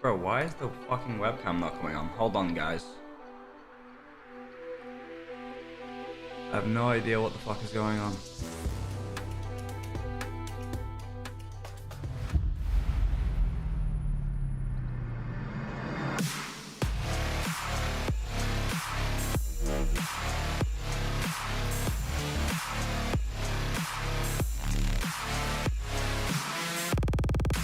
Bro, why is the fucking webcam not coming on? Hold on, guys. I have no idea what the fuck is going on.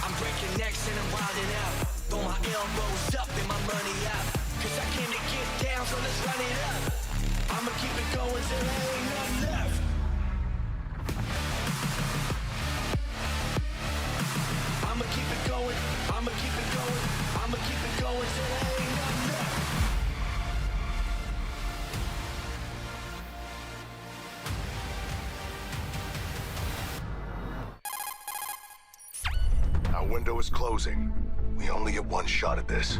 I'm breaking necks and I'm wilding out. Throw my elbows up and my money out. Cause I came to get down, so let's run it up. I'ma keep it going till there ain't nothing left. I'ma keep it going, I'ma keep it going, I'ma keep it going till there ain't nothing left. Our window is closing. We only get one shot at this.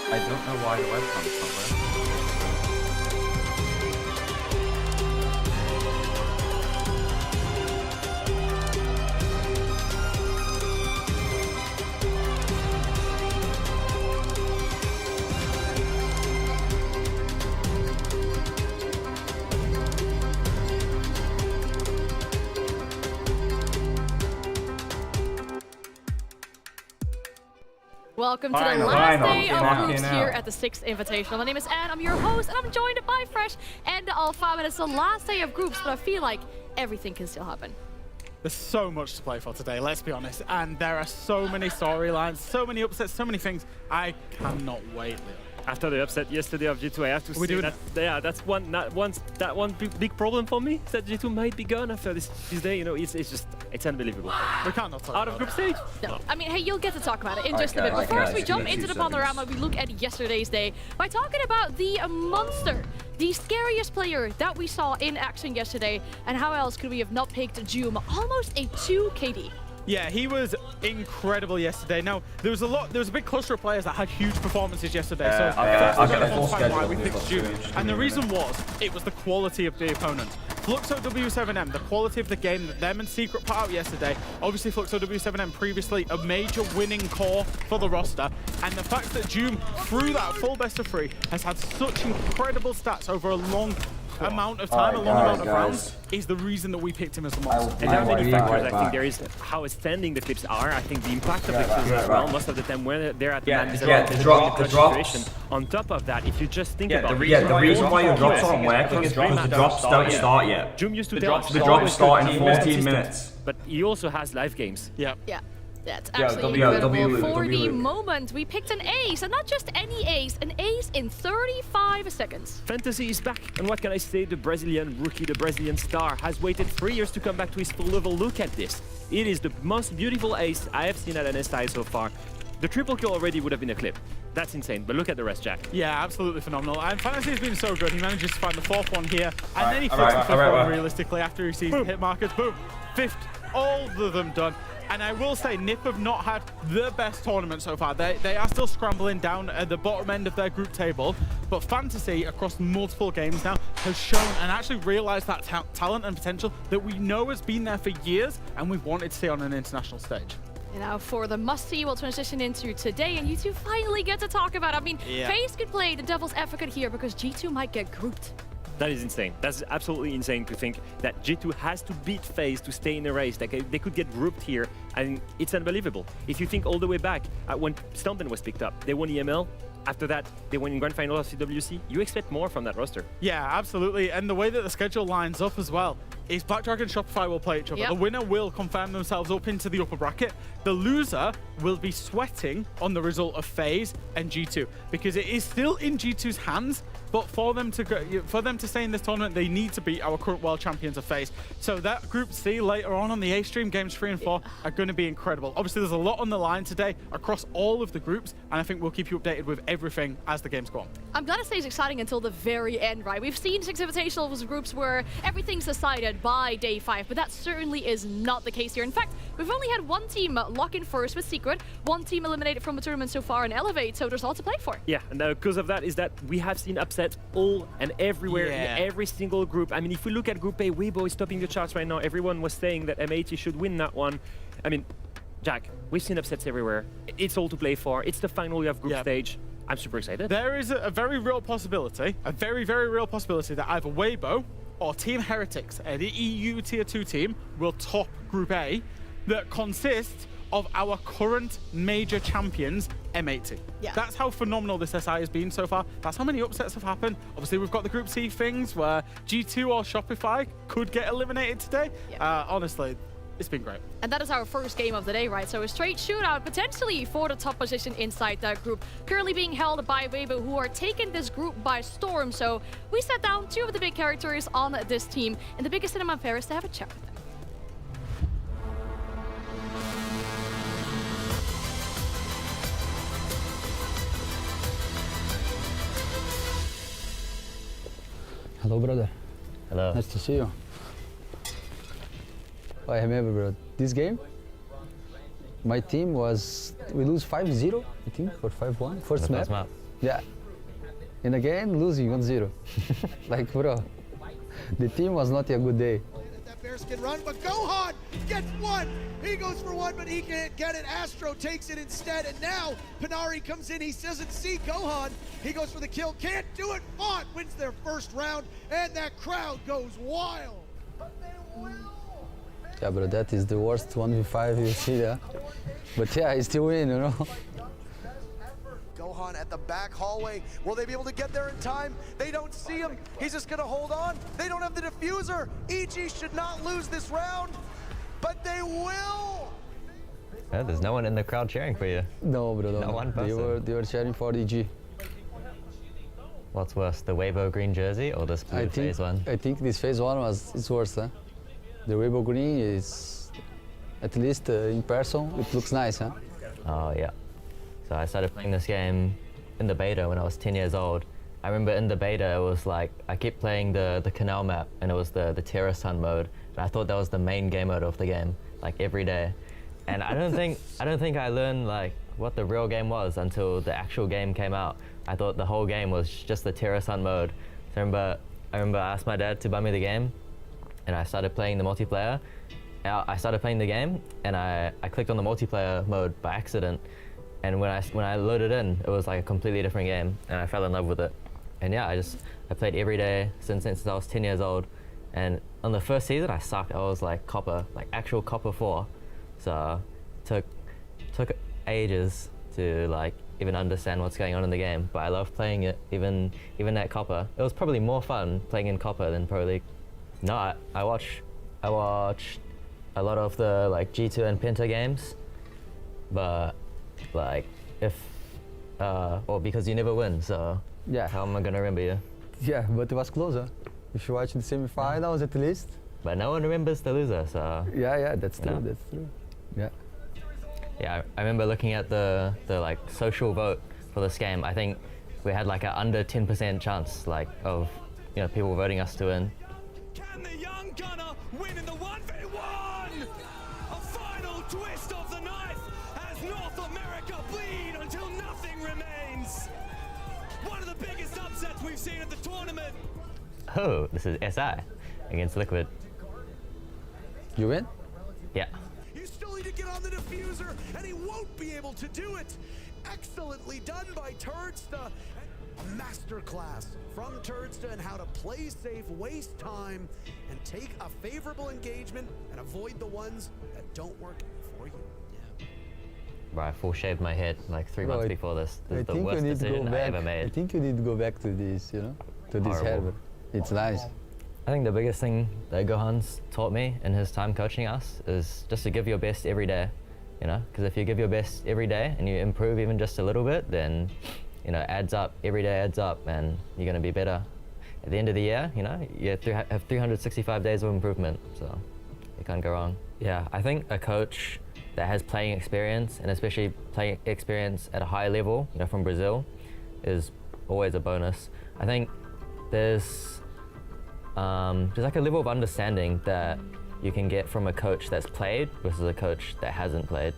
I don't know why the webcam's not working. Welcome to the Final, last final, day of fucking groups hell. here at the Six Invitational. My name is Anne, I'm your host, and I'm joined by Fresh and Alpha. And it's the last day of groups, but I feel like everything can still happen. There's so much to play for today, let's be honest. And there are so many storylines, so many upsets, so many things. I cannot wait, Leo. After the upset yesterday of G2, I have to say that that's one big problem for me. Is that G2 might be gone after this day. You know, it's unbelievable. We can't not talk Out of about group it. stage. No, I mean, hey, you'll get to talk about it in just a bit. Okay, But first, okay, we jump give me into 2 the panorama. seconds. We look at yesterday's day by talking about the monster, the scariest player that we saw in action yesterday. And how else could we have not picked Joom? Almost a 2 KD. Yeah, he was incredible yesterday. Now, there was a big cluster of players that had huge performances yesterday. So I'll get the full why schedule we of picked this June. stream. And the reason was, it was the quality of the opponent. Fluxo W7M, the quality of the game that them and Secret put out yesterday. Obviously, Fluxo W7M previously a major winning core for the roster. And the fact that Joom, through that full best of 3, has had such incredible stats over a long amount of time, a long amount of rounds, is the reason that we picked him as the monster. And there are many factors. I think there is how outstanding the clips are. I think the impact of the clips as well. Most of the time when they're at the man the drops. On top of that, if you just think Yeah, about the reason why your drops aren't working is because the drops don't start yet. Joom used to The drops start in 14 minutes. But he also has live games. Yeah. Yeah. That's Yeah, absolutely W incredible. Luke, For W the Luke. moment, we picked an ace, and not just any ace, an ace in 35 seconds. Fantasy is back, and what can I say? The Brazilian rookie, the Brazilian star, has waited 3 years to come back to his full level. Look at this. It is the most beautiful ace I have seen at an SI so far. The triple kill already would have been a clip. That's insane, but look at the rest, Jack. Yeah, absolutely phenomenal. And Fantasy has been so good. He manages to find the 4th one here, and then he flips alright, the 5th one alright. realistically after he sees the hit markers. Boom, 5th, all of them done. And I will say, NiP have not had the best tournament so far. They are still scrambling down at the bottom end of their group table, but Fantasy, across multiple games now, has shown and actually realized that talent and potential that we know has been there for years, and we've wanted to see on an international stage. And now for the must-see, we'll transition into today, and you two finally get to talk about it. I mean, Yeah. FaZe could play the devil's advocate here because G2 might get grouped. That is insane. That's absolutely insane to think that G2 has to beat FaZe to stay in the race. Like, they could get grouped here, and it's unbelievable. If you think all the way back when Stompen was picked up, they won EML. After that, they went in grand final of CWC. You expect more from that roster. Yeah, absolutely. And the way that the schedule lines up as well is Black Dragon and Shopify will play each other. Yep. The winner will confirm themselves up into the upper bracket. The loser will be sweating on the result of FaZe and G2 because it is still in G2's hands. But for them to stay in this tournament, they need to beat our current world champions of FaZe. So that Group C later on the A stream, games 3 and 4 are going to be incredible. Obviously, there's a lot on the line today across all of the groups, and I think we'll keep you updated with everything as the games go on. I'm glad to say it's exciting until the very end, right? We've seen Six Invitational groups where everything's decided by day 5, but that certainly is not the case here. In fact, we've only had one team lock in first with Secret, one team eliminated from the tournament so far and Elevate, so there's a lot to play for. Yeah, and the cause of that is that we have seen upsets all and everywhere Yeah. in every single group. I mean, if we look at Group A, Weibo is topping the charts right now. Everyone was saying that M80 should win that one. I mean, Jack, we've seen upsets everywhere. It's all to play for. It's the final year of group stage. I'm super excited. There is a very real possibility, a very, very real possibility that either Weibo or Team Heretics, the EU Tier 2 team, will top Group A that consists of our current major champions, M80. Yeah. That's how phenomenal this SI has been so far. That's how many upsets have happened. Obviously, we've got the Group C things where G2 or Shopify could get eliminated today. Yeah. Honestly, it's been great. And that is our first game of the day, right? So a straight shootout potentially for the top position inside that group. Currently being held by Weibo, who are taking this group by storm. So we sat down two of the big characters on this team, and the biggest cinema fair is to have a chat with them. Hello, brother. Hello. Nice to see you. I remember, bro, this game, my team was, we lose 5-0, I think, or 5-1, first map. Yeah. And again, losing 1-0. Like, bro, the team was not a good day. That bearskin run, but Gohan gets one. He goes for one, but he can't get it. Astro takes it instead, and now Panari comes in. He doesn't see Gohan. He goes for the kill, can't do it. Font wins their first round, and that crowd goes wild. Yeah, bro, that is the worst 1v5 you see there. But yeah, I still win, you know. Gohan at the back hallway. Will they be able to get there in time? They don't see him. He's just going to hold on. They don't have the diffuser. EG should not lose this round, but they will. Yeah, there's no one in the crowd cheering for you. No, bro, no. Not one person. They were cheering for EG. What's worse, the Weibo green jersey or this blue phase one? I think this phase one is worse, huh? The Weibo green is, at least in person, it looks nice, huh? Oh, yeah. So I started playing this game in the beta when I was 10 years old. I remember in the beta, it was like, I kept playing the canal map, and it was the terrorist hunt mode. And I thought that was the main game mode of the game, like every day. And I don't think I learned like what the real game was until the actual game came out. I thought the whole game was just the terrorist hunt mode. So I remember I asked my dad to buy me the game, and I started playing the multiplayer. I started playing the game, and I clicked on the multiplayer mode by accident. And when I loaded in, it was like a completely different game, and I fell in love with it. And yeah, I played every day since I was 10 years old. And on the first season, I sucked. I was like copper, like actual copper 4. So took ages to like even understand what's going on in the game. But I love playing it, even at copper. It was probably more fun playing in copper than Pro League. No, I watch a lot of the like G2 and Penta games, but like because you never win, so yeah, how am I gonna remember you? Yeah, but it was closer. If you watch the semi-finals at least. But no one remembers the loser, so. Yeah, that's true. That's true. Yeah. Yeah, I remember looking at the like social vote for this game. I think we had like an under 10% chance like of people voting us to win. Can the young gunner win in the 1v1? A final twist of the knife as North America bleed until nothing remains. One of the biggest upsets we've seen at the tournament. Oh, this is SI against Liquid. You win? Yeah. You still need to get on the diffuser, and he won't be able to do it. Excellently done by Turdsta. A masterclass from Turdsta and how to play safe, waste time, and take a favorable engagement and avoid the ones that don't work for you. Right, I full shaved my head like 3 months before this. This is the worst I decision I ever made. I think you need to go back to this, to this Horrible. harbor. It's nice. I think the biggest thing that Gohan's taught me in his time coaching us is just to give your best every day, because if you give your best every day and you improve even just a little bit, then, adds up, every day adds up, and you're going to be better. At the end of the year, you have 365 days of improvement, so you can't go wrong. Yeah, I think a coach that has playing experience, and especially playing experience at a high level, from Brazil, is always a bonus. I think there's like a level of understanding that you can get from a coach that's played versus a coach that hasn't played.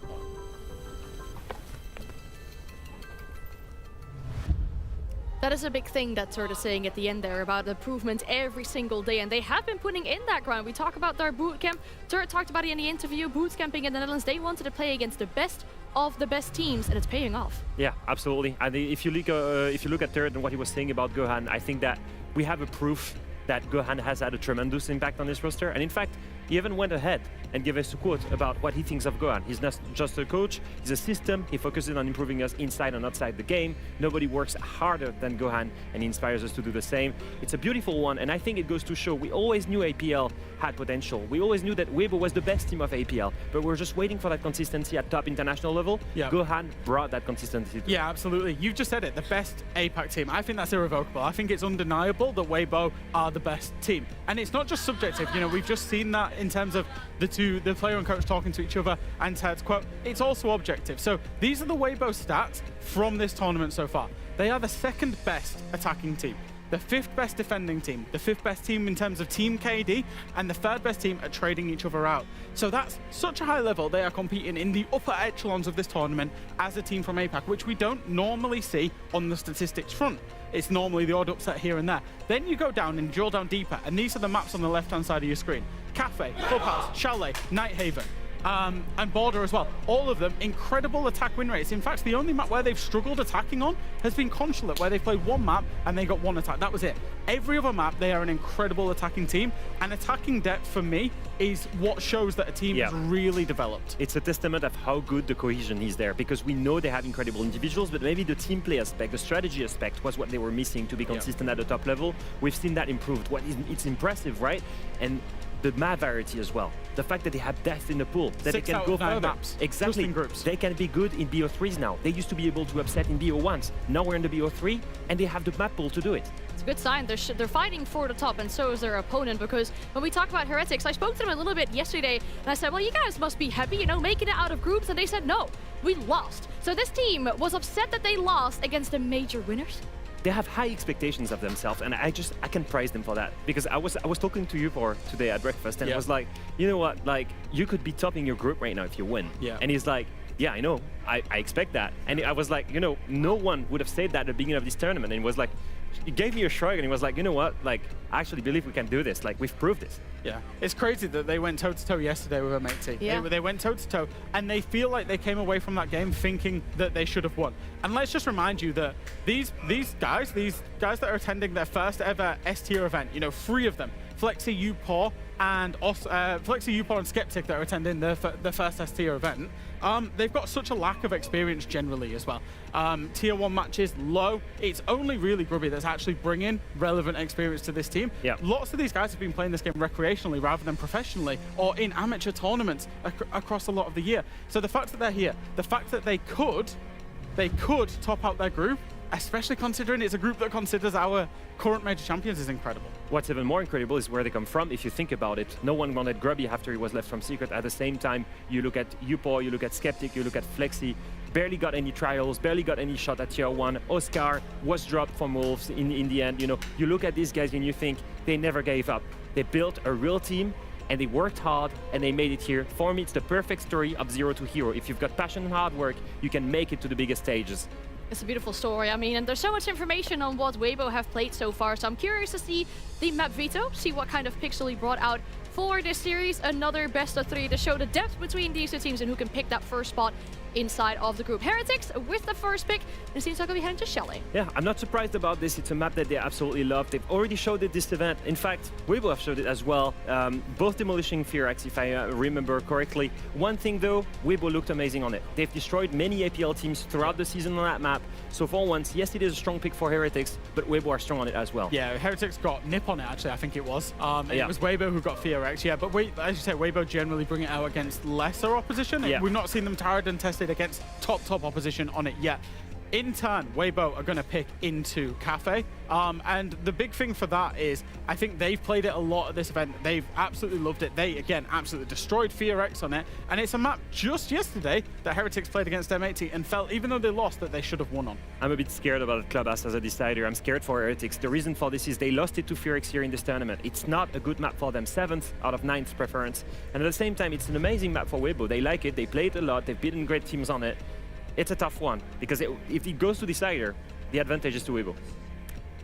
That is a big thing that Turt is saying at the end there about improvement every single day, and they have been putting in that grind. We talk about their boot camp. Turt talked about it in the interview. Boot camping in the Netherlands, they wanted to play against the best of the best teams, and it's paying off. Yeah, absolutely. And if you look at Turt and what he was saying about Gohan, I think that we have a proof that Gohan has had a tremendous impact on this roster. And in fact, he even went ahead and gave us a quote about what he thinks of Gohan. He's not just a coach, he's a system. He focuses on improving us inside and outside the game. Nobody works harder than Gohan, and he inspires us to do the same. It's a beautiful one, and I think it goes to show we always knew APL had potential. We always knew that Weibo was the best team of APL, but we're just waiting for that consistency at top international level. Yeah. Gohan brought that consistency to Yeah, absolutely. You've just said it, the best APAC team. I think that's irrevocable. I think it's undeniable that Weibo are the best team. And it's not just subjective. You know, we've just seen that in terms of the player and coach talking to each other and Ted's quote. It's also objective. So these are the Weibo stats from this tournament so far. They are the second best attacking team, the fifth best defending team, the fifth best team in terms of team KD, and the third best team at trading each other out. So that's such a high level. They are competing in the upper echelons of this tournament as a team from APAC, which we don't normally see on the statistics front. It's normally the odd upset here and there. Then you go down and drill down deeper, and these are the maps on the left-hand side of your screen. Kafe, Clubhouse, Chalet, Nighthaven, and Border as well. All of them, incredible attack win rates. In fact, the only map where they've struggled attacking on has been Consulate, where they played one map and they got one attack. That was it. Every other map, they are an incredible attacking team, and attacking depth, for me, is what shows that a team is really developed. It's a testament of how good the cohesion is there, because we know they have incredible individuals, but maybe the team play aspect, the strategy aspect was what they were missing to be consistent at the top level. We've seen that improved. It's impressive, right? And the map variety as well. The fact that they have depth in the pool, that they can go further. Maps, exactly. in groups. They can be good in BO3s now. They used to be able to upset in BO1s. Now we're in the BO3, and they have the map pool to do it. It's a good sign. They're fighting for the top, and so is their opponent, because when we talk about Heretics, I spoke to them a little bit yesterday, and I said, well, you guys must be happy, you know, making it out of groups, and they said, no, we lost. So this team was upset that they lost against the major winners. They have high expectations of themselves, and I can praise them for that, because I was talking to you for today at breakfast, and I was like, you know what, like, you could be topping your group right now if you win. And he's like, yeah, I know, I expect that. And I was like, you know, no one would have said that at the beginning of this tournament. And he was like, he gave me a shrug, and he was like, you know what, like, I actually believe we can do this. Like, we've proved this. Yeah, it's crazy that they went toe-to-toe yesterday with a mate team. Yeah. They went toe-to-toe, and they feel like they came away from that game thinking that they should have won. And let's just remind you that these guys that are attending their first ever S-tier event, you know, 3 of them, Flexi, Upor, and Flexi, Upor, and Skeptic that are attending the first S-tier event, they've got such a lack of experience generally as well. Tier 1 matches, low. It's only really Grubby that's actually bringing relevant experience to this team. Yeah. Lots of these guys have been playing this game recreationally rather than professionally, or in amateur tournaments across a lot of the year. So the fact that they're here, the fact that they could top out their group, especially considering it's a group that considers our current major champions, is incredible. What's even more incredible is where they come from. If you think about it, no one wanted Grubby after he was left from Secret. At the same time, you look at Upor, you look at Skeptic, you look at Flexi, barely got any trials, barely got any shot at tier 1. Oscar was dropped from Wolves in the end. You know, you look at these guys and you think they never gave up. They built a real team, and they worked hard, and they made it here. For me, it's the perfect story of zero to hero. If you've got passion and hard work, you can make it to the biggest stages. It's a beautiful story. I mean, and there's so much information on what Weibo have played so far, so I'm curious to see the map veto, see what kind of pixel he brought out for this series. Another best of 3 to show the depth between these 2 teams and who can pick that first spot inside of the group. Heretics with the first pick, and it seems like we'll be heading to Chalet. Yeah, I'm not surprised about this. It's a map that they absolutely love. They've already showed it this event. In fact, Weibo have showed it as well. Both Demolishing Firax, if I remember correctly. One thing though, Weibo looked amazing on it. They've destroyed many APL teams throughout the season on that map. So for once, yes, it is a strong pick for Heretics, but Weibo are strong on it as well. Yeah, Heretics got Nip on it, actually, I think it was. It was Weibo who got Firax, yeah. But as you say, Weibo generally bring it out against lesser opposition. Yeah. We've not seen them tired and tested against top opposition on it yet. In turn, Weibo are going to pick into Kafe. And the big thing for that is, I think they've played it a lot at this event. They've absolutely loved it. They, again, absolutely destroyed Fear X on it. And it's a map just yesterday that Heretics played against M80 and felt, even though they lost, that they should have won on. I'm a bit scared about Clubhouse as a decider. I'm scared for Heretics. The reason for this is they lost it to Fear X here in this tournament. It's not a good map for them. 7th out of 9th preference. And at the same time, it's an amazing map for Weibo. They like it. They play it a lot. They've beaten great teams on it. It's a tough one, because if it goes to decider, the advantage is to Weibo.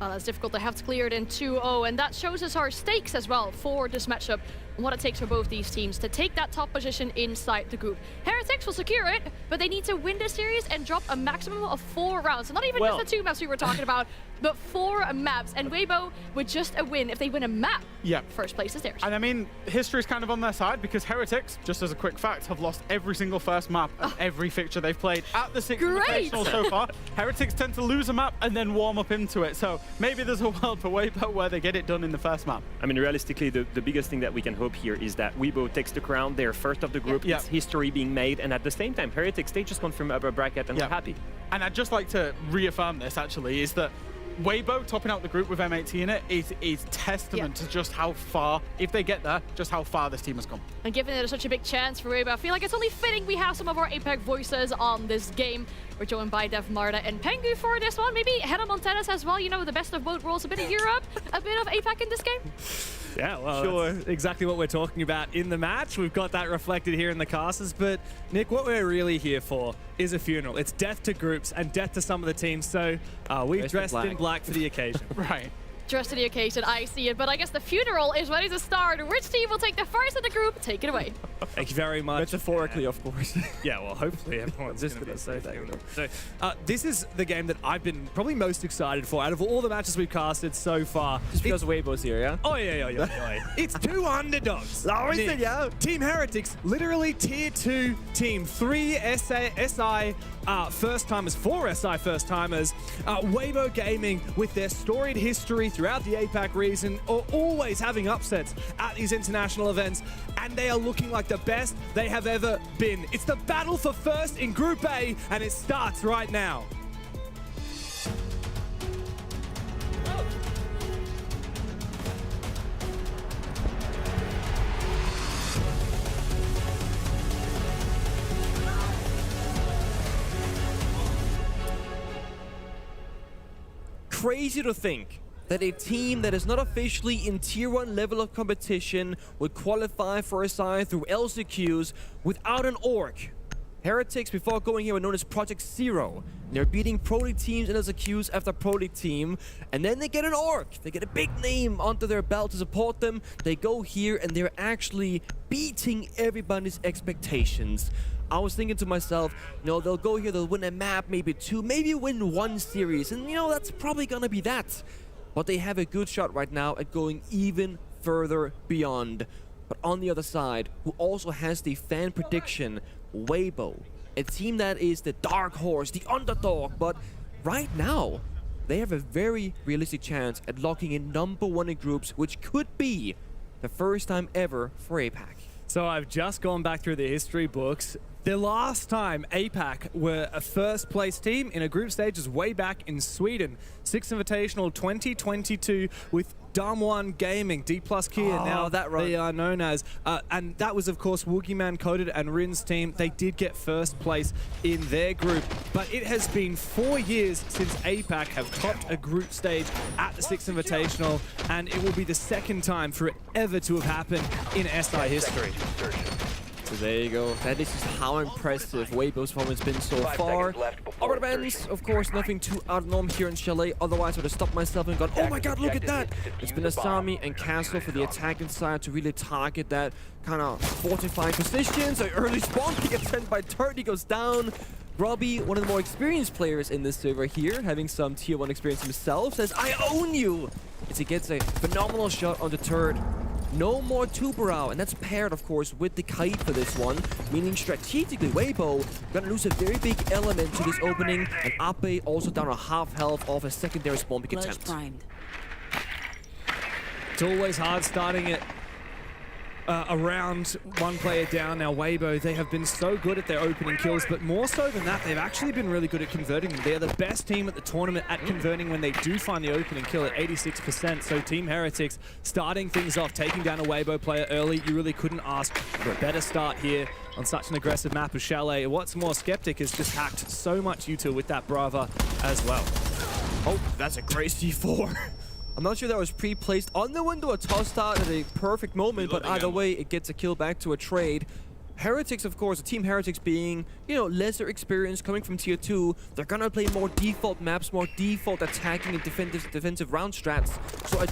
Well, that's difficult. They have to clear it in 2-0, and that shows us our stakes as well for this matchup and what it takes for both these teams to take that top position inside the group. Heretics will secure it, but they need to win this series and drop a maximum of 4 rounds. So not even just the 2 maps we were talking about, but 4 maps. And Weibo, with just a win, if they win a map, first place is theirs. And I mean, history is kind of on their side, because Heretics, just as a quick fact, have lost every single first map of every fixture they've played at the Six Invitational so far. Heretics tend to lose a map and then warm up into it. So maybe there's a world for Weibo where they get it done in the first map. I mean, realistically, the biggest thing that we can hope here is that Weibo takes the crown. They're first of the group. It's history being made. And at the same time, Heretics, they just confirm upper bracket and we're happy. And I'd just like to reaffirm this, actually, is that Weibo topping out the group with M80 in it is testament to just how far, if they get there, just how far this team has come. And given it is such a big chance for Weibo, I feel like it's only fitting we have some of our APAC voices on this game. We're joined by Dev, Marta, and Pengu for this one. Maybe head on tennis as well, you know, the best of both worlds, a bit of Europe, a bit of APAC in this game. Yeah, well, that's exactly what we're talking about in the match. We've got that reflected here in the casters. But, Nick, what we're really here for is a funeral. It's death to groups and death to some of the teams. So we've dressed in black for the occasion. Right. Dressed to the occasion, I see it. But I guess the funeral is ready to start. Which team will take the first of the group? Take it away. Thank you very much. Metaphorically, of course. Yeah, well, hopefully everyone's just going to say that. So, this is the game that I've been probably most excited for out of all the matches we've casted so far. Just because Weibo's here, yeah? Oh, yeah. It's 2 underdogs. Team Heretics, literally tier 2 team. 3 SI first-timers, 4 SI first-timers. Weibo Gaming, with their storied history throughout the APAC region, are always having upsets at these international events, and they are looking like the best they have ever been. It's the battle for first in Group A, and it starts right now. Crazy to think that a team that is not officially in Tier 1 level of competition would qualify for SI through LCQs without an orc. Heretics, before going here, were known as Project Zero. They're beating Pro League teams in LCQs after Pro League team, and then they get an orc. They get a big name onto their belt to support them. They go here, and they're actually beating everybody's expectations. I was thinking to myself, you know, they'll go here, they'll win a map, maybe 2, maybe win 1 series, and you know, that's probably gonna be that. But they have a good shot right now at going even further beyond. But on the other side, who also has the fan prediction, Weibo, a team that is the dark horse, the underdog, but right now, they have a very realistic chance at locking in #1 in groups, which could be the first time ever for APAC. So I've just gone back through the history books. The last time APAC were a first place team in a group stage was way back in Sweden. Six Invitational 2022 with Damwon Gaming, D+ Kia, now that right. They are known as. And that was, of course, Woogieman, Coded, and Rin's team. They did get first place in their group. But it has been 4 years since APAC have topped a group stage at the Six Invitational, and it will be the second time for it ever to have happened in SI history. So there you go. That is just how impressive Weibo's performance has been so far. Other events, of course, nothing too out of norm here in Chalet. Otherwise, I would have stopped myself and gone, oh my god, look at that! It's been Asami and Castle for the attacking side to really target that kind of fortifying position. So early spawn, he gets sent by Turret, he goes down. Robbie, one of the more experienced players in this server here, having some Tier 1 experience himself, says, I own you! As he gets a phenomenal shot on the Turret. No more Tuberao, and that's paired, of course, with the Kite for this one, meaning strategically, Weibo gonna lose a very big element to this opening, and Ape also down a half health off a secondary spawn pick attempt. It's always hard starting it around one player down. Now Weibo, they have been so good at their opening kills, but more so than that, they've actually been really good at converting them. They're the best team at the tournament at converting when they do find the opening kill at 86%. So Team Heretics starting things off, taking down a Weibo player early. You really couldn't ask for a better start here on such an aggressive map as Chalet. What's more, Skeptic has just hacked so much util with that Brava as well. Oh, that's a great C4. I'm not sure that was pre-placed on the window, a toss start at a perfect moment, but either way, it gets a kill back to a trade. Heretics, of course, Team Heretics being, you know, lesser experience coming from Tier 2, they're gonna play more default maps, more default attacking and defensive round strats. So I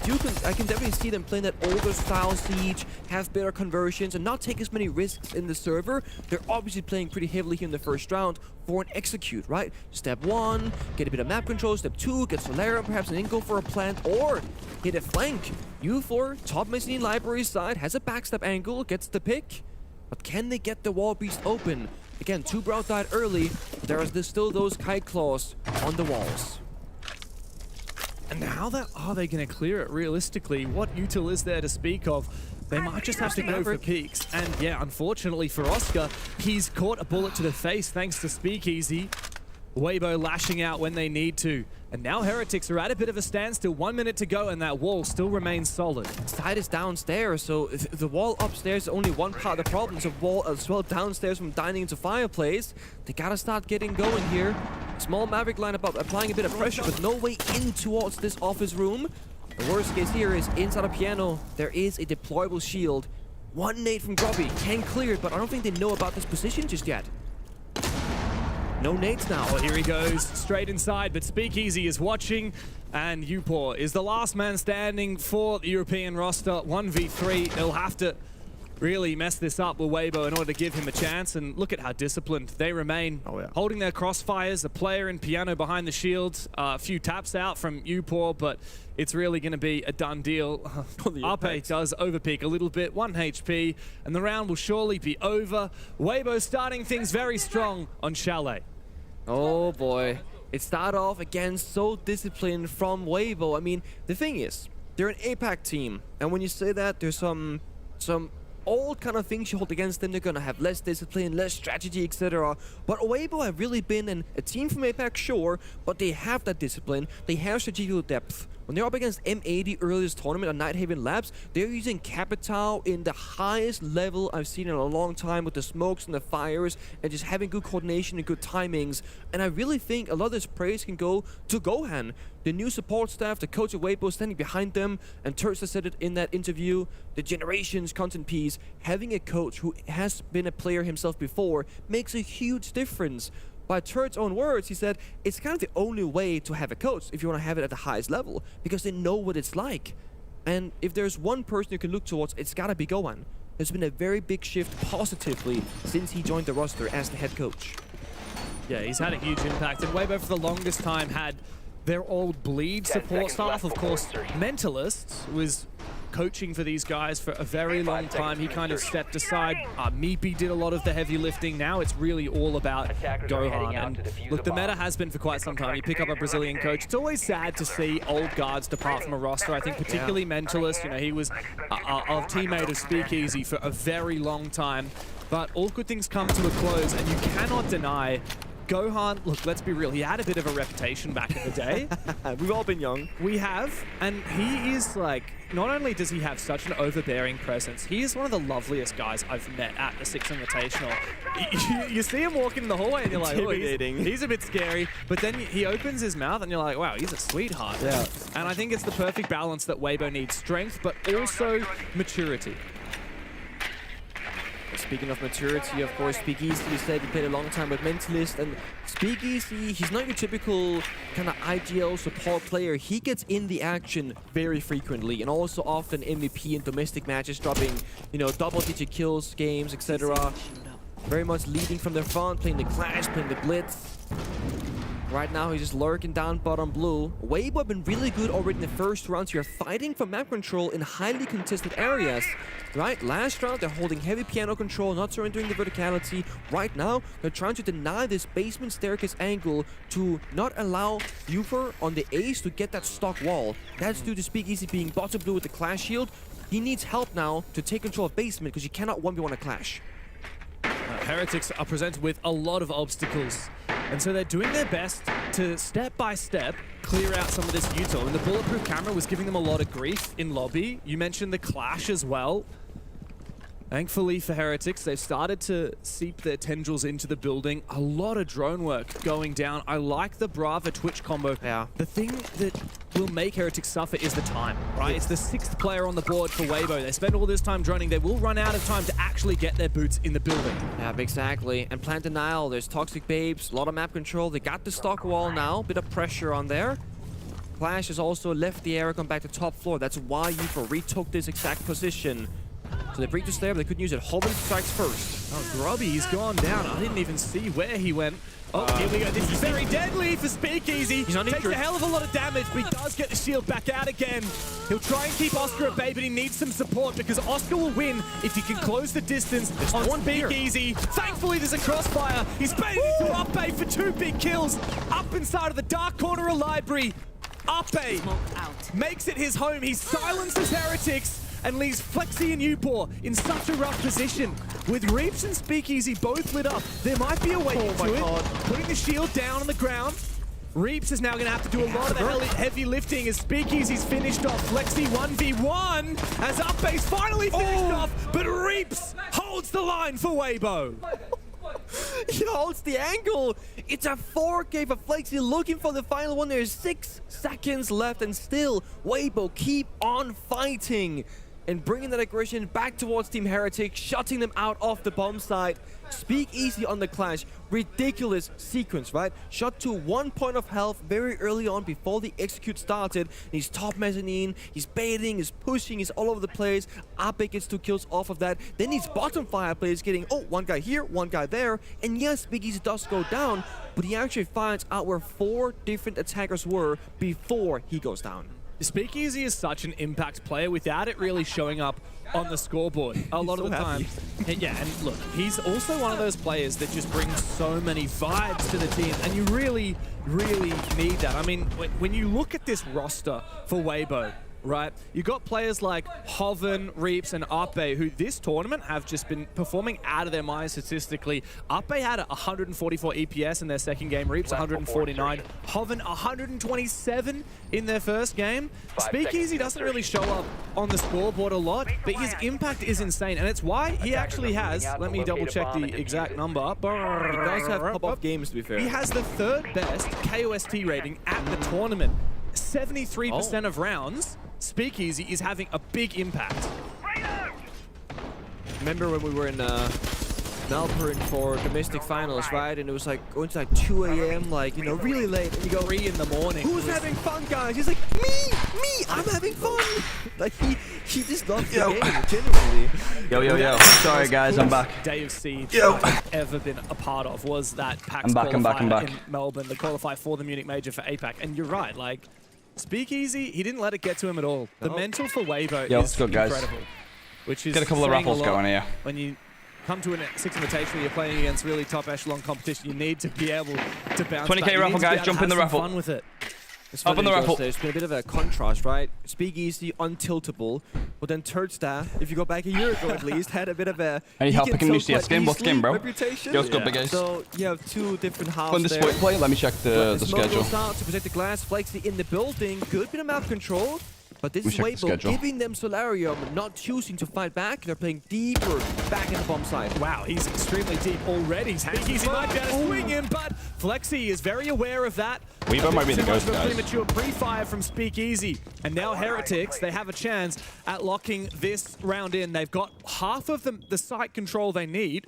can definitely see them playing that older style Siege, have better conversions, and not take as many risks in the server. They're obviously playing pretty heavily here in the first round for an execute, right? Step 1, get a bit of map control. Step 2, get Solera, perhaps an go for a plant, or hit a flank. U4, top mezzanine library side, has a backstep angle, gets the pick. But can they get the wall beast open? Again, 2 Brow died early. There's still those kite claws on the walls. And how are they going to clear it realistically? What util is there to speak of? They might just have to go for peaks. And yeah, unfortunately for Oscar, he's caught a bullet to the face thanks to Speakeasy. Weibo lashing out when they need to. And now Heretics are at a bit of a standstill. 1 minute to go, and that wall still remains solid. Side is downstairs, so the wall upstairs is only one part of the problem. There's a wall as well downstairs from dining to fireplace. They gotta start getting going here. Small Maverick lineup up, applying a bit of pressure, but no way in towards this office room. The worst case here is inside a piano. There is a deployable shield. 1 nade from Grubby, can clear it, but I don't think they know about this position just yet. No nades now. Well, here he goes, straight inside, but Speakeasy is watching, and Upor is the last man standing for the European roster. 1v3, they'll have to really mess this up with Weibo in order to give him a chance, and look at how disciplined they remain. Holding their crossfires, a player in piano behind the shields, a few taps out from Upor, but it's really going to be a done deal. Ape does overpeak a little bit, 1 HP, and the round will surely be over. Weibo starting things very strong on Chalet. Oh boy. It started off again so disciplined from Weibo. I mean, the thing is, they're an APAC team, and when you say that, there's some old kind of things you hold against them. They're gonna have less discipline, less strategy, etc. But Weibo have really been a team from APAC, sure, but they have that discipline. They have strategical depth. When they're up against M80 earlier this tournament on Nighthaven Labs, they're using Capital in the highest level I've seen in a long time, with the smokes and the fires and just having good coordination and good timings. And I really think a lot of this praise can go to Gohan, the new support staff, the coach of Weibo standing behind them. And Turtsa said it in that interview, the Generations content piece, having a coach who has been a player himself before makes a huge difference. By Turt's own words, he said, it's kind of the only way to have a coach if you want to have it at the highest level, because they know what it's like. And if there's one person you can look towards, it's gotta be Gohan. There's been a very big shift positively since he joined the roster as the head coach. Yeah, he's had a huge impact, and Weibo for the longest time had their old bleed support staff. Of course, Mentalist was coaching for these guys for a very long time. He kind of stepped aside. Meepy did a lot of the heavy lifting. Now it's really all about Gohan. And look, the meta has been for quite some time. You pick up a Brazilian coach. It's always sad to see old guards depart from a roster. I think particularly Mentalist, you know, he was a teammate of Speakeasy for a very long time. But all good things come to a close, and you cannot deny Gohan, look, let's be real, he had a bit of a reputation back in the day. We've all been young. We have, and he is like, not only does he have such an overbearing presence, he is one of the loveliest guys I've met at the Six Invitational. You see him walking in the hallway and you're like, oh, he's a bit scary, but then he opens his mouth and you're like, wow, he's a sweetheart. Yeah. And I think it's the perfect balance that Weibo needs, strength, but also maturity. Speaking of maturity, of course, Speakeasy, you said he played a long time with Mentalist, and Speakeasy, he's not your typical kind of IGL support player. He gets in the action very frequently, and also often MVP in domestic matches, dropping, you know, double-digit kills, games, etc. Very much leading from the front, playing the Clash, playing the Blitz. Right now, he's just lurking down bottom blue. Weibo have been really good already in the first round. So you're fighting for map control in highly contested areas. Right, last round, they're holding heavy piano control, not surrendering the verticality. Right now, they're trying to deny this basement staircase angle to not allow Ufer on the ace to get that stock wall. That's due to Speakeasy being bottom blue with the Clash shield. he needs help now to take control of basement because you cannot 1v1 a clash. Heretics are presented with a lot of obstacles, and so they're doing their best to step by step clear out some of this util. And the bulletproof camera was giving them a lot of grief in lobby. You mentioned the clash as well. Thankfully for Heretics, they've started to seep their tendrils into the building. A lot of drone work going down. I like the Brava Twitch combo. Yeah. The thing that will make Heretics suffer is the time, right? It's the 6th player on the board for Weibo. They spend all this time droning. They will run out of time to actually get their boots in the building. Yeah, exactly. And plant denial, there's Toxic Babes, a lot of map control. They got the stock wall now, bit of pressure on there. Clash has also left the area, gone back to top floor. That's why Yuko retook this exact position. So they breach the Slayer, but they couldn't use it. Hoven strikes first. Oh, Grubby, he's gone down. I didn't even see where he went. Oh, here we go. This is very deadly for Speakeasy. He's not Takes injured. a hell of a lot of damage, but he does get the shield back out again. He'll try and keep Oscar at bay, but he needs some support because Oscar will win if he can close the distance on one here. Speakeasy. Thankfully, there's a crossfire. He's baited into up bay for 2 big kills. Up inside of the dark corner of library. Ape makes it his home. He silences Heretics and leaves Flexi and Upor in such a rough position. With Reaps and Speakeasy both lit up, there might be a way into it. Putting the shield down on the ground. Reaps is now going to have to do a lot of the heavy lifting as Speakeasy's finished off. Flexi 1v1 as Upbase finally finished off, but Reaps holds the line for Weibo. He holds the angle. It's a 4K for Flexi looking for the final one. There's 6 seconds left and still Weibo keep on fighting and bringing that aggression back towards Team Heretic, shutting them out off the bomb site. Speakeasy on the clash. Ridiculous sequence, right? Shot to 1 point of health very early on before the execute started. And he's top mezzanine, he's baiting, he's pushing, he's all over the place. Ape gets 2 kills off of that. Then he's bottom fireplace getting, oh, 1 guy here, 1 guy there. And yes, Speakeasy does go down, but he actually finds out where 4 different attackers were before he goes down. Speakeasy is such an impact player without it really showing up on the scoreboard a lot of the time. And yeah, and look, he's also one of those players that just brings so many vibes to the team, and you really, really need that. I mean, when you look at this roster for Weibo, right, you got players like Hoven, Reaps, and Ape, who this tournament have just been performing out of their minds statistically. Ape had 144 EPS in their second game, Reaps 149, Hoven 127 in their first game. Speakeasy doesn't really show up on the scoreboard a lot, but his impact is insane, and it's why he actually has, let me double check the exact number. He does have pop-off games, to be fair. He has the 3rd best KOST rating at the tournament. 73% of rounds, Speakeasy is having a big impact. Remember when we were in Melbourne for domestic finals, right? And it was like going to like 2 a.m., like, you know, really late. And you go, 3 in the morning. who's having fun, guys? He's like, me, I'm having fun. Like, he just loves the game, genuinely. Yo. Sorry, guys, I'm back. Day of Siege I've ever been a part of was that PAX qualifier in Melbourne, the qualifier for the Munich Major for APAC. And you're right, like, Speakeasy, he didn't let it get to him at all. The mental for Weibo is incredible. Which is get a couple of raffles going here. When you come to a Six Invitational, you're playing against really top echelon competition. You need to be able to bounce 20k raffle, guys. Jump in the raffle. Fun with it. Up on the raffle. There's been a bit of a contrast, right? Speakeasy, untiltable. But then Turdstar, if you go back a year ago at least, had a bit of a... Any help picking new CS game? What game, bro? Reputation. Yo, what's good, big guys? So you have 2 different halves When the there. Spoit play, let me check the schedule. Goes out to protect the glass. Flexi in the building. Good bit of map control. But this is Weibo giving them Solarium, not choosing to fight back. They're playing deeper back in the bomb side. Wow, he's extremely deep already. Speakeasy might be able to swing him, but Flexi is very aware of that. Weibo might be the ghost, guys. Premature pre-fire from Speakeasy. And now Heretics, they have a chance at locking this round in. They've got half of the site control they need.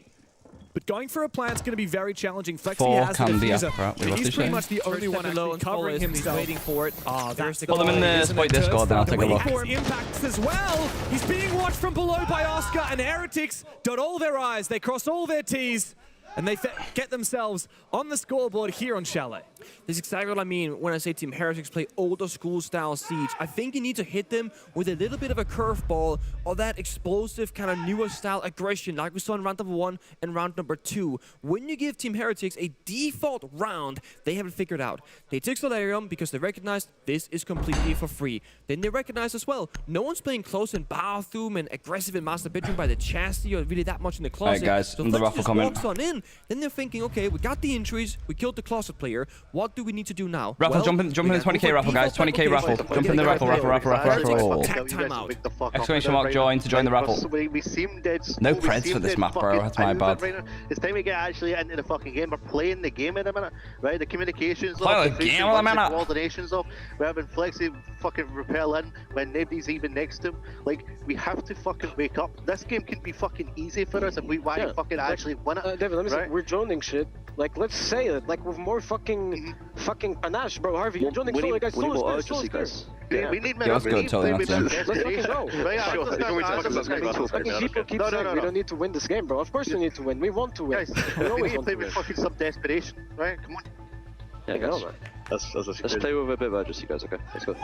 But going for a plant's going to be very challenging. Flexi has the diffuser, but he's pretty much the only one actually covering himself. He's waiting for it. That's the Put them in the Spoit Discord, then I'll take a look. Impacts as well. He's being watched from below by Oscar, and Heretics dot all their I's. They cross all their T's, and they get themselves on the scoreboard here on Chalet. This is exactly what I mean when I say Team Heretics play older school style Siege. I think you need to hit them with a little bit of a curveball or that explosive kind of newer style aggression like we saw in round number 1 and round number 2. When you give Team Heretics a default round, they have it figured out. They took Solarium because they recognized this is completely for free. Then they recognize as well, no one's playing close in bathroom and aggressive in master bedroom by the chassis or really that much in the closet. Alright guys, so the raffle comment. walks on in. Then they're thinking, okay, we got the injuries, we killed the closet player. What do we need to do now? Raffle, Well, jump in the 20k raffle, guys. 20k raffle. Jump in the raffle. Attack timeout. Exclamation mark join to join the raffle. We seem dead. No creds for this map, bro. That's my bad. It's time we get actually into the fucking game. We're playing the game in a minute, right? The communications Play off, the the game in a minute. coordinations off. We're having Flexi fucking repel in when nobody's even next to him. Like, we have to fucking wake up. This game can be fucking easy for us if we want to fucking actually win it. David, let me say, right? we're joining shit. Like, let's say it, like, with more fucking panache, bro. Harvey, you're joining solo, guys. Solo is clear. We need Yeah, let's go, totally we not saying. Let's fucking go. Right, I understand. Fucking people keep saying we don't need to win this game, bro. Of course we need to win. We want to win. Guys, We we always need to want play to with win. fucking some desperation, right? Come on. Yeah, go on, man. Let's play with a bit of urgency, guys. Okay, let's go.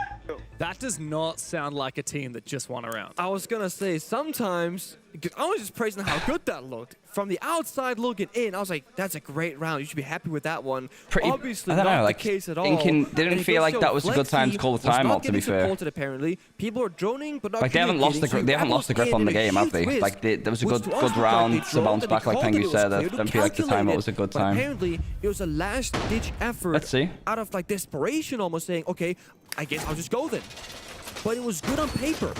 That does not sound like a team that just won a round. I was gonna say sometimes I was just praising how good that looked. From the outside looking in, I was like, that's a great round. You should be happy with that one. Obviously I don't not know, like, the case at all. Inkin didn't And it feel does like show that was a good time to call the Flexi was timeout, not to be getting fair. supported, apparently. People are droning, but not Like they haven't lost the communicating, they haven't so lost the grip that on the was in game, a have they? huge Like there was a which good to us looked like round they to droned bounce and back, they like called Pengu it, said. it was I feel like the timeout was a good but time. apparently, it was a last-ditch effort. Let's see. Out of like desperation, almost saying, okay, I guess I'll just go then. But it was good on paper.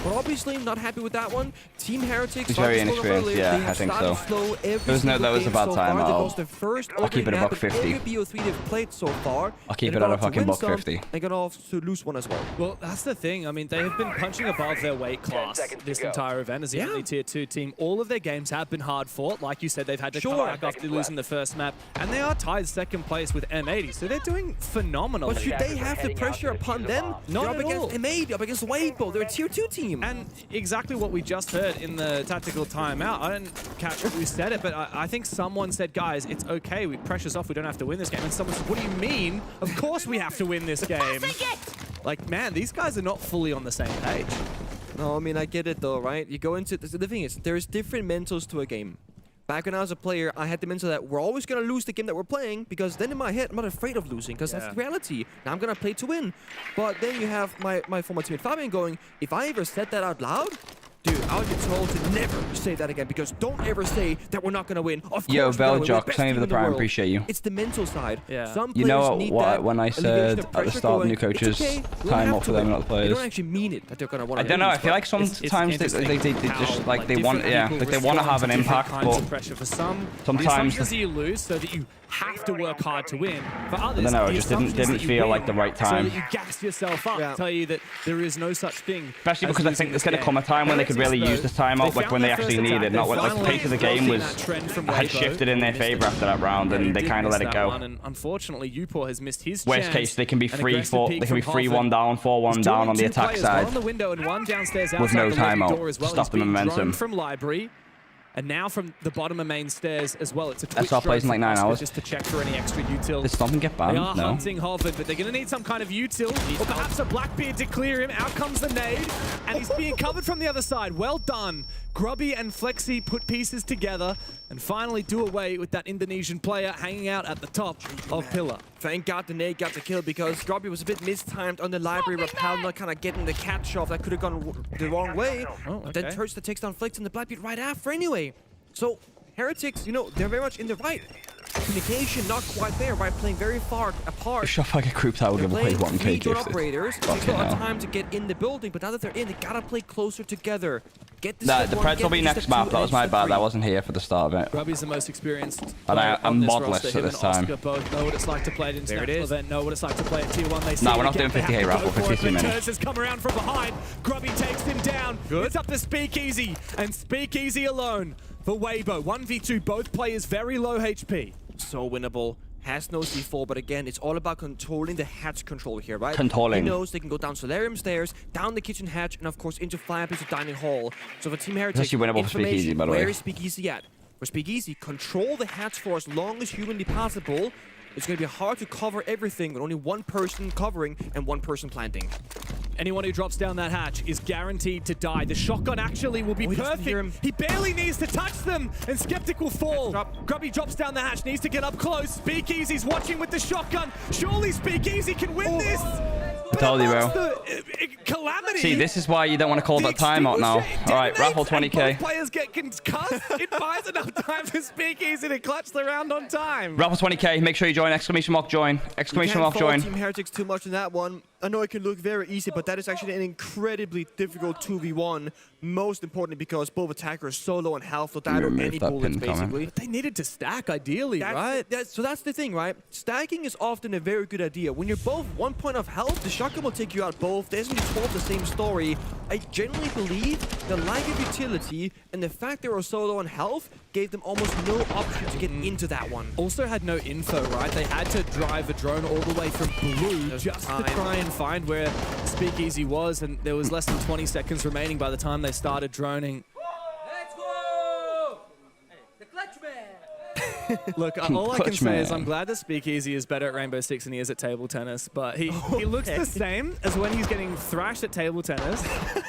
But obviously, not happy with that one. Team Heretics. He's very like we spoke about inexperienced, earlier, yeah, they I have think started so. slow every That was single a game bad so time. far. They lost their first I'll keep it opening a map buck in 50. every BO3 they've played so far. I'll keep They've it at gone a off to fucking win buck some, 50. and got off to lose one as well. Well, that's the thing. I mean, they have been punching above their weight class this entire event as the only tier 2 team. All of their games have been hard fought. Like you said, they've had to come back after losing the first map. And they are tied second place with M80, so they're doing phenomenal. But should they have the pressure upon them? Not They're up at all. against M80, up against Weibo. They're a tier 2 team. And exactly what we just heard in the tactical timeout. I didn't catch who said it, but I think someone said, guys, it's okay. Pressure's off. We don't have to win this game. And someone said, what do you mean? Of course we have to win this game. Like, man, these guys are not fully on the same page. No, I mean, I get it though, right? You go into the thing is, there's different mentals to a game. Back when I was a player, I had the mental that we're always going to lose the game that we're playing because then in my head, I'm not afraid of losing because that's the reality. Now I'm going to play to win. But then you have my former teammate Fabian going, if I ever said that out loud, dude, I'll get told to never say that again because don't ever say that we're not going to win. Of Yo, course we're gonna win. We're Veljock, best thank you team for the in prime, world. appreciate you. It's the mental side. Yeah. Some You know players need what? that When I alleviation said of at pressure the start of going, new it's coaches, okay, we'll time have off to for them, win. not the They players. don't actually mean it that they're going to want I to don't know. I lose, feel but like sometimes they just like they want, yeah, like they want to have an impact, but pressure for some. sometimes The you lose so that you have to work hard to win. For others, I don't know, it the just assumption is didn't that you feel win like the right time. So that you gas yourself up, tell you that there is no such thing. Especially as because I losing think there's this going to game. come a time when they could really use this timeout, like when they actually need it, not when like the pace of the game was had shifted in their favor after that round, and they kind of let it go. And unfortunately, Upor has missed his Worst chance. case, they can be An 3-4, aggressive they peek can be from 3-1 down, 4-1 down on the attack side, on the window and one downstairs with no outside the lobby timeout door as to well. stop He's the being momentum. droned from library. And now from the bottom of main stairs as well, it's a Twitch SR plays in like 9 Oscar hours. just to check for any extra util. Did Stomping get They banned? are No. hunting Hovard, but they're going to need some kind of util, or perhaps a Blackbeard to clear him. Out comes the nade, and he's being covered from the other side. Well done. Grubby and Flexi put pieces together and finally do away with that Indonesian player hanging out at the top of Pillar. Thank God the nade got the kill because Grubby was a bit mistimed on the library rappel, not kind of getting the catch off. That could have gone the wrong way. But then Tursta takes down Flex and the Blackbeard right after anyway. So Heretics, you know, they're very much in the right. Communication not quite there, right? Playing very far apart. Shot like a group that would give away 1k drone gifted. operators. It takes a lot of time to get in the building, but now that they're in, they gotta play closer together. Get this The Preds will be next map. That was my bad. I wasn't here for the start of it. Grubby's the most experienced And player I'm on this modless roster. at Him this and time. Oscar both know what it's like to play at an international event, know what it's like to play at Tier 1. They see Nah, it we're not again. doing They 50k have to raffle, go for it, 52 but minutes. Turz has come around from behind. Grubby takes him down. It's up to Speakeasy, and Speakeasy alone for Weibo. 1v2, both players very low HP. So winnable. Has no C4, but again, it's all about controlling the hatch control here, right? Controlling. He knows they can go down Solarium stairs, down the kitchen hatch, and of course into Fireplace or Dining Hall. So for Team Heretics, actually winnable for Speakeasy, information, by the way. where is Speakeasy at? For Speakeasy, control the hatch for as long as humanly possible, it's going to be hard to cover everything with only one person covering and one person planting. Anyone who drops down that hatch is guaranteed to die. The shotgun actually will be perfect. He barely needs to touch them, and Skeptic will fall. Grubby drops down the hatch, needs to get up close. Speakeasy's watching with the shotgun. Surely Speakeasy can win this. I told you, bro. Calamity. See, this is why you don't want to call that timeout now. All right, raffle 20k. Players get concussed. It buys enough time for Speakeasy to clutch the round on time. Raffle 20k. Make sure you join. Exclamation mark join. Exclamation mark join. Team Heretics too much in that one. I know it can look very easy, but that is actually an incredibly difficult 2v1. Most importantly, because both attackers so low on health, they'll die to any bullets, basically. But they needed to stack, ideally, right? So that's the thing, right? Stacking is often a very good idea. When you're both 1 point of health, the shotgun will take you out both. There's only 12 the same story. I genuinely believe the lack of utility and the fact they were so low on health gave them almost no option to get into that one. Also had no info, right? They had to drive a drone all the way from blue just to try and find where Speakeasy was, and there was less than 20 seconds remaining by the time they started droning. Let's go! The clutch man! Look, all I can say is I'm glad that Speakeasy is better at Rainbow Six than he is at table tennis, but he looks the same as when he's getting thrashed at table tennis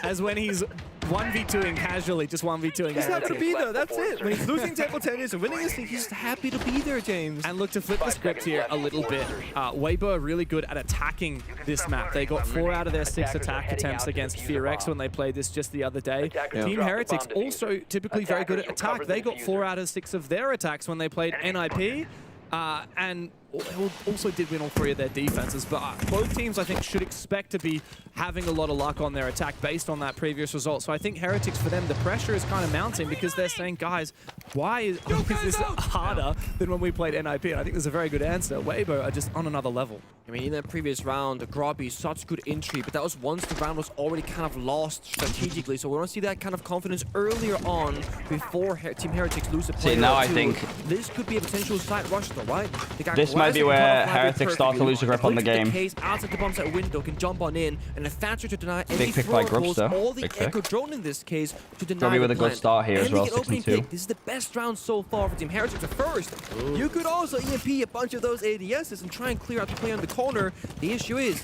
as when he's 1v2ing casually, just 1v2ing. He's happy to be there, that's it. When he's losing table tennis and winning this thing, he's just happy to be there, James. And look, to flip the script here a little bit, Weibo are really good at attacking this map. They got 4 out of their 6 attack attempts against FearX when they played this just the other day. Team Heretics also typically very good at attack. They got 4 out of 6 of their attacks when they played NIP. And also did win all 3 of their defenses, but both teams, I think, should expect to be having a lot of luck on their attack based on that previous result. So I think Heretics, for them, the pressure is kind of mounting because they're saying, guys, why is this harder than when we played NIP? And I think there's a very good answer. Weibo are just on another level. I mean, in that previous round, Grubby, such good entry, but that was once the round was already kind of lost strategically. So we want to see that kind of confidence earlier on before Team Heretics lose a player. See, now I think this could be a potential side rush, though, right? This might be where Heretics start to lose a grip on the game. Outside the bomb site window can jump on in, and a Thatcher to deny big pick by Grubster. all the Echo drone in this case to deny Grubby with a good start here as well, 6-2. This is the best round so far for Team Heretics. At first, you could also EMP a bunch of those ADSs and try and clear out the player in the corner. The issue is,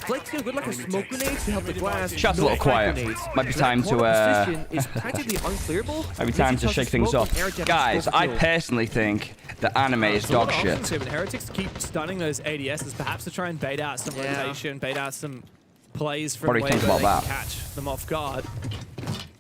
Flex good like a smoke grenade to help the glass. Shot's a little quiet. Might be time to is practically unclearable. Might be time to shake things up. Guys, I personally think the anime is dog shit. Heretics keep stunning those ADSs, perhaps to try and bait out some rotation, bait out some plays from What do you think about that? Catch them off guard.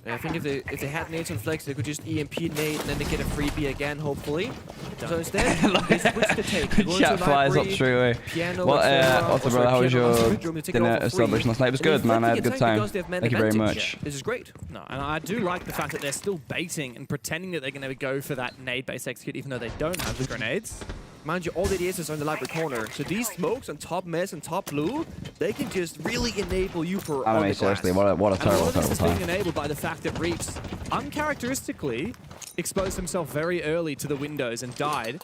I think if they had nades on Flex, they could just EMP nade and then they get a freebie again, hopefully. So instead, they switch to take. Chat flies up straight away. What's up, brother? How was your dinner celebration last night? It was good, man. I had a good time. Thank you very much. This is great. No, and I do like the fact that they're still baiting and pretending that they're going to go for that nade-based execute, even though they don't have the grenades. Mind you, all the ADSs are in the library corner, so these smokes on top mess and top blue, they can just really enable you for all the seriously, what a terrible this is time. being enabled by the fact that Reaps uncharacteristically exposed himself very early to the windows and died.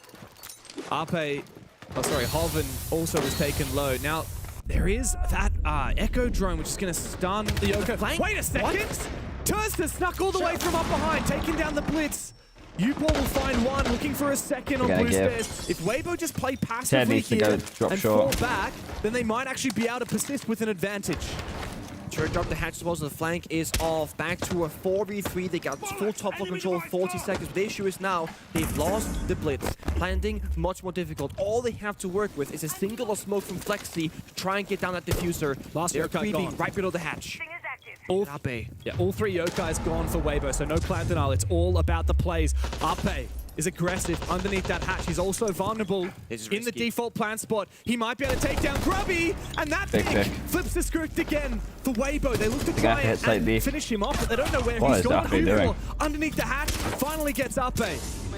Hoven also was taken low. Now, there is that Echo drone, which is going to stun the Yoko. Wait a second! Tursta snuck all the way from up behind, taking down the blitz. Upor will find one, looking for a second on blue stairs. If Weibo just play passively here and fall back, then they might actually be able to persist with an advantage. Sure, drop the hatch as well, so the flank is off. Back to a 4v3. They got full top floor control, 40 seconds. But the issue is now they've lost the blitz. Planting, much more difficult. All they have to work with is a single smoke from Flexi to try and get down that diffuser. They're creeping right below the hatch. All 3 Yokai's gone for Weibo, so no plan denial. It's all about the plays. Ape is aggressive underneath that hatch. He's also vulnerable in the default plant spot. He might be able to take down Grubby, and that pick flips the script again for Weibo. They look to try and finish him off, but they don't know where he's gone. Underneath the hatch, finally gets Ape.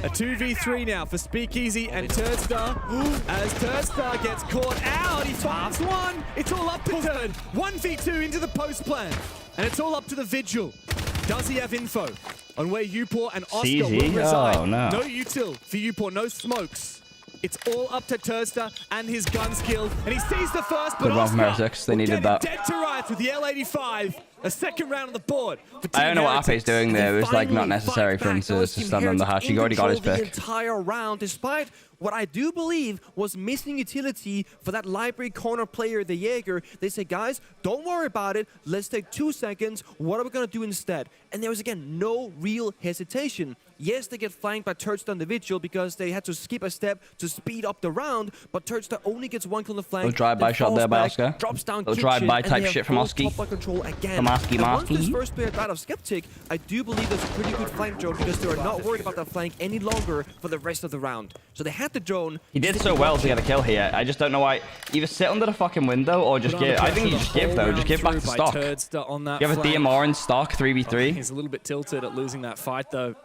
A 2v3 now for Speakeasy and Turdstar. As Turdstar gets caught out, he finds one. It's all up to Turd. 1v2 into the post plan. And it's all up to the Vigil. Does he have info on where Upor and Oscar will reside? Oh, no. No util for Upor, no smokes. It's all up to Tursta and his gun skill. And he sees the first, but Oscar they needed that. Dead to rights with the L85. A second round on the board. I don't know what Afe's doing there. It was like not necessary for him to stand on the hash. He already got his pick. The entire round, despite what I do believe was missing utility for that library corner player, the Jaeger. They say, guys, don't worry about it. Let's take 2 seconds. What are we going to do instead? And there was, again, no real hesitation. Yes, they get flanked by Turtsta on the Vigil because they had to skip a step to speed up the round, but Turtsta only gets one kill on the flank. Little drive-by shot there by Oscar. Drops down Little drive-by type shit from Oski. Control again. From Oski, once this first player died of Skeptic, I do believe there's a pretty good flank drone because they are not worried about that flank any longer for the rest of the round. So they had the drone. He did so well to get a kill here. I just don't know why. Either sit under the fucking window or just give. I think you just give, though. Just give back to stock. You have a DMR in stock, 3v3. He's a little bit tilted at losing that fight, though.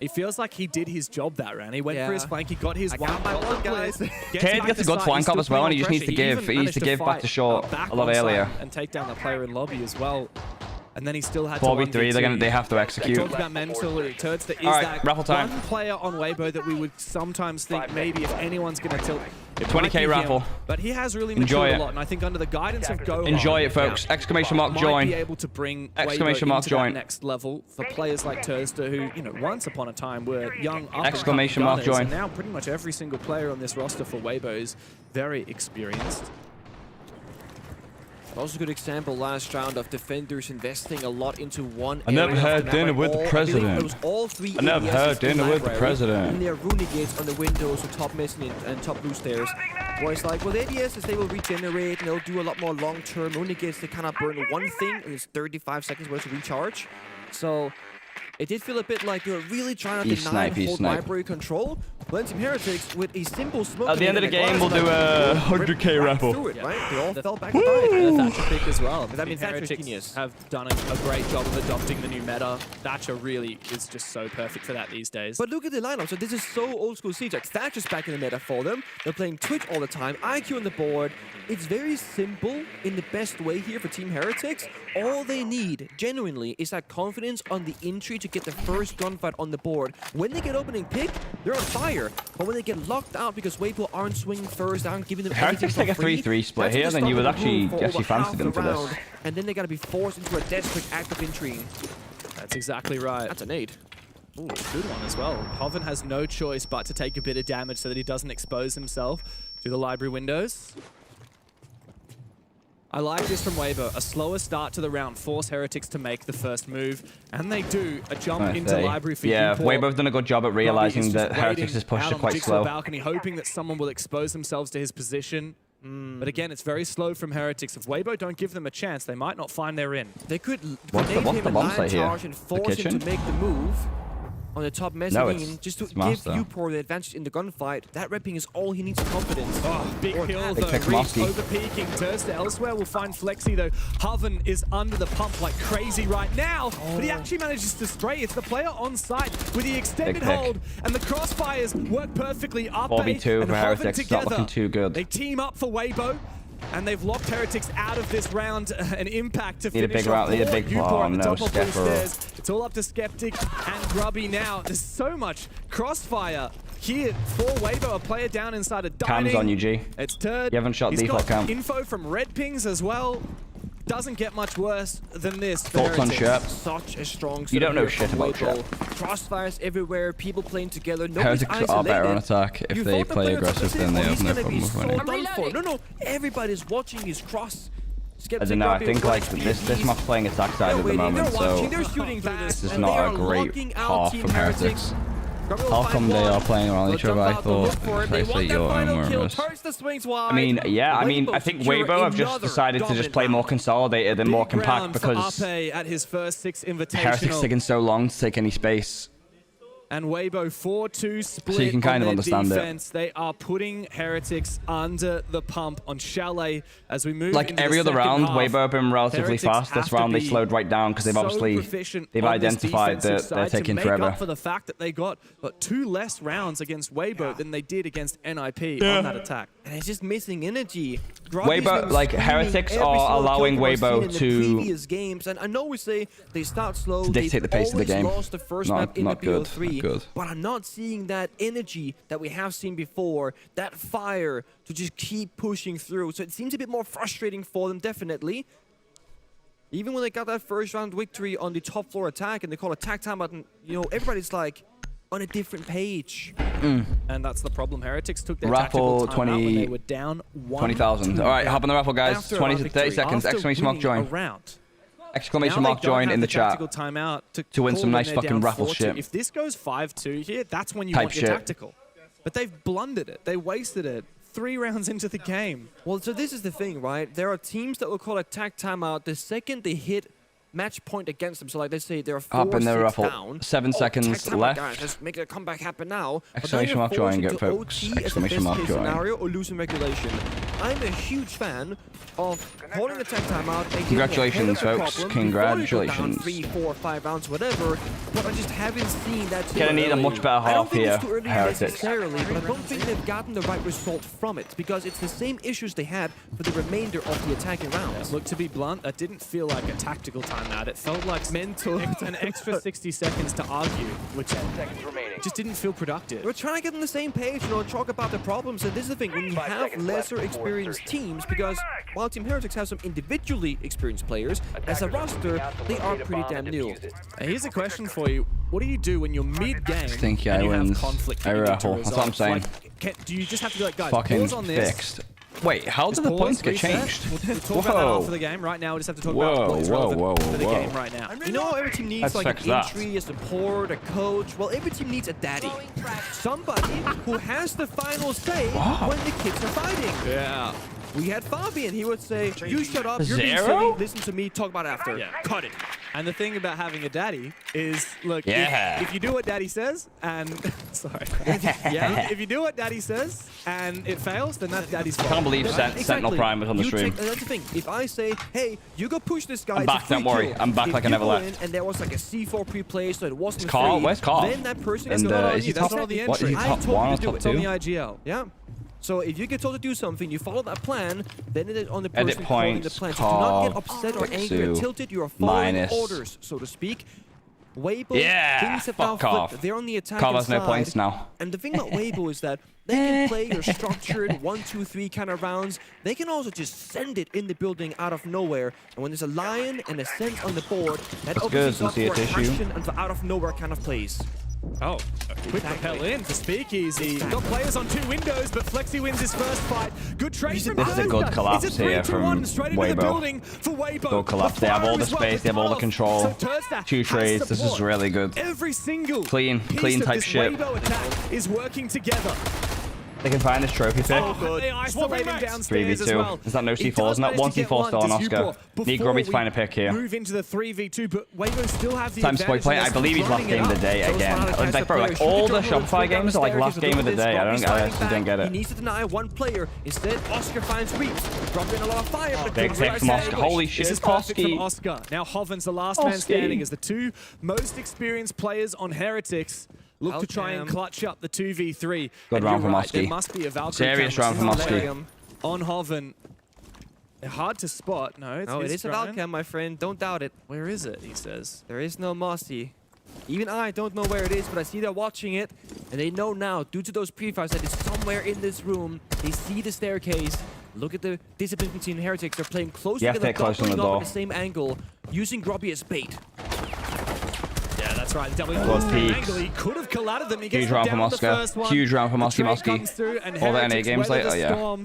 He feels like he did his job that round. He went for his flank. He got his one by one, guys. Cade gets a good flank off as well, and he just needs to give. He needs to give back to short a lot earlier. And take down the player in lobby as well. And then he still had 4v3. They have to execute. Talked about mental. Turtsta is that raffle time. One player on Weibo that we would sometimes think maybe if anyone's going to tilt. 20k raffle. But he has really matured a lot, and I think under the guidance of Gohan, enjoy it, folks! Exclamation mark join! Might be able to bring exclamation mark into join! That next level for players like Turtsta, who once upon a time were young. Exclamation mark join! And now pretty much every single player on this roster for Weibo is very experienced. Also a good example last round of defenders investing a lot into one. I never had dinner with the president. It was all three. I never had dinner with the president. And there are Runegates on the windows with top missing and top blue stairs. Where it's like, well, the ADSs, they will regenerate and they'll do a lot more long-term. Runegates, they kind of burn one thing and it's 35 seconds worth of recharge. So it did feel a bit like you're really trying to deny hold library control. But Team Heretics, with a simple smoke. At the end of the game, we'll do a 100k raffle. They all fell back and died. And the Thatcher pick as well. That means Heretics have done a great job of adopting the new meta. Thatcher really is just so perfect for that these days. But look at the lineup. So this is so old school Siege. Like Thatcher's back in the meta for them. They're playing Twitch all the time. IQ on the board. It's very simple in the best way here for Team Heretics. All they need, genuinely, is that confidence on the entry to get the first gunfight on the board. When they get opening pick, they're on fire. But when they get locked out because Weibo aren't swinging first, aren't giving them Heretics take a 3-3 split here, then you would actually fancy them for this. And then they gotta be forced into a desperate act of entry. That's exactly right. That's a nade. Ooh, good one as well. Hoven has no choice but to take a bit of damage so that he doesn't expose himself to the library windows. I like this from Weibo. A slower start to the round. Force Heretics to make the first move. And they do. A jump into library for Weibo's done a good job at realizing that Heretics has pushed it quite slow. Balcony, hoping that someone will expose themselves to his position. But again, it's very slow from Heretics. If Weibo don't give them a chance, they might not find they're in. They could grenade him in line charge and force him to make the move on the top mezzanine, just to give Upor the advantage in the gunfight. That repping is all he needs for confidence. Oh, big kill though. Reese over-peeking. Turtsta elsewhere will find Flexi though. Hoven is under the pump like crazy right now, but he actually manages to stray. It's the player on site with the extended hold, and the crossfires work perfectly. Up 4v2 for Heretics, not looking too good. They team up for Weibo. And they've locked Heretics out of this round. An impact to finish off. Need a big round. No, it's all up to Skeptic and Grubby now. There's so much crossfire here for Weibo. A player down inside a dining. Cam's on you, G. It's Turd. You haven't shot default cam. Info from Red Pings as well. Doesn't get much worse than this. Thoughts on Sherp? Such a strong. You don't know shit about Sherp. Crossfires everywhere, people playing together. Heretics are better on attack if they play aggressive, then they have no problem with winning. No, everybody's watching his cross. I don't know, I think like this map's playing attack side at the moment, so this is not a great half from Heretics. How come they are playing around each other? I thought precisely your own rumors. I mean, yeah, I think Weibo have just decided to just play more consolidated and more compact because Heretics taking so long to take any space. And Weibo 4-2 split so you can kind of understand defense. They are putting Heretics under the pump on Chalet as we move like into every other round, Weibo have been relatively fast. This round they slowed right down because they've obviously identified that they're taking forever. Up for the fact that they got 2 less rounds against Weibo than they did against NIP on that attack. And it's just missing energy. Weibo, like Heretics are allowing Weibo to previous games, and I know we say they start slow, to dictate the pace of the game. Lost the first map in the BO3, good. But I'm not seeing that energy that we have seen before, that fire to just keep pushing through. So it seems a bit more frustrating for them, definitely. Even when they got that first round victory on the top floor attack and they call attack timeout, and everybody's like on a different page. And that's the problem. Heretics took their Raffle tactical timeout when they were down 20,000. All right, hop on the raffle, guys. 20 to 30 seconds. Exclamation mark join. Exclamation mark join in the chat to win some nice fucking raffle shit. If this goes 5-2 here, that's when you Type want your shit. tactical. But they've blundered it. They wasted it 3 rounds into the game. Well, so this is the thing, right? There are teams that will call attack timeout the second they hit match point against them. So like let's say they're 4-6 down. 7 seconds left. Guys, let's make a comeback happen now. Exclamation mark join, get folks. Exclamation mark join. Scenario or losing regulation. I'm a huge fan of calling attack timeout. And Congratulations, folks. Congratulations. Down 3, 4, 5 rounds, whatever. But I just haven't seen that. Gonna need a much better half here, Heretics. Necessarily, but I don't think they've gotten the right result from it because it's the same issues they had for the remainder of the attacking rounds. Look, to be blunt, that didn't feel like a tactical timeout. It felt like mental an extra 60 seconds to argue, which just didn't feel productive. We're trying to get on the same page, talk about the problems. And this is the thing, when you have lesser experienced teams, because while Team Heretics have some individually experienced players, as a roster, they are pretty damn new. Here's a question for you. What do you do when you're mid-game and you have conflict that you need to resolve? That's what I'm saying. Like, do you just have to be like, guys, fucking pause on this? fixed. Wait, how did the points get changed? We'll talk about that after the game. Right now, we just have to talk about what is relevant for the game right now. You know, every team needs like an entry, a support, a coach. Well, every team needs a daddy. Somebody who has the final say when the kids are fighting. Yeah. We had Fabian. He would say, you shut up, you're being silly, listen to me, talk about it after. Yeah. Cut it. And the thing about having a daddy is, look, yeah. if you do what daddy says and... sorry. If you do what daddy says and it fails, then that's daddy's fault. I can't believe Sentinel Prime was on the stream. That's the thing. If I say, hey, you go push this guy, I'm back, don't worry. I'm back like I never left. And there was like a C4 pre-play, so it wasn't Carl? Where's Carl? Then that person is and, not on is you. he top, That's not the what, entry. is he top 1 or top 2? On the IGL. Yeah. So if you get told to do something, you follow that plan, then it is on the person Edit following points, the plan. So do not get upset or angry or tilted. You are following orders, so to speak. Weibo, things have now flipped. They're on the attacking Carl has side. no points now. And the thing about Weibo is that they can play your structured 1, 2, 3 kind of rounds. They can also just send it in the building out of nowhere. And when there's a lion and a sense on the board, that opens up for a passion and for out of nowhere kind of plays. Oh, a quick rappel in for Speakeasy. Got players on 2 windows, but Flexi wins his first fight. Good trade from This is a good collapse here from Weibo. Good collapse. They have all the space, they have all the control. 2 trades. This is really good. Every single clean type shit. Weibo attack is working together. They can find this trophy pick. Oh, good. They isolate him downstairs 3v2. as well. Is that no C4? Isn't that 1 C4 still on Oscar? Need Grubby to find a pick here. Move into the 3v2, but Weibo still have the Time Spoit play. I believe he's last game of the day again. Like, bro, like all the Shopify games are like last game of the day. I just don't get He it. needs to deny one player. Instead, Oscar finds Reeves. Dropping a lot of fire. But Big pick from Oscar. Holy shit, this is perfect from Koski. Oscar. Now Hoven's the last man standing as the 2 most experienced players on Heretics. Look to try and clutch up the 2v3. Good round from Oski. There must be a Valkyrie Serious round from Oski. on Hoven. They're hard to spot. No, it is a Valcam, my friend. Don't doubt it. Where is it, he says? There is no Mossy. Even I don't know where it is, but I see they're watching it. And they know now, due to those pre-fires, that it's somewhere in this room. They see the staircase. Look at the discipline between Heretics. They're playing close together, doubling up at the same angle, using Grubby as bait. Yeah, that's right. Double peaks. He could have collided them. He Huge round from Oscar. Huge round from Oski. All the NA games later, yeah.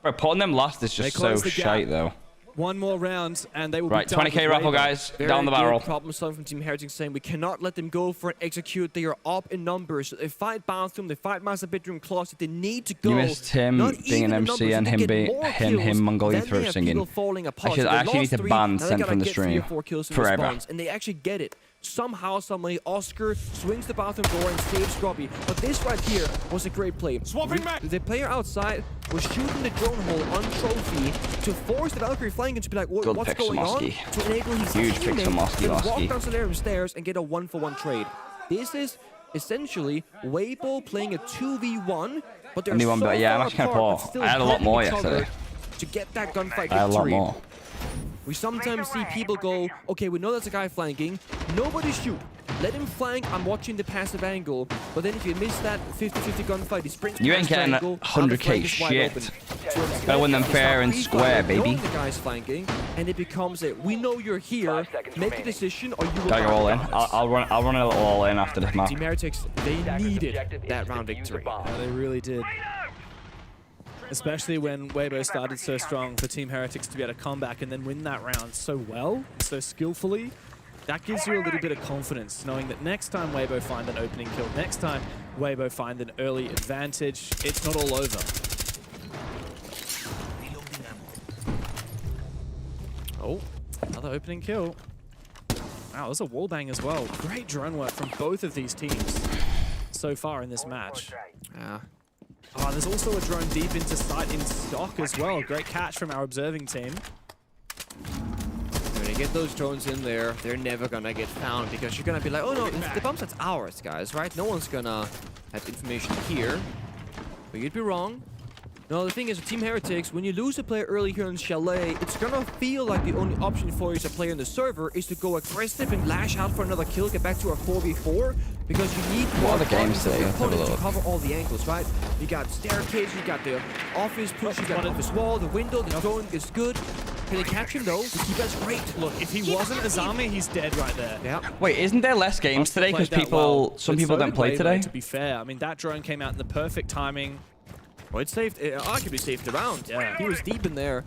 Bro, putting them last is just so shite, though. One more round, and they will right, be done 20k raffle, guys. Down the barrel. Problem solving from Team Heretics saying we cannot let them go for an execute. They are up in numbers. They fight bathroom, they fight master bedroom closet. They need to go. You missed him being an MC and him Mongolian throat singing. I actually need to ban Sent from the stream forever. And they actually get it. Somehow, somebody, Oscar swings the bathroom door and saves Grubby. But this right here was a great play. Swapping back. The player outside was shooting the drone hole on Trophy to force the Valkyrie flying and to be like, what's going on? To enable his huge picks from Oski. to walk down the stairs and get a 1-for-1 trade. This is essentially Weibo playing a 2v1, but they're so yeah, I'm actually kind of poor. I had a lot more yesterday. To get that gunfight victory. I had a lot more. We sometimes see people go, okay, we know there's a guy flanking. Nobody shoot. Let him flank. I'm watching the passive angle. But then if you miss that 50-50 gunfight, he sprints. You ain't getting 100k shit. Better win them fair and square, baby. The guy's flanking, and it becomes a, we know you're here, make a decision or you will Gotta go all in. die. I'll run a little all in after this map. Team Heretics, they needed that round victory. Yeah, they really did. Especially when Weibo started so strong for Team Heretics to be able to come back and then win that round so well, so skillfully. That gives you a little bit of confidence, knowing that next time Weibo find an opening kill, next time Weibo find an early advantage, it's not all over. Oh, another opening kill. Wow, there's a wallbang as well. Great drone work from both of these teams so far in this match. Yeah. Oh, there's also a drone deep into sight in stock as well. Great catch from our observing team. When they get those drones in there, they're never gonna get found because you're gonna be like, oh no, the bomb site's ours, guys, right? No one's gonna have information here. But you'd be wrong. No, the thing is, with Team Heretics, when you lose a player early here in Chalet, it's gonna feel like the only option for you as a player in the server is to go aggressive and lash out for another kill, get back to a 4v4, because you need more the games today? Let's have a to look. cover all the angles, right? You got staircase, you got the office push, you got the office wall, the window, the drone is good. Can they catch him though? That's great. Look, if he wasn't Azami, he's dead right there. Yeah. Wait, isn't there less games today because some people don't play today? To be fair, I mean that drone came out in the perfect timing. Well, it saved, arguably saved the round. Yeah. He was deep in there.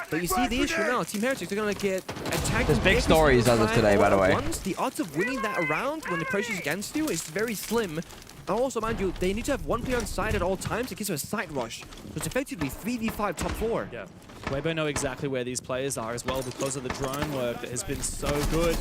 But you see the issue now, Team Heretics are going to get attacked. There's big stories as of today, by the way. The odds of winning that round when the pressure's against you is very slim. And also, mind you, they need to have one player on side at all times in case of a side rush. So it's effectively 3v5 top 4. Yeah. Weibo know exactly where these players are as well because of the drone work that has been so good.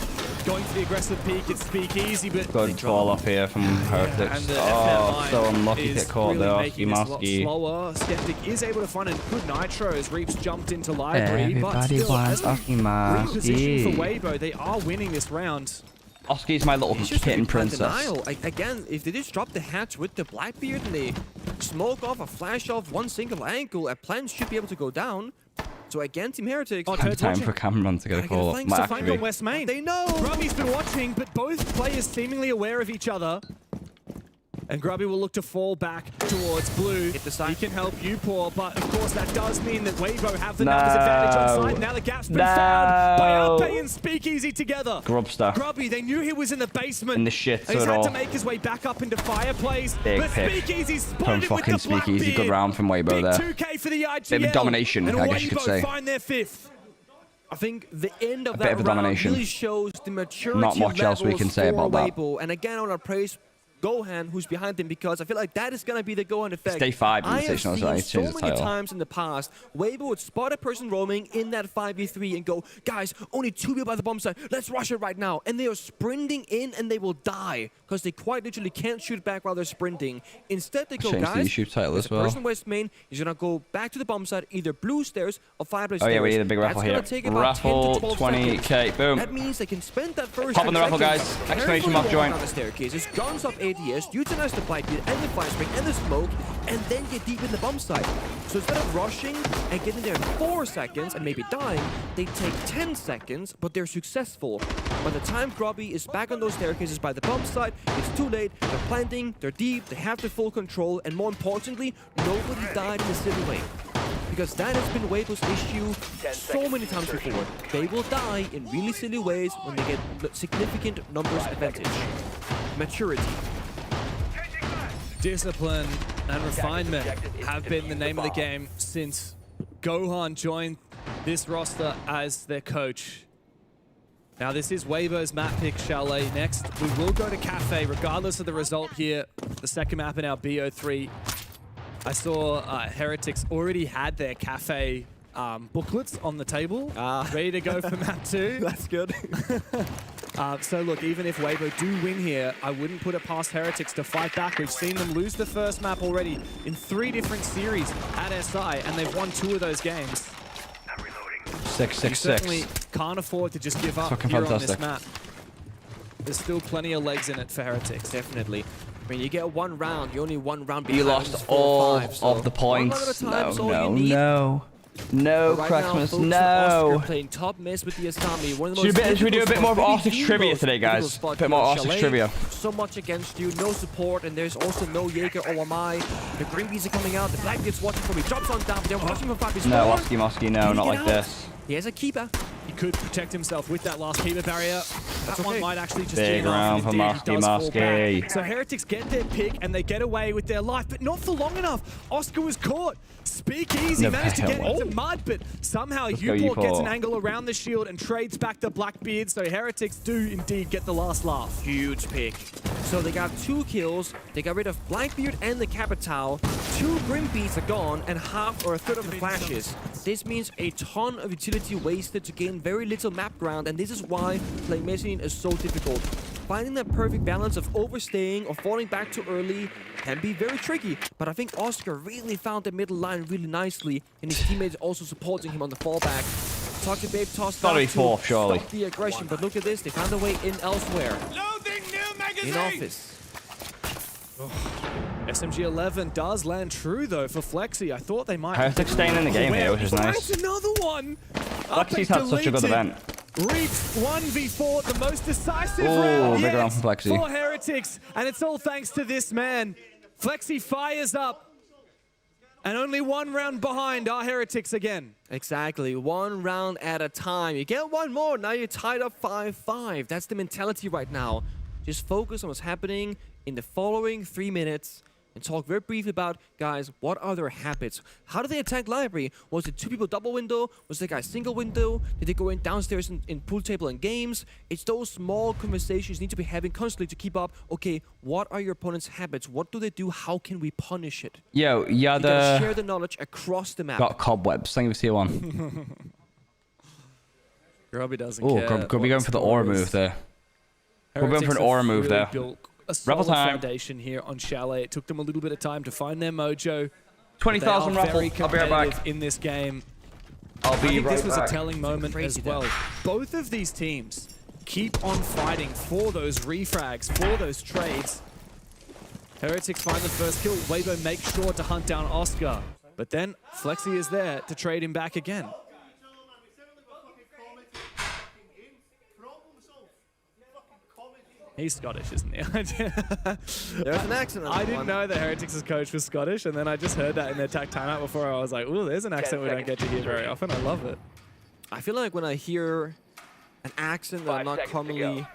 Going for the aggressive peak, it's speakeasy, but... Good fall off here from Heretics. Oh, so unlucky to get caught there. Oski. Slower. Skeptic is able to find a good nitro as Reaps jumped into library, but still, as we reposition for Weibo, they are winning this round. Oski's my little kitten princess. Again, if they just drop the hatch with the Blackbeard and they smoke off a flash off one single angle, a plan should be able to go down. So again, Team Heretics. Time for Cameron to get a call up. To find on West Main. They know. Grubby's been watching, but both players seemingly aware of each other. And Grubby will look to fall back towards blue. He can help you, Paul, but of course that does mean that Weibo have the numbers advantage on side. Now the gap's been found by Alpe and Speakeasy together. Grubster. Grubby, they knew he was in the basement. In the shit He's at had all. to make his way back up into Fireplace. Big but pick Speakeasy's from spotted fucking with the Speakeasy. Good round from Weibo Big there. 2K for the IGL. Bit of domination, and I guess you could Weibo say. find their 5th. I think the end of bit that of a round domination. really shows the maturity Not much else we can say about that. Weibo. And again, I want to praise Gohan, who's behind him, because I feel like that is going to be the Gohan effect. Stay 5 I have Invitational, seen so so many times in the past, Weibo would spot a person roaming in that 5v3 and go, guys, only 2 people by the bomb site, let's rush it right now. And they are sprinting in and they will die because they quite literally can't shoot back while they're sprinting. Instead, they go, guys, as well. person West Main is going to go back to the bomb site, either blue stairs or fireplace Oh stairs. yeah, we need a big raffle here. Raffle 20k, boom. That means they can spend that first Pop on the raffle, guys. Exclamation mark join. On the staircases, guns up ADS, utilize the Blackbeard and the fire spring and the smoke, and then get deep in the bomb site. So instead of rushing and getting there in 4 seconds and maybe dying, they take 10 seconds, but they're successful. By the time Grubby is back on those staircases by the bomb site, it's too late. They're planting, they're deep, they have the full control, and more importantly, nobody died in the city lane. Because that has been Weibo's issue so many times before. They will die in really silly ways when they get significant numbers advantage. Maturity. Discipline and refinement have been the name of the game since Gohan joined this roster as their coach. Now this is Weibo's map pick, Chalet. Next, we will go to Kafe, regardless of the result here. The second map in our BO3. I saw Heretics already had their Kafe booklets on the table, ready to go for map 2. That's good. So look, even if Weibo do win here, I wouldn't put it past Heretics to fight back. We've seen them lose the first map already in 3 different series at SI, and they've won 2 of those games. 6-6-6. You certainly can't afford to just give up here on this map. There's still plenty of legs in it for Heretics. Definitely. I mean, you get 1 round, you're only 1 round behind. You lost all of the points. No. No, Right Christmas, now, folks, no. Oscar playing top miss with the Asami. One of the Should we do a bit more of Arctic maybe the trivia most today, guys? difficult spot Bit more here on Arctic Chalet. trivia. So much against you, no support, and there's also no Jaeger or Wamai. The green bees are coming out. The black bees watching for me. Drops on down. They're watching for 5 No, Oski, no, not like this. He has a keeper. He could protect himself with that last keeper barrier. That one might actually just Big be enough. round for And indeed, he does fall Mosky. back. So Heretics get their pick and they get away with their life, but not for long enough. Oscar was caught. Speakeasy managed to get into mud, but somehow Uport gets an angle around the shield and trades back the Blackbeard, so Heretics do indeed get the last laugh. Huge pick. So they got 2 kills. They got rid of Blackbeard and the Capitao. 2 Grim Beasts are gone and half or a third of the flashes. This means a ton of utility wasted to gain very little map ground, and this is why playing Mezzanine is so difficult. Finding that perfect balance of overstaying or falling back too early can be very tricky, but I think Oscar really found the middle line really nicely, and his teammates also supporting him on the fallback. Talking Babe tossed out to fourth, surely. stop the aggression, but look at this, they found a way in elsewhere. Loading new magazine. In office. SMG-11 does land true, though, for Flexi. I thought they might... Heretics staying in the game here, which is nice. Another one! Flexi's had such a good event. Reached 1v4, the most decisive Oh, round big yet round from Flexi. for Heretics, and it's all thanks to this man. Flexi fires up, and only 1 round behind are Heretics again. Exactly, 1 round at a time. You get 1 more, now you're tied up 5-5. That's the mentality right now. Just focus on what's happening in the following 3 minutes and talk very briefly about, guys, what are their habits? How do they attack library? Was it 2 people double window? Was the guy single window? Did they go in downstairs in pool table and games? It's those small conversations you need to be having constantly to keep up. Okay, what are your opponent's habits? What do they do? How can we punish it? Yo, yeah, you gotta share the knowledge across the map. Got cobwebs. Thank you for tier 1. Grubby doesn't Oh, care. Grubby going for the aura move there. We're going for an aura move there. A solid foundation here on Chalet. It took them a little bit of time to find their mojo. 20,000 raffle. I'll be right back. In this game. I'll be I think right this was back. a telling moment as well. Both of these teams keep on fighting for those refrags, for those trades. Heretics find the first kill. Weibo makes sure to hunt down Oscar. But then Flexi is there to trade him back again. He's Scottish, isn't he? There's an accent on I that didn't one. know that Heretics' coach was Scottish, and then I just heard that in their tag timeout before. I was like, ooh, there's an accent we don't get to hear very often. I love it. I feel like when I hear an accent that I'm not commonly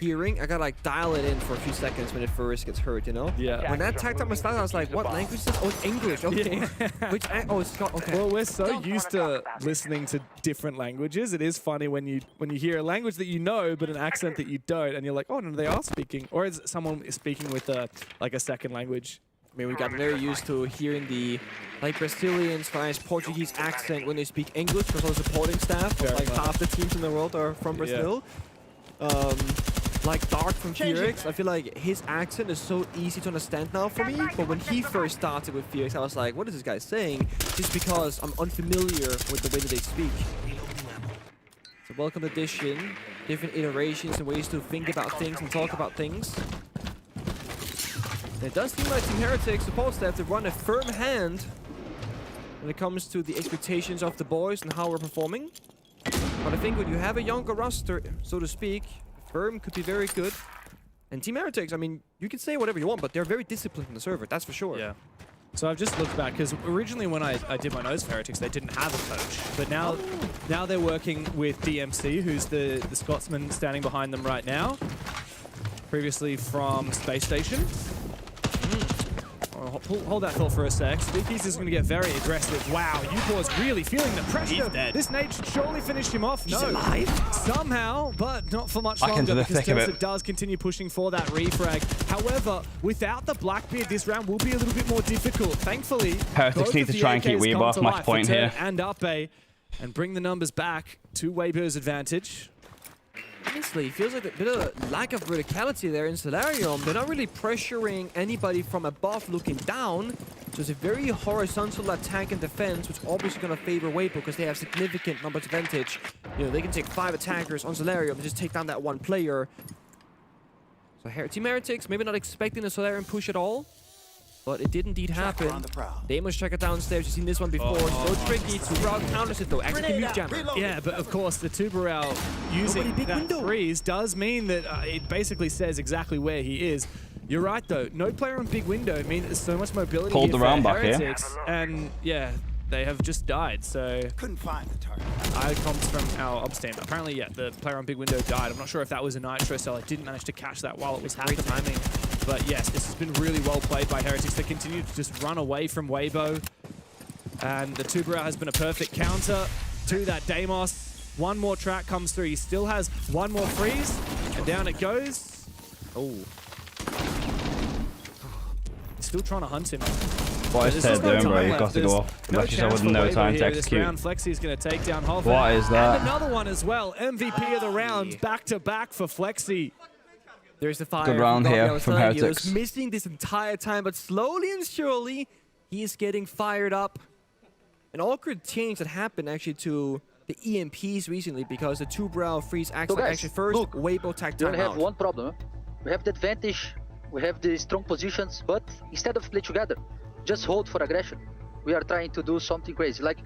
hearing, I gotta like dial it in for a few seconds when it first gets heard, you know? Yeah. When that tag time was started, I was like, what language is this? Oh, it's English. Okay. Which oh, it's Scott. Okay. Well, we're so used to listening to different languages. It is funny when you hear a language that you know, but an accent that you don't, and you're like, oh, no, they are speaking. Or is someone speaking with like a second language? I mean, we got very used to hearing the like Brazilian, Spanish, Portuguese accent when they speak English because all the supporting staff of like half the teams in the world are from Brazil. Like Dark from Felix, I feel like his accent is so easy to understand now for me, but when he first started with Felix, I was like, what is this guy saying? Just because I'm unfamiliar with the way that they speak. So welcome addition, different iterations and ways to think about things and talk about things. And it does seem like Team Heretics supposed to have to run a firm hand when it comes to the expectations of the boys and how we're performing. But I think when you have a younger roster, so to speak, firm could be very good. And Team Heretics, I mean, you can say whatever you want, but they're very disciplined in the server, that's for sure. Yeah. So I've just looked back, because originally when I did my nose for Heretics, they didn't have a coach. But now they're working with DMC, who's the Scotsman standing behind them right now. Previously from Space Station. Hold that thought for a sec. Speakeasy is going to get very aggressive. Wow, Upor's really feeling the pressure. He's dead. This nade should surely finish him off. He's alive? Somehow, but not for much Back into longer, the because thick of Tursa it. does continue pushing for that refrag. However, without the Blackbeard, this round will be a little bit more difficult. Thankfully, Heretics both need of to the try and keep AKs Weibo come off to match life point for Turn here. and Uppe, and bring the numbers back to Weibo's advantage. Honestly, it feels like a bit of a lack of verticality there in Solarium. They're not really pressuring anybody from above looking down. So it's a very horizontal attack and defense, which obviously going to favor Weibo because they have significant numbers advantage. You know, they can take 5 attackers on Solarium and just take down that one player. So Team Heretics maybe not expecting a Solarium push at all. But it did indeed happen. Deimos check it downstairs. You've seen this one before. So tricky. Tubarão counters it though. Execute jammer. Yeah, but of course the Tubarão using that freeze does mean that it basically says exactly where he is. You're right though. No player on big window means there's so much mobility. Pulled the round back here. Heretics, and yeah, they have just died. So Couldn't find the target. I comps from our ops team. Apparently, yeah, the player on big window died. I'm not sure if that was a nitro cell. I didn't manage to catch that while it was happening. Timing. But yes, this has been really well played by Heretics. They continue to just run away from Weibo. And the Tubarão has been a perfect counter to that Deimos. One more track comes through. He still has one more freeze. And down it goes. Oh. Still trying to hunt him. What is Ted doing, bro? He's got to go off. No Left yourself with no time to execute. Flexy's going to take down Hoven. What is that? And another one as well. MVP of the round, back to back for Flexy. There's the fire. Good round here from Heretics. He was missing this entire time, but slowly and surely, he is getting fired up. An awkward change that happened actually to the EMPs recently because the Tubarão freeze actually first. Look, Weibo tag we time only have out. one problem. We have the advantage. We have the strong positions, but instead of play together, just hold for aggression. We are trying to do something crazy. Like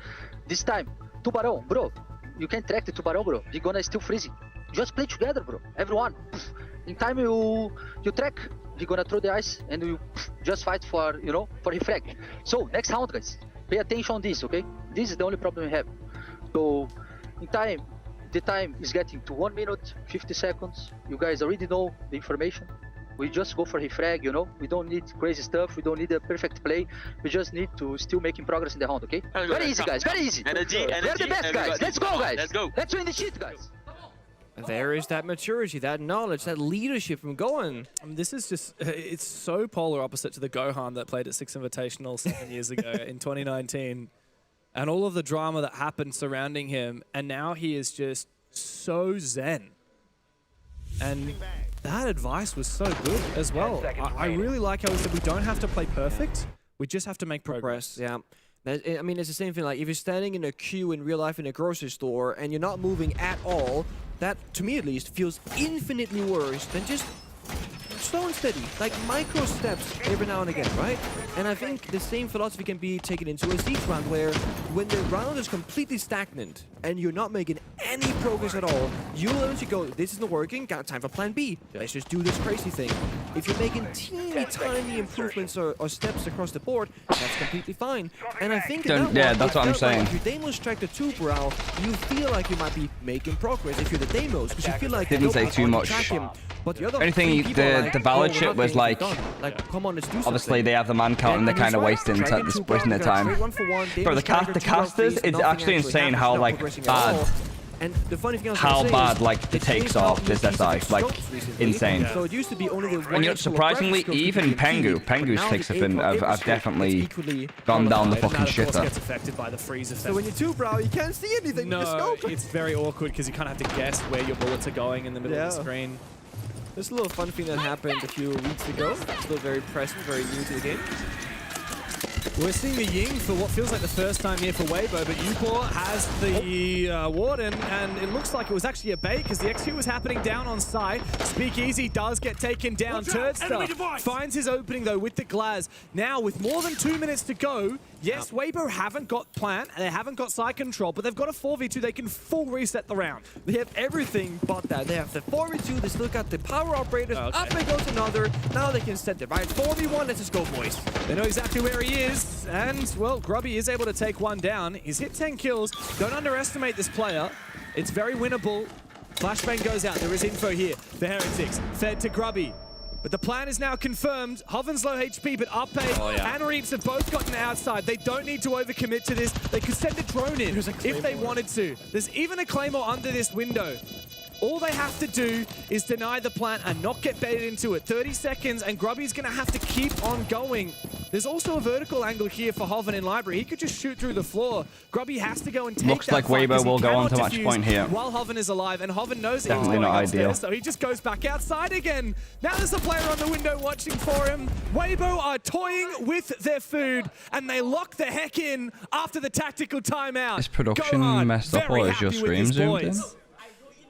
this time, Tubarão, bro. You can track the Tubarão, bro. We're gonna still freezing. Just play together, bro. Everyone. In time you track, we're gonna throw the ice and you just fight for, you know, for refrag. So next round, guys, pay attention on this, okay? This is the only problem we have. So in time, the time is getting to 1 minute, 50 seconds. You guys already know the information. We just go for refrag, you know? We don't need crazy stuff. We don't need a perfect play. We just need to still making progress in the round, okay? Very easy, guys. Very easy. We're the best, guys. Let's go, guys. Let's go. Let's win the shit, guys. There is that maturity, that knowledge, that leadership from Gohan. This is just, it's so polar opposite to the Gohan that played at Six Invitational 7 years ago in 2019. And all of the drama that happened surrounding him. And now he is just so zen. And that advice was so good as well. I really like how he said we don't have to play perfect. We just have to make progress. Yeah. I mean, it's the same thing. Like, if you're standing in a queue in real life in a grocery store and you're not moving at all, that, to me at least, feels infinitely worse than just slow and steady, like micro steps every now and again, right? And I think the same philosophy can be taken into a siege round where when the round is completely stagnant and you're not making any progress at all, you learn to go, this isn't working, got time for plan B. Let's just do this crazy thing. If you're making teeny tiny improvements or steps across the board, that's completely fine. And I think in that that's what I'm saying. Like if you Deimos strike the Tubarão, you feel like you might be making progress if you're the Deimos, because you feel like didn't say too much. But the other anything the valid shit was like, come on, let's do obviously something. they have the man count and they're kind of wasting their time. Bro, the casters, it's actually insane how like bad. And the funny thing how bad like the takes are this SI, like insane. So it used to be only the and you know, surprisingly, even Pengu's takes have definitely gone down the fucking shitter. Gets affected by the freeze effect. So when you're Tubarão, you can't see anything. No, it's very awkward because you kind of have to guess where your bullets are going in the middle of the screen. There's a little fun thing that happened a few weeks ago. Still very present, very new to the game. We're seeing the Ying for what feels like the first time here for Weibo, but Upor has the Warden, and it looks like it was actually a bait because the execute was happening down on site. Speakeasy does get taken down. Turdster finds his opening though with the Glaz. Now with more than 2 minutes to go, yes, Weibo haven't got plant, and they haven't got side control, but they've got a 4v2. They can full reset the round. They have everything but that. They have the 4v2, they still got the power operators. Up they goes another. Now they can set it, right? 4v1, let's just go, boys. They know exactly where he is. And, well, Grubby is able to take one down. He's hit 10 kills. Don't underestimate this player. It's very winnable. Flashbang goes out. There is info here. The Heretics fed to Grubby. But the plan is now confirmed. Hoven's low HP, but Uppe and Reeps have both gotten outside. They don't need to overcommit to this. They could send a drone in if they wanted to. There's even a Claymore under this window. All they have to do is deny the plant and not get baited into it. 30 seconds, and Grubby's going to have to keep on going. There's also a vertical angle here for Hoven in Library. He could just shoot through the floor. Grubby has to go and take looks like Weibo will go on to match point here. While Hoven is alive, and Hoven knows definitely not ideal. So he just goes back outside again. Now there's a player on the window watching for him. Weibo are toying with their food, and they lock the heck in after the tactical timeout. Is production messed up or is your stream zoomed in?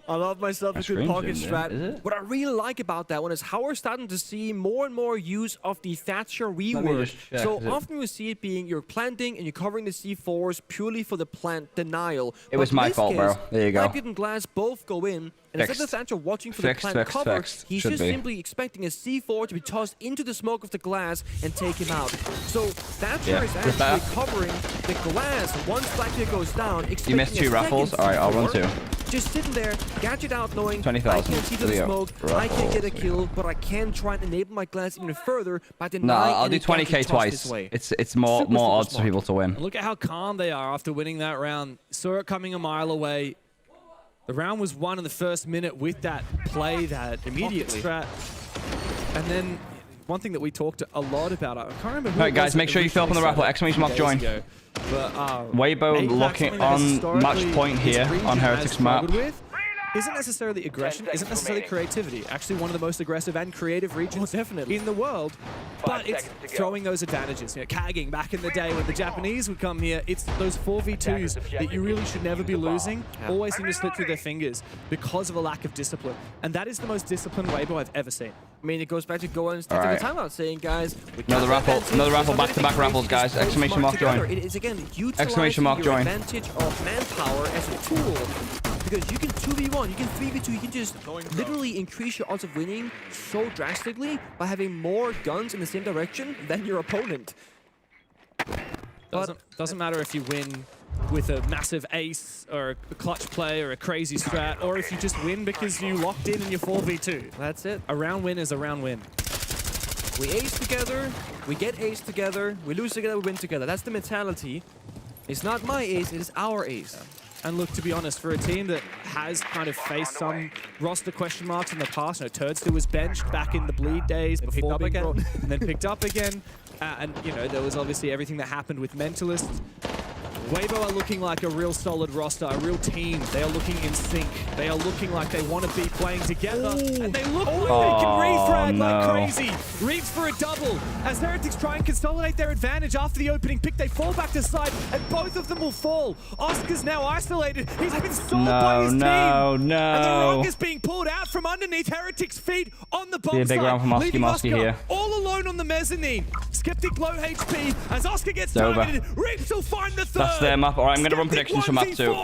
I love myself a good pocket strat. Is it? What I really like about that one is how we're starting to see more and more use of the Thatcher rework. So often we see it being you're planting and you're covering the C4s purely for the plant denial. It was my fault, bro. There you go. Racket and Glass both go in. And instead of Thatcher watching for the plant cover, he's just simply expecting a C4 to be tossed into the smoke of the glass and take him out. So Thatcher is actually covering the glass once Blackbeard goes down. You missed 2 raffles? Alright, I'll run 2. Just sitting there, gadget out, knowing 20,000. I can't see the smoke, I can't get a kill, but I can try and enable my glass even further by denying. No, I'll do 20k twice. It's more odds for people to win. Look at how calm they are after winning that round. Saw it coming a mile away. The round was won in the first minute with that play, that immediate strat. And then one thing that we talked a lot about, I can't remember who. Alright guys, make sure you fill up on the raffle. Exclamation mark join. But, Weibo looking on match point here on Heretics map. Isn't necessarily aggression, isn't necessarily creativity. Actually, one of the most aggressive and creative regions in the world. But it's throwing those advantages. You know, Kagging back in the day when the Japanese would come here, it's those 4v2s that you really should never be losing. Always seem to slip through their fingers because of a lack of discipline. And that is the most disciplined Weibo I've ever seen. I mean, it goes back to going and taking the timeout, saying, guys, another raffle, back-to-back raffles, guys. Exclamation mark join. It is again Exclamation mark your join. advantage of manpower as a tool. Because you can 2v1, you can 3v2, you can just literally increase your odds of winning so drastically by having more guns in the same direction than your opponent. Doesn't matter if you win with a massive ace or a clutch play or a crazy strat, or if you just win because you locked in your 4v2. That's it. A round win is a round win. We ace together, we get ace together, we lose together, we win together. That's the mentality. It's not my ace, it is our ace. And look, to be honest, for a team that has kind of faced some roster question marks in the past, you know, Turdster was benched back in the Bleed days before being brought, and then picked up again. And, you know, there was obviously everything that happened with Mentalists. Weibo are looking like a real solid roster, a real team. They are looking in sync. They are looking like they want to be playing together. And they look like they can refrag like crazy. Reaps for a double. As Heretics try and consolidate their advantage after the opening pick, they fall back to side, and both of them will fall. Oscar's now isolated. He's been stalled by his team. And the rock is being pulled out from underneath Heretics' feet on the bomb side, leaving Oscar here all alone on the mezzanine. Skeptic low HP as Oscar gets targeted. Reaps will find the third. That's their map. Alright, I'm going to run predictions for map 2.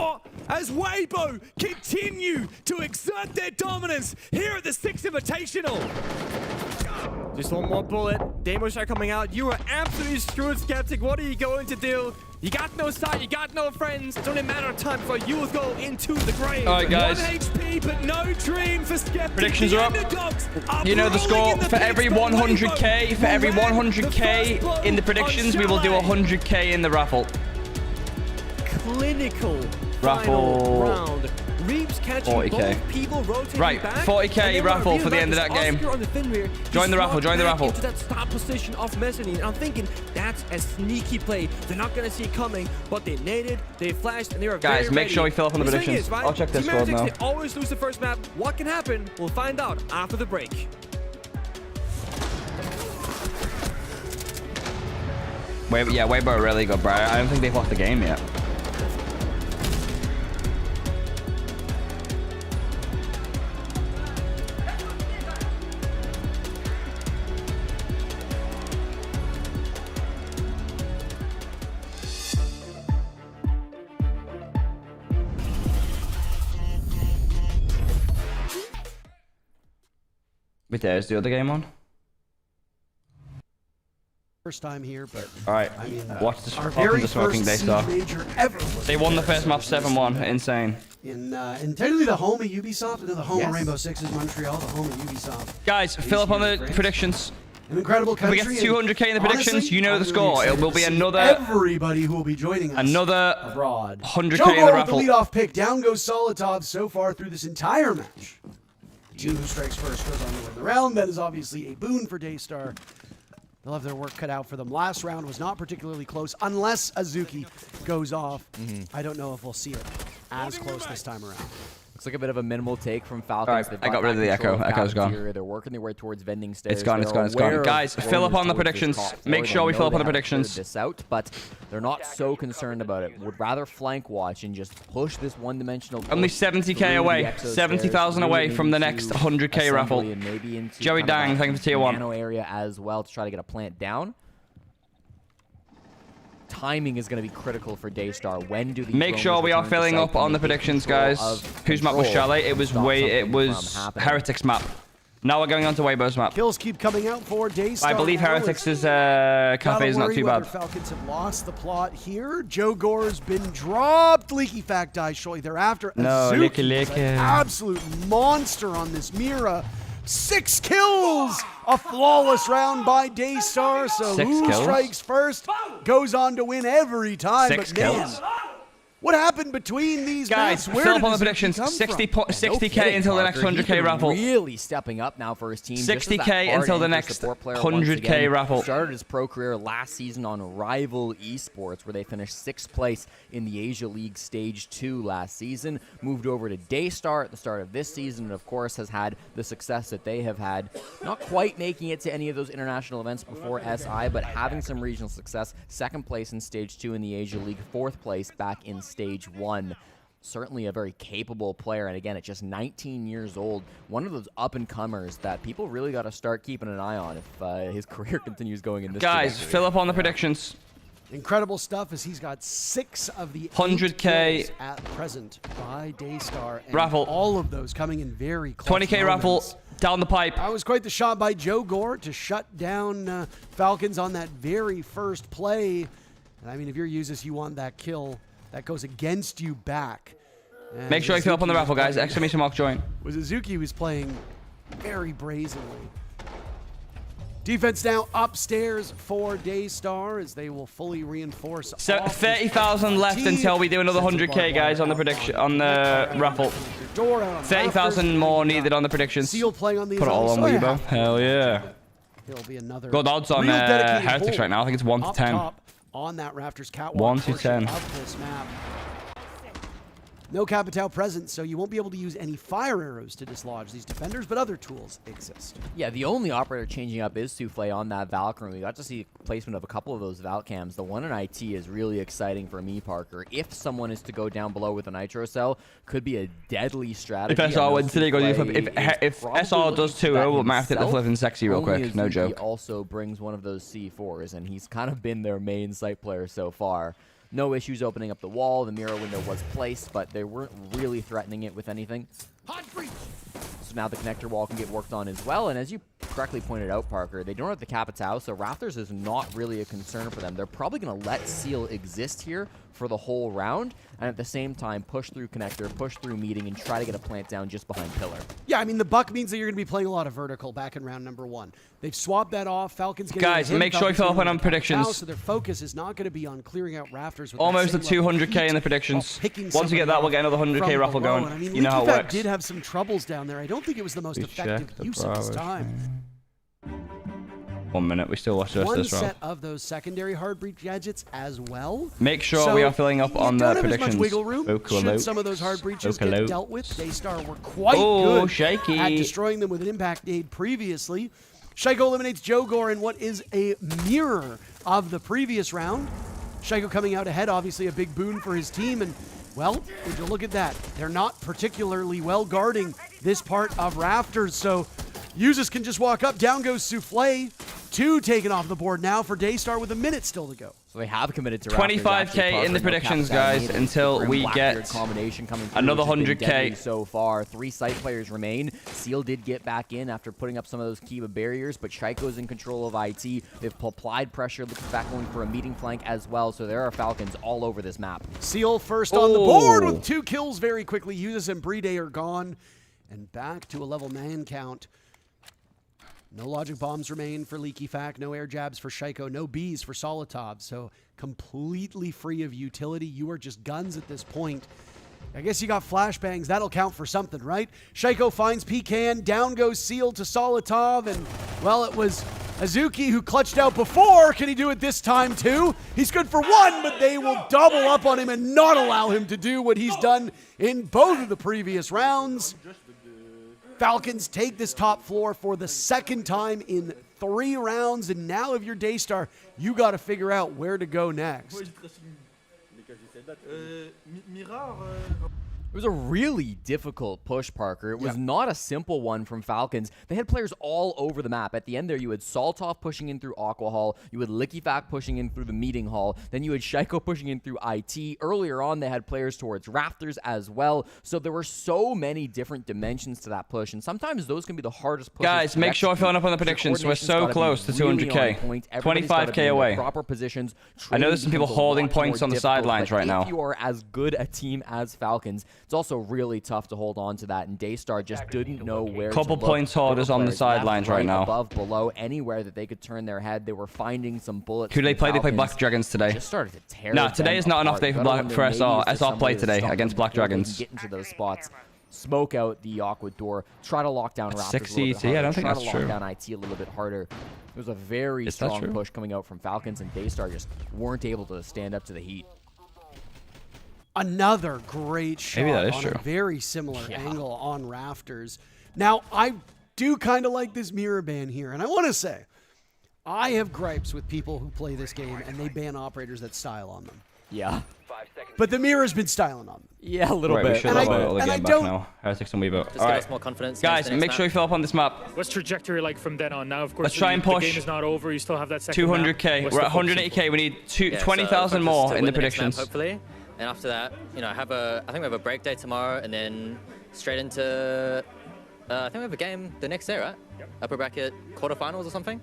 As Weibo continue to exert their dominance here at the Six Invitational. Just one more bullet. Demo shot coming out. You are absolutely screwed, Skeptic. What are you going to do? You got no side, you got no friends. It's only a matter of time before you will go into the grave. Alright, guys. 1 HP, but no dream for Skeptic. Predictions are up. You know the score. For every 100k, for every 100k in the predictions, we will do 100k in the raffle. Clinical raffle round. Reaps catching 40k. Both people rotating right, back, 40k raffle for the end of that game. Join the raffle, join the raffle. Into that start position of mezzanine. I'm thinking that's a sneaky play. They're not going to see it coming, but they naded, they flashed, and they are guys, very make sure we fill up on the predictions. Right? I'll check this squad now. They always lose the first map. What can happen? We'll find out after the break. Weibo are really good, bro. I don't think they've lost the game yet. Wait, there's the other game on? First time here, but alright, I mean, watch the smoking day stuff. They won the first map 7-1, insane. And technically the home of Ubisoft, and the home of Rainbow Six is Montreal, the home of Ubisoft. Guys, fill up on the predictions. An incredible country. If we get 200k in the predictions, honestly, you know the score. It will be another. Everybody who will be joining us. Another abroad. 100k in the raffle. The leadoff pick. Down goes Solitov so far through this entire match. The team who strikes first goes on to win the round. That is obviously a boon for Daystar. They'll have their work cut out for them. Last round was not particularly close, unless Azuki goes off. I don't know if we'll see it as close this time around. Looks like a bit of a minimal take from Falcons. Alright, I got rid of the Echo. Echo's gone. They're working their way towards vending stairs. It's gone, it's gone, it's gone. Guys, fill up on the predictions. Make sure we fill up on the predictions. This out, but they're not so concerned about it. Would rather flank watch and just push this one-dimensional. Only 70k away. 70,000 away from the next 100k raffle. Joey Dang, thank you for tier 1. Nano area as well to try to get a plant down. Timing is going to be critical for Daystar. When do the Make sure we are filling up on the predictions, guys. Whose map was Chalet? It was Heretics map. Now we're going on to Weibo's map. Kills keep coming out for Daystar. I believe Heretics is Kafe is not too bad. Falcons have lost the plot here. Joe Gore's been dropped. Leaky Fact dies shortly thereafter. No, Azuki, an absolute monster on this Mira. 6 kills! A flawless round by Daystar. So who strikes first goes on to win every time. 6 kills. What happened between these guys? Where fill up on the predictions. 60k until the next 100k raffle. Really stepping up now for his team. 60k until the next 100k raffle. Started his pro career last season on Rival Esports, where they finished 6th place in the Asia League Stage 2 last season. Moved over to Daystar at the start of this season, and of course has had the success that they have had. Not quite making it to any of those international events before SI, but having some regional success. 2nd place in Stage 2 in the Asia League. 4th place back in Stage 1. Certainly a very capable player, and again, at just 19 years old, one of those up-and-comers that people really got to start keeping an eye on if his career continues going in this Guys, trajectory. fill up on the predictions. Incredible stuff as he's got 6 of the 100k at present by Daystar. And raffle. All of those coming in very close 20k raffle down the pipe. That was quite the shot by Joe Gore to shut down Falcons on that very first play. And I mean, if you're Usus, you want that kill. That goes against you back. And Make sure you fill up on the raffle, guys. Exclamation mark join. Azuki was playing very brazenly. Defense now upstairs for Daystar as they will fully reinforce. So 30,000 left until we do another 100k, guys, on the prediction on the raffle. 30,000 more needed on the predictions. Seal playing on these. Put it all on Weibo. Hell yeah. There'll be another. Good odds on Heretics right now. I think it's 1 to 10. On that Rafters catwalk 1 to 10. Of this map. No Capitao present, so you won't be able to use any fire arrows to dislodge these defenders, but other tools exist. Yeah, the only operator changing up is Souffle on that Valkyrie. We got to see placement of a couple of those Valcams. The one in IT is really exciting for me, Parker. If someone is to go down below with a Nitro Cell, could be a deadly strategy. If SR wins today, if SR does 2-0, we might have to hit the flipping sexy real quick. No joke. He also brings one of those C4s, and he's kind of been their main site player so far. No issues opening up the wall. The mirror window was placed, but they weren't really threatening it with anything. So now the connector wall can get worked on as well. And as you correctly pointed out, Parker, they don't have the Capitao, so Raptors is not really a concern for them. They're probably going to let Seal exist here for the whole round, and at the same time push through connector, push through meeting, and try to get a plant down just behind pillar. Yeah, I mean, the buck means that you're going to be playing a lot of vertical back in round number 1. They've swapped that off. Falcons getting guys, make sure you fill up on predictions. So their focus is not going to be on clearing out Rafters. With almost a 200k in the predictions. Once we get that, we'll get another 100k raffle going. I mean, you know how it works. Did have some troubles down there. I don't think it was the most effective use of his time. 1 minute, we still watch the rest of this round. One set of those secondary hard breach gadgets as well. Make sure we are filling up on the predictions. As much wiggle room. Should some of those hard breaches get dealt with, Daystar were quite good shaky. at destroying them with an impact nade previously. Shaiko eliminates Joe Gore in what is a mirror of the previous round. Shaiko coming out ahead, obviously a big boon for his team. And, well, would you look at that? They're not particularly well guarding this part of Rafters, so Usus can just walk up. Down goes Souffle. 2 taken off the board now for Daystar with a minute still to go. So they have committed to 25k in the predictions, guys, until we get another 100k. So far, 3 site players remain. Seal did get back in after putting up some of those Kiva barriers, but Shaiko's in control of IT. They've applied pressure, looking back going for a meeting flank as well, so there are Falcons all over this map. Seal first on the board with 2 kills very quickly. Usus and Bride are gone, and back to a level man count. No logic bombs remain for Leaky Fact, no air jabs for Shaiko, no Bs for Solitov, so completely free of utility. You are just guns at this point. I guess you got flashbangs. That'll count for something, right? Shaiko finds Pecan. Down goes Seal to Solitov, and, well, it was Azuki, who clutched out before, can he do it this time too? He's good for one, but they will double up on him and not allow him to do what he's done in both of the previous rounds. Falcons take this top floor for the second time in 3 rounds, and now if you're Daystar, you got to figure out where to go next. It was a really difficult push, Parker. It was not a simple one from Falcons. They had players all over the map. At the end there, you had Saltov pushing in through Aqua Hall. You had Lickyfac pushing in through the Meeting Hall. Then you had Shaiko pushing in through IT. Earlier on, they had players towards Rafters as well. So there were so many different dimensions to that push, and sometimes those can be the hardest pushes. Guys, make sure you're filling up on the predictions. We're so close to 200k. 25k away. Proper positions. I know there's some people holding points on the sidelines right now. If you are as good a team as Falcons, it's also really tough to hold on to that, and Daystar just didn't know where to Couple look. points holders on the sidelines right now. Above, below, anywhere that they could turn their head, they were finding some bullets. Who do they play? They play Black Dragons today. Just started to tear No, today is not enough day for SR. SR play today against Black Dragons. Get into those spots. Smoke out the Aqua door. Try to lock down Raptors 6 a little bit CT, I don't think harder, that's try to true. lock down IT a little bit harder. It was a very strong push coming out from Falcons, and Daystar just weren't able to stand up to the heat. Another great shot on a very similar angle on Rafters. Now, I do kind of like this mirror ban here, and I want to say, I have gripes with people who play this game and they ban operators that style on them. Yeah. But the mirror's been styling on them. Yeah, a little Right, bit. we should have all the game back now. Heretics and Weibo. Just All give right, us more confidence. guys, make sure you fill up on this map. What's trajectory like from then on? Now, of course, Let's try and the push. game is not over. You still have that second 200k. We're at 180k. We need 20,000 more in the predictions. Hopefully. And after that, you know, I think we have a break day tomorrow, and then straight into, I think we have a game the next day, right? Yep. Upper bracket quarterfinals or something.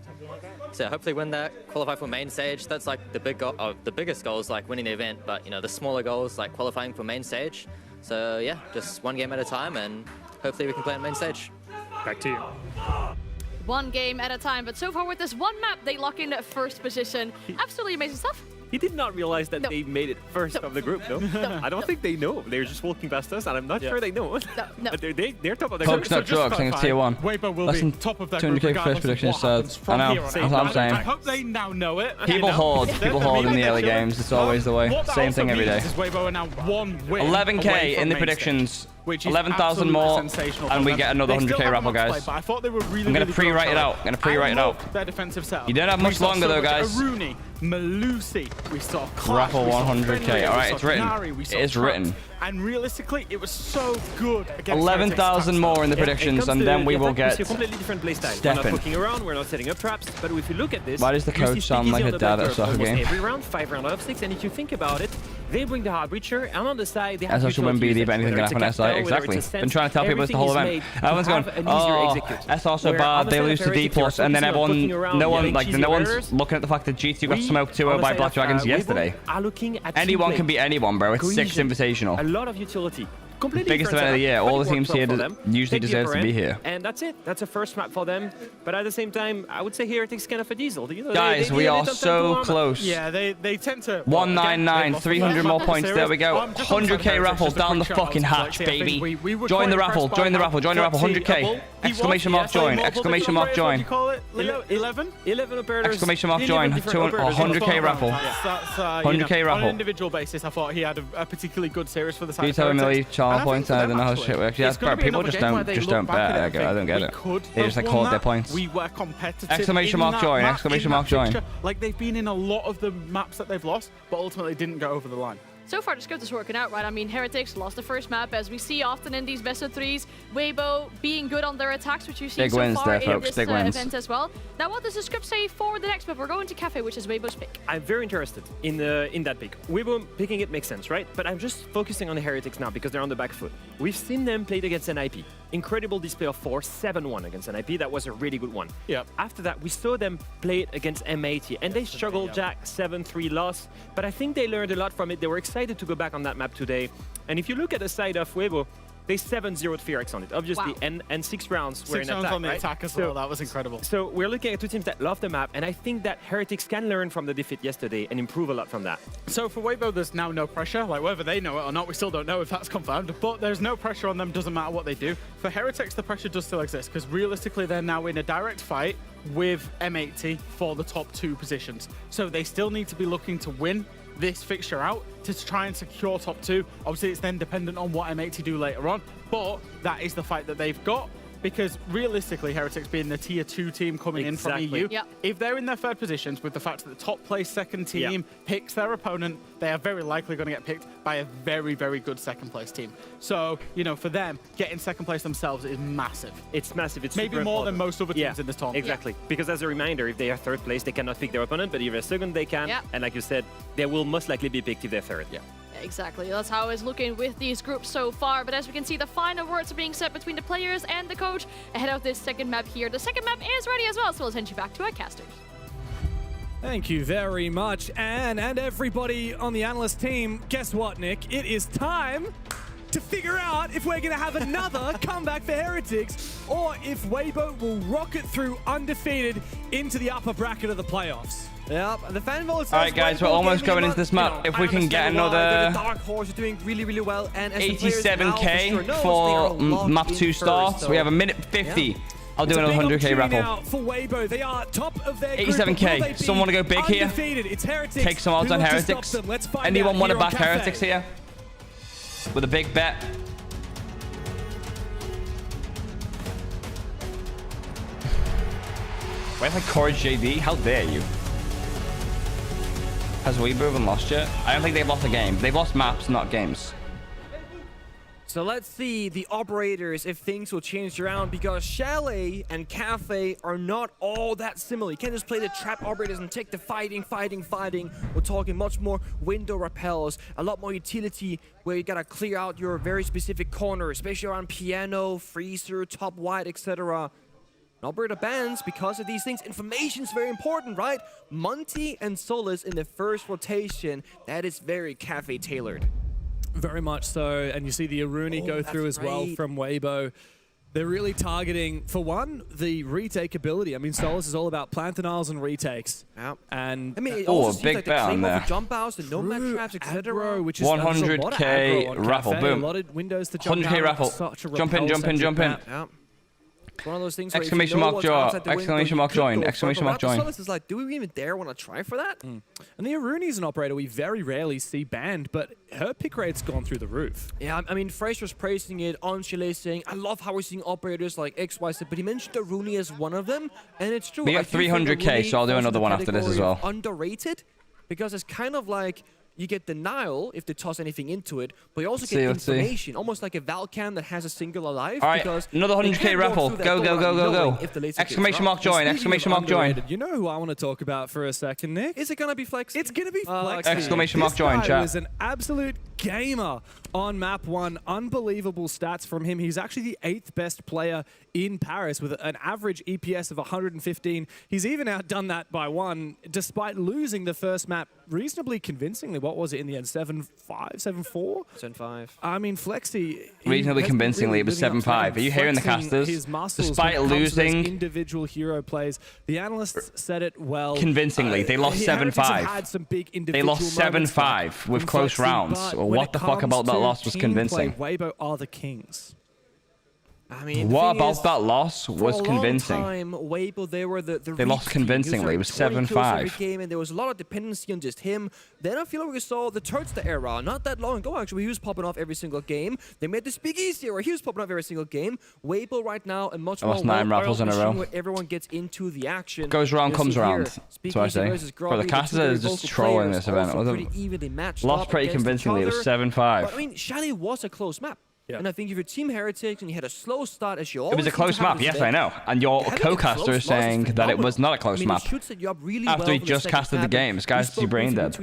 So hopefully win that, qualify for main stage. That's like the big goal. The biggest goal is like winning the event, but you know, the smaller goals like qualifying for main stage. So yeah, just one game at a time, and hopefully we can play on main stage. Back to you. One game at a time, but so far with this one map, they lock in first position. Absolutely amazing stuff. He did not realize that they made it first of the group, though. I don't think they know. They're just walking past us, and I'm not sure they know. They're top of the group. Coke's not drugs, I think it's tier 1. Weibo will Less be than top of that 200k for first prediction, so I know. That's what I'm saying. I hope they now know it. People hoard in the early games. It's always the way. Same thing every day. Is Weibo are now 1 win 11k in the predictions. 11,000 more, and we get another 100k raffle, guys. I thought they were really, I'm going to pre-write it out. Their defensive setup. You don't have much longer, though, guys. Aruni, Malusi, we saw Clash, Raffle 100k. All right, it's written. It is written. And realistically, it was so good against 11,000 more in the predictions, and then we will get a completely different playstyle. We're not fucking around, we're not setting up traps, but if you look at this, why does the coach sound like a dad at a soccer game? Every round, 5 round out of 6, and if you think about it, they bring the hard breacher, and on the side, they have As I win BD, but anything can happen on SI. Exactly. Been trying to tell people this the whole event. Everyone's going, oh, SR so bad, they lose to D+, and then no one's looking at the fact that G2 got smoked 2-0 by Black Dragons yesterday. Anyone can beat anyone, bro. It's Six Invitational. A lot of utility. Biggest event of the year. All the teams here usually deserve to be here. And that's it. That's a first map for them. But at the same time, I would say Heretics kind of a diesel. You know, guys, we are so close. Yeah, they tend to... 199, 300 more points. There we go. 100k raffle down the fucking hatch, baby. Join the raffle, join the raffle, join the raffle. 100k. Exclamation mark join. Exclamation mark join. What do you call it, Leo? 11? 11 operators. Exclamation mark join. 100k raffle. 100k raffle. On an individual basis, I thought he had a particularly good series for the side. Vito, Millie, Charles points. I don't know how shit works. Yeah, people just don't bet. I don't get it. They just like hold their points. We were competitive. Exclamation mark join. Exclamation mark join. Like they've been in a lot of the maps that they've lost, but ultimately didn't go over the line. So far, the script is working out, right? I mean, Heretics lost the first map, as we see often in these best of threes. Weibo being good on their attacks, which you've seen so far in this event as well. Now, what does the script say for the next map? We're going to Kafe, which is Weibo's pick. I'm very interested in that pick. Weibo picking it makes sense, right? But I'm just focusing on the Heretics now because they're on the back foot. We've seen them played against NIP. Incredible display of 7-1 against NIP. That was a really good one. Yep. After that, we saw them play it against M80, and they struggled, Jack, 7-3 loss. But I think they learned a lot from it. They were excited to go back on that map today. And if you look at the side of Weibo, they 7-0'd Fearx on it, obviously, and 6 rounds were in attack. 6 rounds on the attack as well, that was incredible. So we're looking at two teams that love the map, and I think that Heretics can learn from the defeat yesterday and improve a lot from that. So for Weibo, there's now no pressure. Like, whether they know it or not, we still don't know if that's confirmed, but there's no pressure on them, doesn't matter what they do. For Heretics, the pressure does still exist, because realistically, they're now in a direct fight with M80 for the top 2 positions. So they still need to be looking to win this fixture out to try and secure top 2. Obviously, it's then dependent on what M80 do later on, but that is the fight that they've got. Because realistically, Heretics being the tier 2 team coming in from EU, if they're in their 3rd positions with the fact that the top place 2nd team picks their opponent, they are very likely going to get picked by a very, very good 2nd place team. So, you know, for them, getting 2nd place themselves is massive. It's massive. It's maybe more than most other teams in this tournament. Exactly. Because as a reminder, if they are 3rd place, they cannot pick their opponent, but if they're 2nd, they can. And like you said, they will most likely be picked if they're 3rd. Exactly, that's how it's looking with these groups so far. But as we can see, the final words are being said between the players and the coach ahead of this 2nd map here. The 2nd map is ready as well, so we'll send you back to our casters. Thank you very much, Anne, and everybody on the analyst team. Guess what, Nick? It is time to figure out if we're going to have another comeback for Heretics or if Weibo will rocket through undefeated into the upper bracket of the playoffs. Yep, the fan vote says Alright guys, we're almost going into this map. If we can get another Dark Horse are doing really, really well, and as 87k for map 2 starts, we have a minute 50. I'll do another 100k raffle. Now for Weibo, they are top of their 87k. Someone want to go big here? It's Heretics. Take some odds on Heretics. Anyone want to back Heretics here? With a big bet. Where's my Courage JD? How dare you? Has Weibo even lost yet? I don't think they've lost a game. They've lost maps, not games. So let's see the operators if things will change around, because Chalet and Kafe are not all that similar. You can't just play the trap operators and take the fighting. We're talking much more window rappels, a lot more utility where you gotta clear out your very specific corner, especially around piano, freezer, top wide, etc. Operator bans because of these things. Information is very important, right? Monty and Solus in the first rotation, that is very Kafe tailored. Very much so, and you see the Aruni go through as well from Weibo. They're really targeting, for one, the retake ability. I mean, Solus is all about plant denials and retakes. And I mean, it also seems like the claim of jump outs, the nomad traps, etc. Which is 100k raffle, boom. A lot of windows to jump 100k raffle. Jump in. It's one of those things Exclamation mark join. Exclamation mark join. Exclamation mark join. Solus is like, do we even dare want to try for that? And the Aruni is an operator we very rarely see banned, but her pick rate's gone through the roof. Yeah, I mean, Fresh was praising it on Chalet, saying, I love how we're seeing operators like XYZ, but he mentioned Aruni as one of them, and it's true. We got 300k, so I'll do another one after this as well. Underrated, because it's kind of like, you get denial if they toss anything into it, but you also get information, almost like a Valcam that has a singular life. All right, another 100k raffle. Go. Exclamation mark join. Exclamation mark join. You know who I want to talk about for a second, Nick? Is it going to be Flexi? It's going to be Flexi. Exclamation mark join, chat. chat. Was an absolute gamer on map 1. Unbelievable stats from him. He's actually the 8th best player in Paris with an average EPS of 115. He's even outdone that by 1, despite losing the first map reasonably convincingly. What was it in the end? 7-5, 7-4? 7-5. I mean, Flexi. Reasonably convincingly, it was 7-5. Are you hearing the casters? Despite losing individual hero plays, the analysts said it well. Convincingly, they lost 7-5. They lost 7-5 with close rounds. What the fuck about that loss was convincing? Weibo are the kings. I mean, what about that loss was convincing? For a long time, Weibo, they were the they lost convincingly. It was 7-5. Game, and there was a lot of dependency on just him. Then I feel like we saw the Turtster era not that long ago. Actually, he was popping off every single game. They made the Speakeasy era. He was popping off every single game. Weibo right now, and much more 9 raffles in a row. Where everyone gets into the action. Goes around, comes around. That's what I say. Bro, the casters are just trolling this event. Lost pretty convincingly. It was 7-5. But I mean, Chalet was a close map. Yeah. And I think if your team Heretics and you had a slow start as you always it was a close map, yes, I know. And your co-caster is saying that it was not a close map. Really after he just casted the game. This guy's brain dead.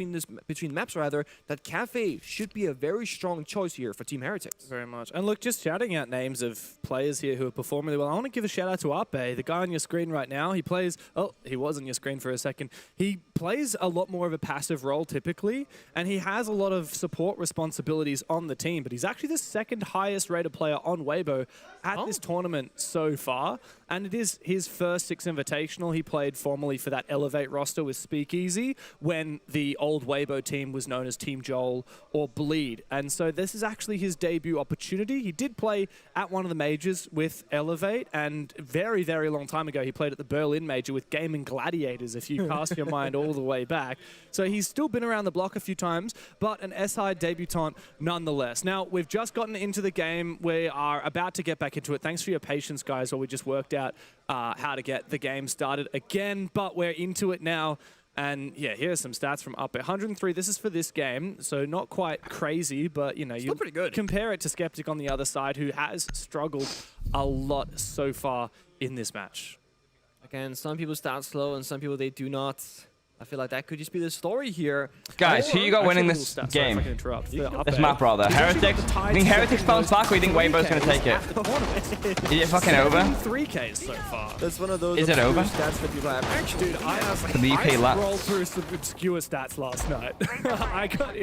Between maps, rather, that Kafe should be a very strong choice here for Team Heretics. Very much. And look, just shouting out names of players here who are performing really well. I want to give a shout out to Ape, the guy on your screen right now. He plays, oh, he was on your screen for a second. He plays a lot more of a passive role typically, and he has a lot of support responsibilities on the team, but he's actually the second highest rated player on Weibo at this tournament so far. And it is his first Six Invitational. He played formally for that Elevate roster with Speakeasy when the old Weibo team was known as Team Joel or Bleed. And so this is actually his debut opportunity. He did play at one of the majors with Elevate, and very, very long time ago, he played at the Berlin major with Gaming Gladiators, if you cast your mind all the way back. So he's still been around the block a few times, but an SI debutant nonetheless. Now, we've just gotten into the game. We are about to get back into it. Thanks for your patience, guys, while we just worked out how to get the game started again, but we're into it now. And yeah, here are some stats from Up. 103, this is for this game, so not quite crazy, but you know, you pretty good. Compare it to Skeptic on the other side, who has struggled a lot so far in this match. Again, some people start slow and some people they do not. I feel like that could just be the story here. Guys, who you got winning this game? This map, rather. Heretics? You think Heretics bounce back, or you think Weibo's going to take it? Is it fucking over? 3Ks so far. That's one of those. Is it over? Stats that people have. Actually, dude, I scrolled through some obscure stats last night. I got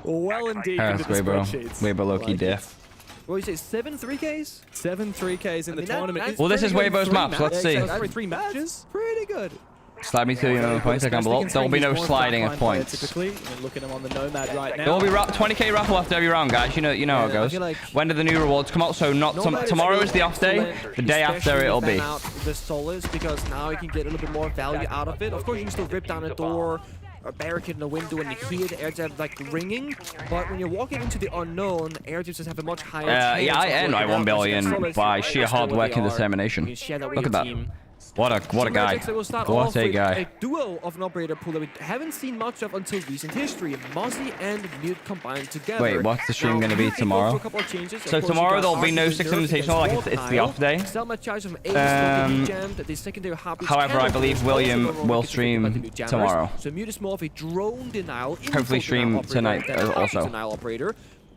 well and deep into the spreadsheets. Weibo low-key diff. What do you say, 7 3Ks? 7 3Ks in the tournament. Well, this is Weibo's maps. Let's see. That's 3 matches. Pretty good. Slide me to the points. I can block. There will be no sliding of points. Typically, look at him on the Nomad right now. There will be 20k raffle after every round, guys. You know how it goes. Like when do the new rewards come out? So not tomorrow is the off day. The day after it'll be. The Solace, because now you can get a little bit more value out of it. Of course, you can still rip down a door, or barricade in a window, and hear the air jab like ringing. But when you're walking into the unknown, air jabs just have a much higher chance. Yeah, I earned my 1 billion by sheer hard work and determination. Look at that. What a guy. What a guy. A duo of an operator pool that we haven't seen much of until recent history. Mozzie and Mute combined together. Wait, what's the stream going to be tomorrow? So tomorrow there'll be no Six Invitational, like it's the off day. However, I believe William will stream tomorrow. So Mute is more of a drone denial. Hopefully stream tonight also.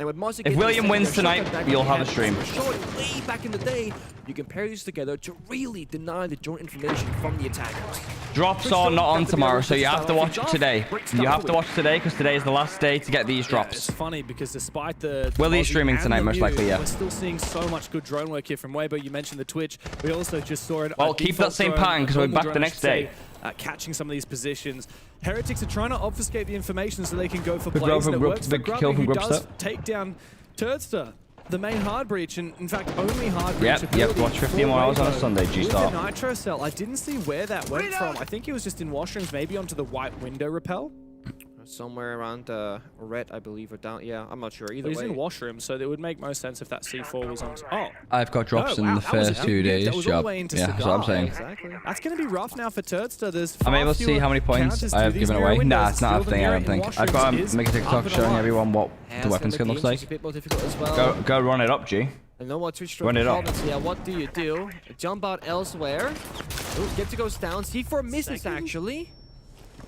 If William wins tonight, you'll have a stream. Way back in the day, you can pair these together to really deny the joint information from the attackers. Drops are not on tomorrow, so you have to watch it today. You have to watch today because today is the last day to get these drops. It's funny because despite the Willie's streaming tonight, most likely, yeah. We're still seeing so much good drone work here from Weibo. You mentioned the Twitch. We also just saw it. Well, keep that same pattern because we're back the next day. Catching some of these positions. Heretics are trying to obfuscate the information so they can go for plays that works for Grubby, who does take down Turdster, the main hard breach, and in fact only hard breach. Yep, watch 15 more hours on a Sunday, G-Star. The Nitro Cell, I didn't see where that went from. I think it was just in washrooms, maybe onto the white window rappel. Somewhere around red, I believe, or down. Yeah, I'm not sure. Either way. He's in washroom, so it would make most sense if that C4 was on. Oh, I've got drops in the first 2 days. Job. Yeah, that's what I'm saying. Exactly. That's going to be rough now for Turdster. I'm able to see how many points I have given away. Nah, it's not a thing. I don't think. I've got to make a TikTok showing everyone what the weapon skin looks like. Go run it up, G. I know what Twitch run it up. Yeah, what do you do? Jump out elsewhere. Ooh, get to goes down. C4 misses actually.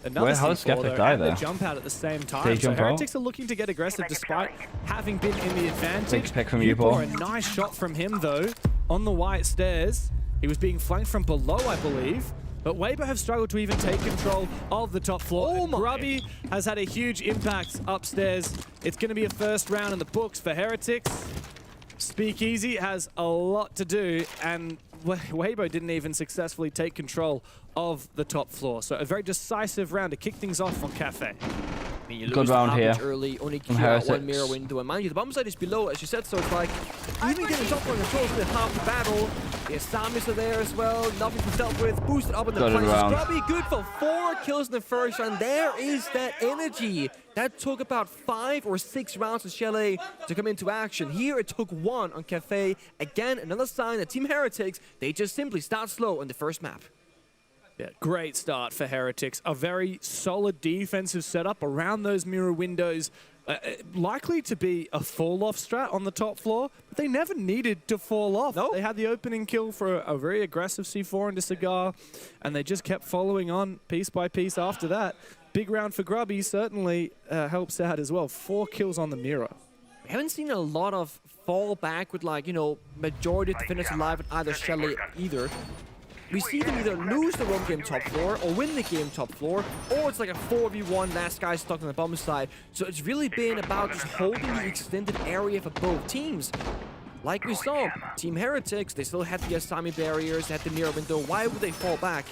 How does Skeptic die there? Jump out at the same time. So Heretics are looking to get aggressive despite having been in the advantage. Big pick from you, Paul. A nice shot from him though on the white stairs. He was being flanked from below, I believe. But Weibo have struggled to even take control of the top floor. Oh, Grubby has had a huge impact upstairs. It's going to be a first round in the books for Heretics. Speakeasy has a lot to do, and Weibo didn't even successfully take control of the top floor. So a very decisive round to kick things off on Kafe. Good round here. Early, only queue out one mirror window, and mind you, the bomb side is below, as you said, so it's like even getting top floor control is half the battle. The Asamis are there as well, nothing to dealt with, boosted up in the punches. Grubby good for 4 kills in the first round. There is that energy. That took about 5 or 6 rounds of Chalet to come into action. Here it took 1 on Kafe. Again, another sign that Team Heretics, they just simply start slow on the first map. Yeah, great start for Heretics. A very solid defensive setup around those mirror windows. Likely to be a fall-off strat on the top floor, but they never needed to fall off. Nope. They had the opening kill for a very aggressive C4 into Cigar, and they just kept following on piece by piece after that. Big round for Grubby certainly helps out as well. 4 kills on the mirror. We haven't seen a lot of fall back with, like, you know, majority of the defenders alive at either Chalet either. We see them either lose the roam game top floor or win the game top floor, or it's like a 4v1, last guy stuck on the bomb side. So it's really been about just holding the extended area for both teams. like we saw, Team Heretics, they still had the Asami barriers, they had the mirror window. Why would they fall back?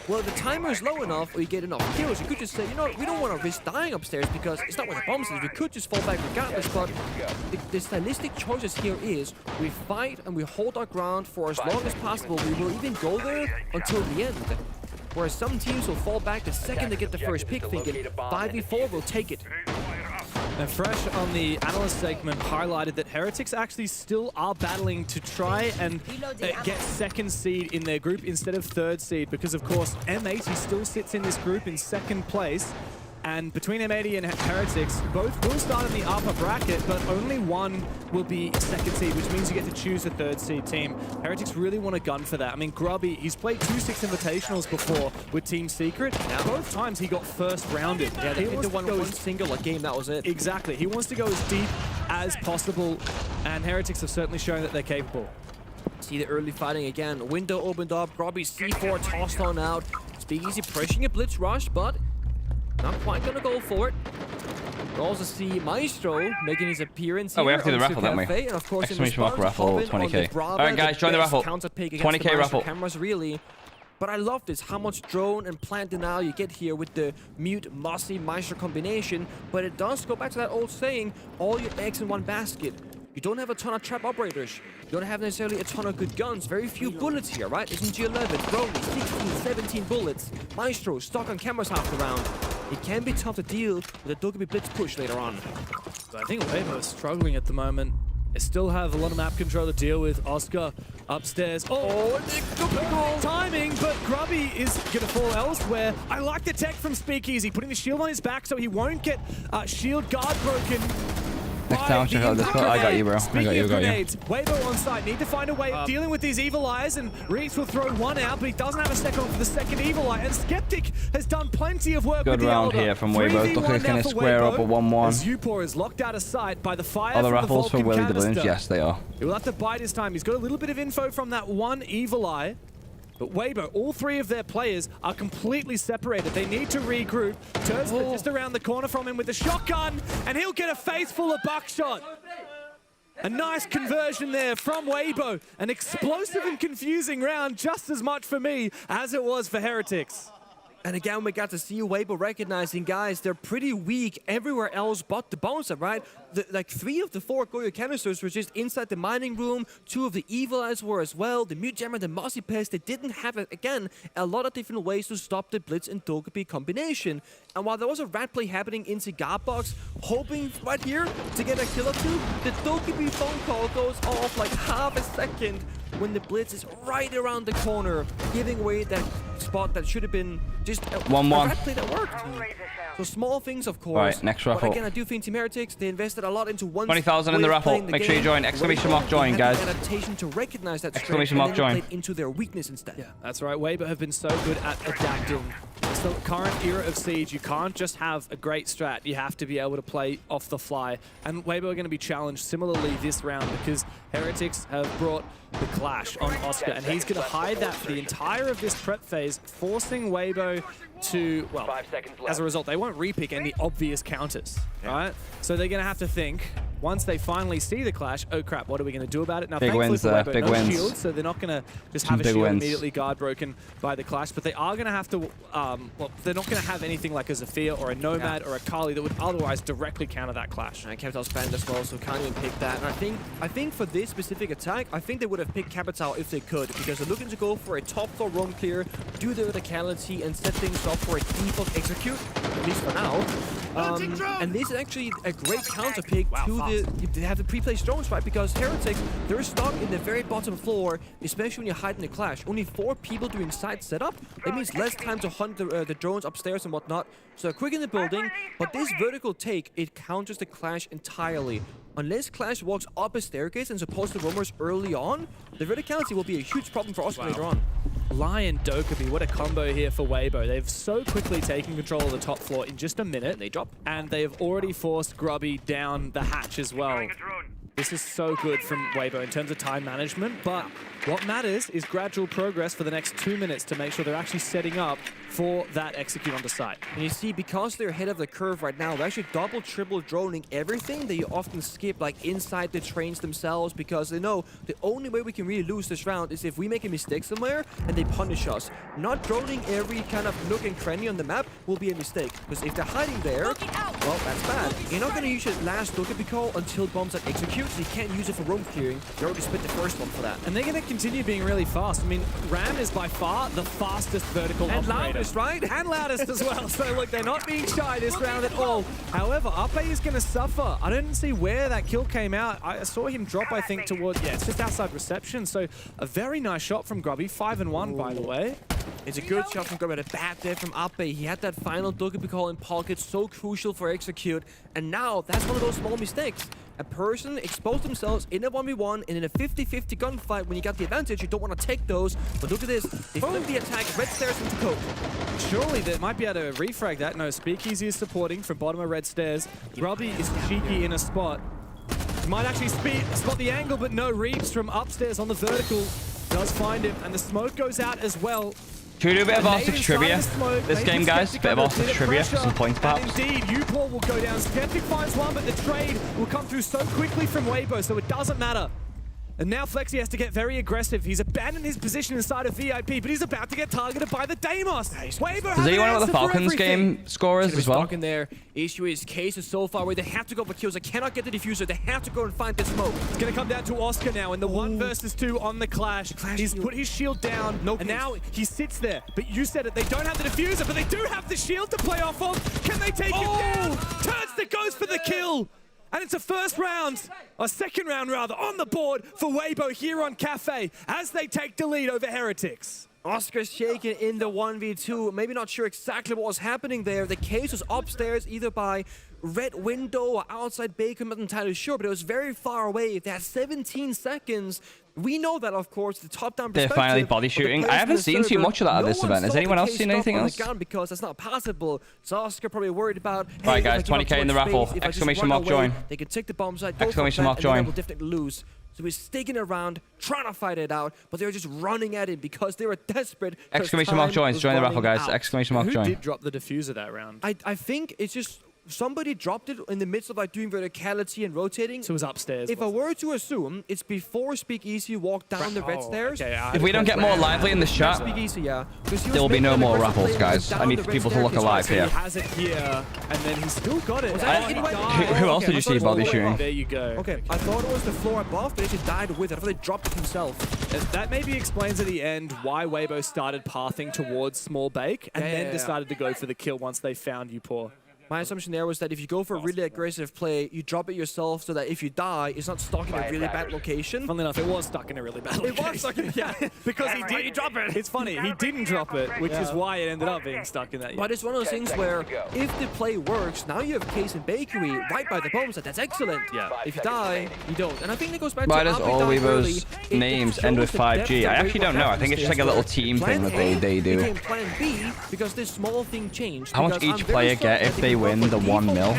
Well, if the timer is low enough or you get enough kills, you could just say, you know what, we don't want to risk dying upstairs because it's not where the bombs is. We could just fall back regardless, but the stylistic choices here is we fight and we hold our ground for as long as possible. We will even go there until the end. Whereas some teams will fall back the second they get the first pick, thinking 5v4 will take it. And Fresh on the analyst segment highlighted that Heretics actually still are battling to try and get second seed in their group instead of third seed, because of course M80 still sits in this group in second place. And between M80 and Heretics, both will start in the upper bracket, but only one will be second seed, which means you get to choose a third seed team. Heretics really want a gun for that. I mean, Grubby, he's played 2 Six Invitationals before with Team Secret. Yeah. Both times he got first rounded. Yeah, they picked one single game, that was it. Exactly. He wants to go as deep as possible, and Heretics have certainly shown that they're capable. See the early fighting again. Window opened up, Grubby C4 tossed on out. Speakeasy pushing a blitz rush, but not quite gonna go for it. We also see Maestro making his appearance here. Oh, we have to do the raffle, don't we? And of course, Exclamation mark raffle, 20k. Alright guys, join the raffle. 20k raffle. Cameras, really. But I love this, how much drone and plant denial you get here with the mute, mossy, Maestro combination. But it does go back to that old saying, all your eggs in one basket. You don't have a ton of trap operators. You don't have necessarily a ton of good guns. Very few bullets here, right? SMG-11, Brody, 16, 17 bullets. Maestro stuck on cameras half the round. It can be tough to deal with a Dokkaebi Blitz push later on. But I think Weibo is struggling at the moment. They still have a lot of map control to deal with. Oscar upstairs. Oh, timing, but Grubby is going to fall elsewhere. I like the tech from Speakeasy, putting the shield on his back so he won't get shield guard broken. Next time, check out this part. I got you, bro. I got you, Weibo on site, need to find a way of dealing with these evil eyes, and Reeks will throw one out, but he doesn't have a second for the second evil eye, and Skeptic has done plenty of work with the round here from Weibo. Looking to square up a 1-1. As Upor is locked out of sight by the fire Are the from raffles the for Willy the Balloons? Yes, they are. He will have to bide his time. He's got a little bit of info from that one evil eye. But Weibo, all 3 of their players are completely separated. They need to regroup. Tursper just around the corner from him with the shotgun, and he'll get a face full of buckshot. A nice conversion there from Weibo. An explosive and confusing round, just as much for me as it was for Heretics. And again, we got to see Weibo recognizing, guys, they're pretty weak everywhere else but the bouncer, right? Like 3 of the 4 Goyo canisters were just inside the mining room. 2 of the evil eyes were as well. The mute jammer, the mossy pest, they didn't have, again, a lot of different ways to stop the Blitz and Dokkaebi combination. And while there was a rat play happening in Cigar Box, hoping right here to get a kill or 2, the Dokkaebi phone call goes off like half a second when the Blitz is right around the corner, giving away that spot that should have been just a 1-1. rat play that worked. So small things, of course. Right, next raffle. But again, I do think Team Heretics, they invested a lot into one 20,000 in the raffle. Make sure you join. Exclamation mark join, guys. Adaptation to recognize that exclamation mark join. Into their weakness instead. Yeah, that's right. Weibo have been so good at adapting. It's the current era of Siege. You can't just have a great strat. You have to be able to play off the fly. And Weibo are going to be challenged similarly this round because Heretics have brought the Clash on Oscar, and he's going to hide that for the entire of this prep phase, forcing Weibo to, well, as a result, they won't repick any obvious counters, right? So they're going to have to think, once they finally see the Clash, oh crap, what are we going to do about it? Now, big thankfully wins, for Weibo, big no wins. shield, so they're not going to just have a shield immediately guard broken by the Clash, but they are going to have to, well, they're not going to have anything like a Zafir or a Nomad or a Kali that would otherwise directly counter that Clash. And Capital's banned as well, so can't even pick that. And I think for this specific attack, I think they would have picked Capital if they could, because they're looking to go for a top floor roam clear, do the verticality, and set things up for a default execute, at least for now. And this is actually a great counter pick to they have the pre-placed drones, right? Because Heretics, they're stuck in the very bottom floor, especially when you hide in the Clash. Only 4 people doing side setup. That means less time to hunt the drones upstairs and whatnot. So they're quick in the building, but this vertical take, it counters the Clash entirely. Unless Clash walks up a staircase and supposed to roamers early on, the verticality will be a huge problem for Oscar later on. Lion Dokkaebi, what a combo here for Weibo. They've so quickly taken control of the top floor in just a minute. They drop. And they have already forced Grubby down the hatch as well. This is so good from Weibo in terms of time management, but what matters is gradual progress for the next 2 minutes to make sure they're actually setting up for that execute onto site. And you see, because they're ahead of the curve right now, they're actually double, triple droning everything that you often skip, like inside the trains themselves, because they know the only way we can really lose this round is if we make a mistake somewhere and they punish us. Not droning every kind of nook and cranny on the map will be a mistake, because if they're hiding there, well, that's bad. You're not going to use your last look at call until bombs that execute, so you can't use it for roam clearing. You already spent the first one for that. And they're going to continue being really fast. I mean, Ram is by far the fastest vertical and operator. Loudest, right? And loudest as well. So look, they're not being shy this round at all. However, Ape is going to suffer. I didn't see where that kill came out. I saw him drop, I think, towards, yeah, it's just outside reception. So a very nice shot from Grubby. 5-1, by the way. It's a good shot from Grubby, a bad there from Ape. He had that final Dokkaebi call in pocket, so crucial for execute. And now, that's one of those small mistakes. A person exposed themselves in a 1v1 and in a 50-50 gunfight. When you got the advantage, you don't want to take those. But look at this. They flip the attack, red stairs into Coke. Surely they might be able to refrag that. No, Speakeasy is supporting from bottom of red stairs. Grubby is cheeky in a spot. He might actually spot the angle, but no. Reeves from upstairs on the vertical does find him. And the smoke goes out as well. Should we do a bit of R6 trivia this game, guys? Bit of R6 trivia for some points, perhaps. And indeed, Upor will go down. Skeptic finds one, but the trade will come through so quickly from Weibo, so it doesn't matter. And now Flexi has to get very aggressive. He's abandoned his position inside of VIP, but he's about to get targeted by the Deimos. Weibo Does anyone know what the Falcons game score is as well? In there. Issue is Case is so far away. They have to go for kills. They cannot get the diffuser. They have to go and find the smoke. It's going to come down to Oscar now in the 1 versus 2 on the clash. He's put his shield down, and now he sits there. But you said it. They don't have the diffuser, but they do have the shield to play off of. Can they take him down? Turnsta goes for the kill. And it's a second round rather, on the board for Weibo here on Kafe as they take the lead over Heretics. Oscar's shaken in the 1v2. Maybe not sure exactly what was happening there. The Case was upstairs either by red window or outside Bacon. I'm not entirely sure, but it was very far away. They had 17 seconds. We know that, of course, the top-down perspective. They're finally body shooting. I haven't seen too much of that at this event. Has anyone else seen anything else? Because that's not possible. So Oscar probably worried about. Right, guys, 20k in the raffle. Exclamation mark join. They can take the bombs out. Exclamation mark join. Will definitely lose. So he's sticking around, trying to fight it out, but they were just running at him because they were desperate. Exclamation mark joins. Join the raffle, guys. Exclamation mark join. Who did drop the diffuser that round? I think it's just somebody dropped it in the midst of like doing verticality and rotating. So it was upstairs. If I were to assume, it's before Speakeasy walked down the red stairs. Okay, if we don't get more lively in this chat, there will be no more raffles, guys. I need people to look alive here. He has it here, and then he's still got it. Who else did you see body shooting? There you go. Okay, I thought it was the floor above, but he just died with it. I thought they dropped it himself. That maybe explains at the end why Weibo started pathing towards Small Bake, and then decided to go for the kill once they found Upor. My assumption there was that if you go for a really aggressive play, you drop it yourself so that if you die, it's not stuck in a really bad location. Funnily enough, it was stuck in a really bad location. It was stuck in because he didn't drop it. It's funny, he didn't drop it, which is why it ended up being stuck in that. But it's one of those things where if the play works, now you have Case and Bakery right by the bomb set. That's excellent. Yeah. If you die, you don't. And I think it goes back why to does all Weibo's names end with 5G? I actually don't know. I think it's just like a little team thing that they do. Became Plan B because this small thing changed. How much each player get if they win the 1 mil?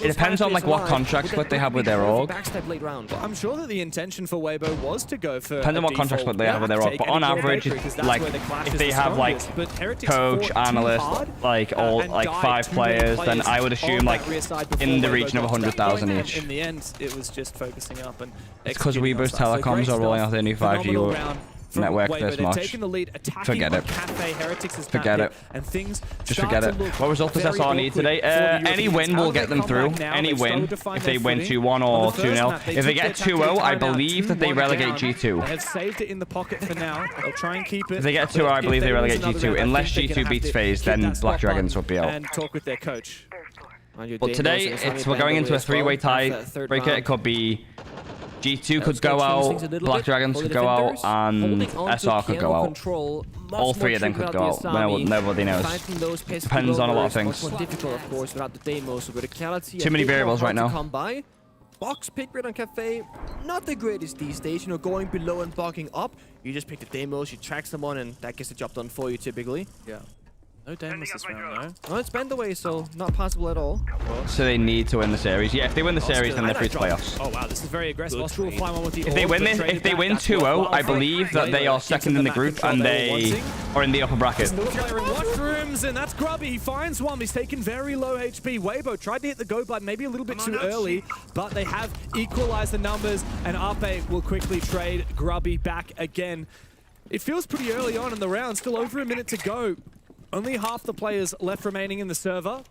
It depends on like what contract split they have with their org. I'm sure that the intention for Weibo was to go for. Depends on what contract split they have with their org, but on average, like if they have like coach, analyst, like all like 5 players, then I would assume like in the region of 100,000 each. In the end, it was just focusing up and. It's because Weibo's telecoms are rolling out their new 5G network this much. Forget it. Forget it. Just forget it. What result does SR need today? Any win will get them through. Any win. If they win 2-1 or 2-0. If they get 2-0, I believe that they relegate G2. They have saved it in the pocket for now. They'll try and keep it. If they get 2-0, I believe they relegate G2. Unless G2 beats FaZe, then Black Dragons will be out. And talk with their coach. But today, we're going into a 3-way tie breaker. It could be G2 could go out, Black Dragons could go out, and SR could go out. All 3 of them could go out. Nobody knows. Depends on a lot of things. Too many variables right now. Box pick rate on Kafe, not the greatest these days. You know, going below and blocking up. You just pick the demos, you track someone, and that gets the job done for you typically. Yeah. No Damus this round, no. No, it's bent away, so not possible at all. So they need to win the series. Yeah, if they win the series, then they're free to playoffs. Oh wow, this is very aggressive. Austria will fly one with the If they win this, if they win 2-0, I believe that they are second in the group and they are in the upper bracket. Still firing washrooms, and that's Grubby. He finds one. He's taken very low HP. Weibo tried to hit the go button, maybe a little bit too early, but they have equalized the numbers, and Ape will quickly trade Grubby back again. It feels pretty early on in the round. Still over a minute to go. Only half the players left remaining in the server.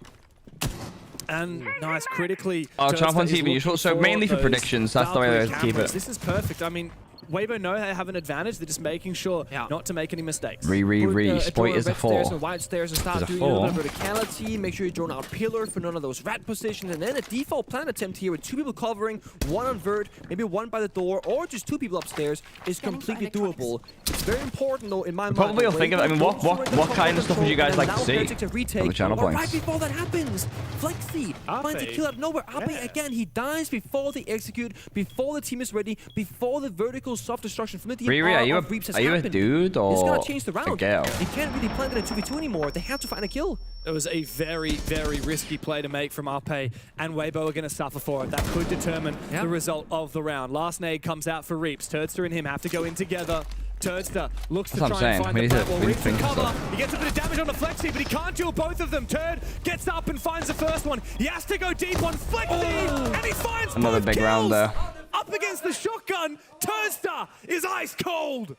And nice, critically. Oh, channel points even useful. So mainly for predictions. That's the way they keep it. This is perfect. I mean, Weibo know they have an advantage. They're just making sure not to make any mistakes. Spoit is a 4. And white stairs and start doing a little bit of verticality. Make sure you drone out pillar for none of those rat positions. And then a default plan attempt here with 2 people covering, 1 on vert, maybe 1 by the door, or just 2 people upstairs is completely doable. It's very important though in my mind. Probably will think of. I mean, what kind of stuff would you guys like to see on the channel points? Right before that happens, Flexi finds a kill out of nowhere. Ape again, he dies before they execute, before the team is ready, before the vertical soft destruction from the team are you a dude or it's gonna change the round. a girl? They can't really plan it in 2v2 anymore. They have to find a kill. It was a very, very risky play to make from Ape, and Weibo are going to suffer for it. That could determine the result of the round. Last nade comes out for Reaps. Turdster and him have to go in together. Turdster looks to try and find the plant wall. Reaps in cover. He gets a bit of damage on the Flexi, but he can't duel both of them. Turd gets up and finds the first one. He has to go deep on Flexi, and he finds another big round there. Up against the shotgun, Turdster is ice cold.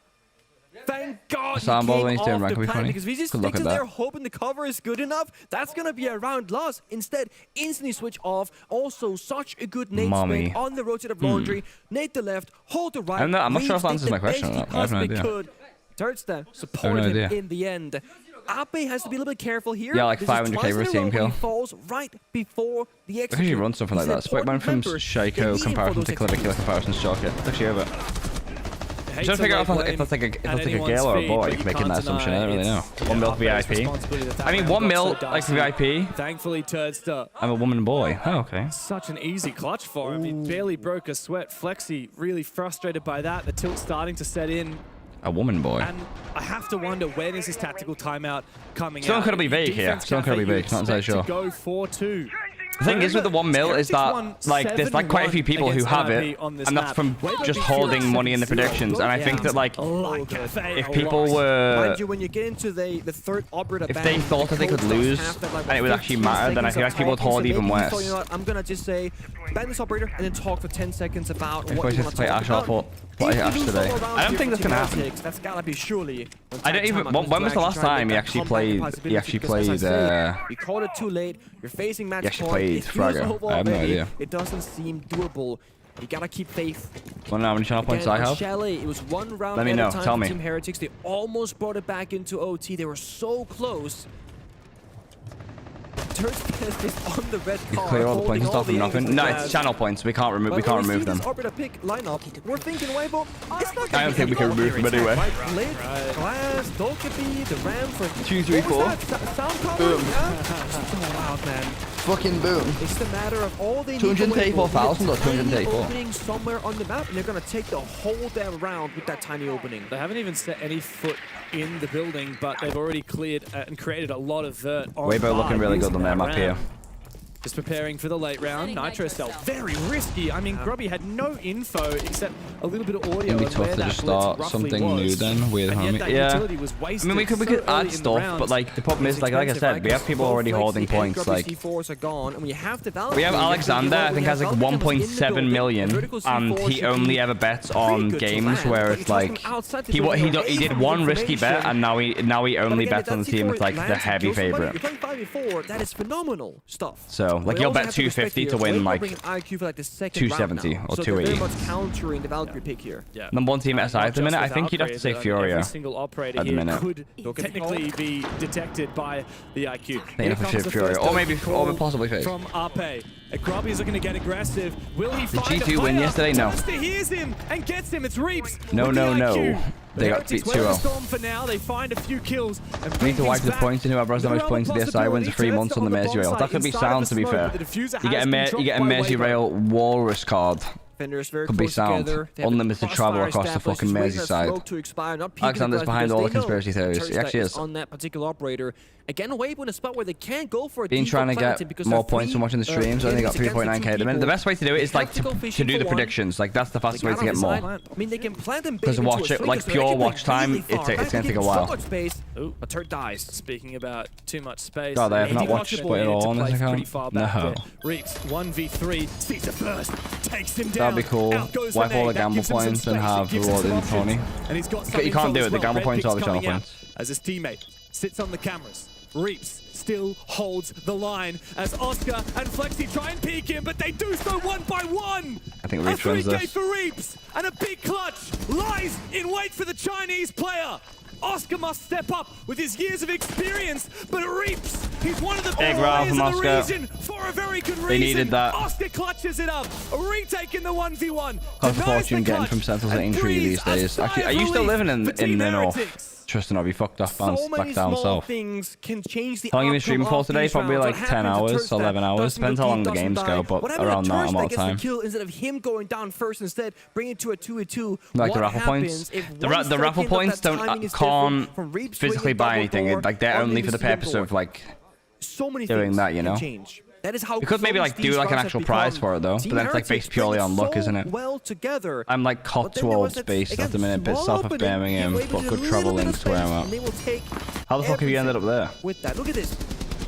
Thank God he Soundball came when he's doing off the rugby plan, funny. because if he just Good luck sticks at in there that. hoping the cover is good enough, that's going to be a round loss. Instead, instantly switch off. Also, such a good nade spin on the rotate of laundry. Nade the left, hold the right. I'm not sure if that answers my question or not. I have no idea. Turdster supported him in the end. Ape has to be a little bit careful here. Yeah, like 500k for a team kill. He falls right before the execute. I usually run something like that. Spoit man from Shaco comparison to Clever Killer comparison to Shark. It's actually over. I'm trying to figure out if that's like a girl or a boy making that assumption. I don't really know. 1 mil VIP. I mean, 1 mil like VIP. Thankfully, Turdster. I'm a woman and boy. Oh, okay. Such an easy clutch for him. He barely broke a sweat. Flexi really frustrated by that. The tilt starting to set in. A woman boy. And I have to wonder, when is his tactical timeout coming Still out? incredibly vague here. Still incredibly vague. Not entirely sure. Go 4-2. The thing is with the 1 mil is that like there's like quite a few people who have it, and that's from just holding money in the predictions. And I think that like if people were, mind you, when you get into the third operator, if they thought that they could lose and it would actually matter, then I feel like people would hold even worse. You know what, I'm gonna just say ban this operator and then talk for 10 seconds about what you want to play talk Ash about. off or Ash today. I don't think that's gonna happen. That's gotta be surely. I don't even. When was the last time he actually played? He actually played. You called it too late. You're facing match point. He actually played Fragger. I have no idea. It doesn't seem doable. You gotta keep faith. Wanna know how many channel points I have? Chalet, it was 1 round Let me know. at a time Tell for me. Team Heretics. They almost brought it back into OT. They were so close. Turdster is on the red You card. clear all the points and stuff from nothing. No, it's channel points. We can't remove. We can't remove them. Pick lineup. We're thinking Weibo. It's not I don't think we can remove them anyway. Lid, glass, Dokepi, the Ram for 2, 3, 4. Sound cover. Boom. So wild, man. Fucking boom. It's the matter of all they need. 234,000 or 234? Opening somewhere on the map, and they're gonna take the whole damn round with that tiny opening. They haven't even set any foot in the building, but they've already cleared and created a lot of vert. Weibo looking really good on their map here. Just preparing for the late round. Nitro Cell, very risky. I mean, Grubby had no info except a little bit of audio. It'd be tough to just start something new then with homie. Yeah. I mean, we could add stuff, but like the problem is, like I said, we have people already holding points. Like we have Alexander, I think has like 1.7 million, and he only ever bets on games where it's like he did one risky bet, and now he only bets on the team with like the heavy favorite. That is phenomenal stuff. So, like, you'll bet 250 to win, like, 270 or 280. Number 1 team at SI at the minute, I think you'd have to say Furia at the minute. Could technically be detected by the IQ. I think you'd have to say Furia, or maybe possibly Fake. From Ape. Grubby is looking to get aggressive. Will he find Did G2 win yesterday? No. Turdster hears him and gets him. It's Reaps. No. They got beat 2-0. For now, they find a few kills. We need to wipe the points, and whoever has the most points in the SI wins 3 months on the Mersey Rail. That could be sound, to be fair. You get a Mersey Rail Walrus card defenders very Could be close sound. together. They have Unlimited a travel crossfire across the established, fucking just waiting for that Merseyside. smoke to expire, not peeking Alexander's across behind because all the they know conspiracy theories. He Tursta actually is. on that particular operator. Again, Weibo in a spot where they can't go for a Been trying to default get because more they're points from watching the streams. I only got 3.9k at the minute. The best way to do it is like to do the predictions. Like that's the fastest way to get more. I mean, they can plant them Because watch it, like pure watch time, it's gonna take a while. Ooh, a turret dies. Speaking about too much space. God, I have not watched Spoit at all on this account. No. Reaps 1v3. Sees the first. Takes him down. That'd be cool. Wipe all the gamble points and have rewarded in Tony. And he's got You can't do it. The gamble points are the channel points. As his teammate sits on the cameras. Reaps still holds the line as Oscar and Flexi try and peek him, but they do so one by one. I think Reaps wins A 3K this. for Reaps, and a big clutch lies in wait for the Chinese player. Oscar must step up with his years of experience, but Reaps, he's one of the Big best round players from in the Oscar. region for a very good reason. They needed that. Oscar clutches it up, retaking the 1v1. How's the fortune getting from Sentinels and Intrigue these days? Actually, are you still living in the north? Tristan, I'll be fucked off, bounced back down south. Things can change the How long have you been streaming for outcome of today? these Probably rounds. like What 10 happens to hours, Tursta 11 hours. doesn't Depends how long the doesn't games die. go, but What happens around to that Tursta amount of gets the time. kill instead of him going down first, instead bringing it to a 2v2. Like the What raffle points. happens if The one raffle second of points that don't timing is can't different from Reaps physically swinging buy double anything. door Like they're on only for the museum purpose door? of like So many doing things that, you know. can change. That is how We could maybe close like do these like an rounds actual have prize become. for it though, but Team then it's like Heretics based purely playing on luck, so isn't it? well together. I'm like Cotswolds based at the minute, bit south of Birmingham, but good travel links to where I'm And they will take at. How the fuck have you ended up there? with that. Look at this.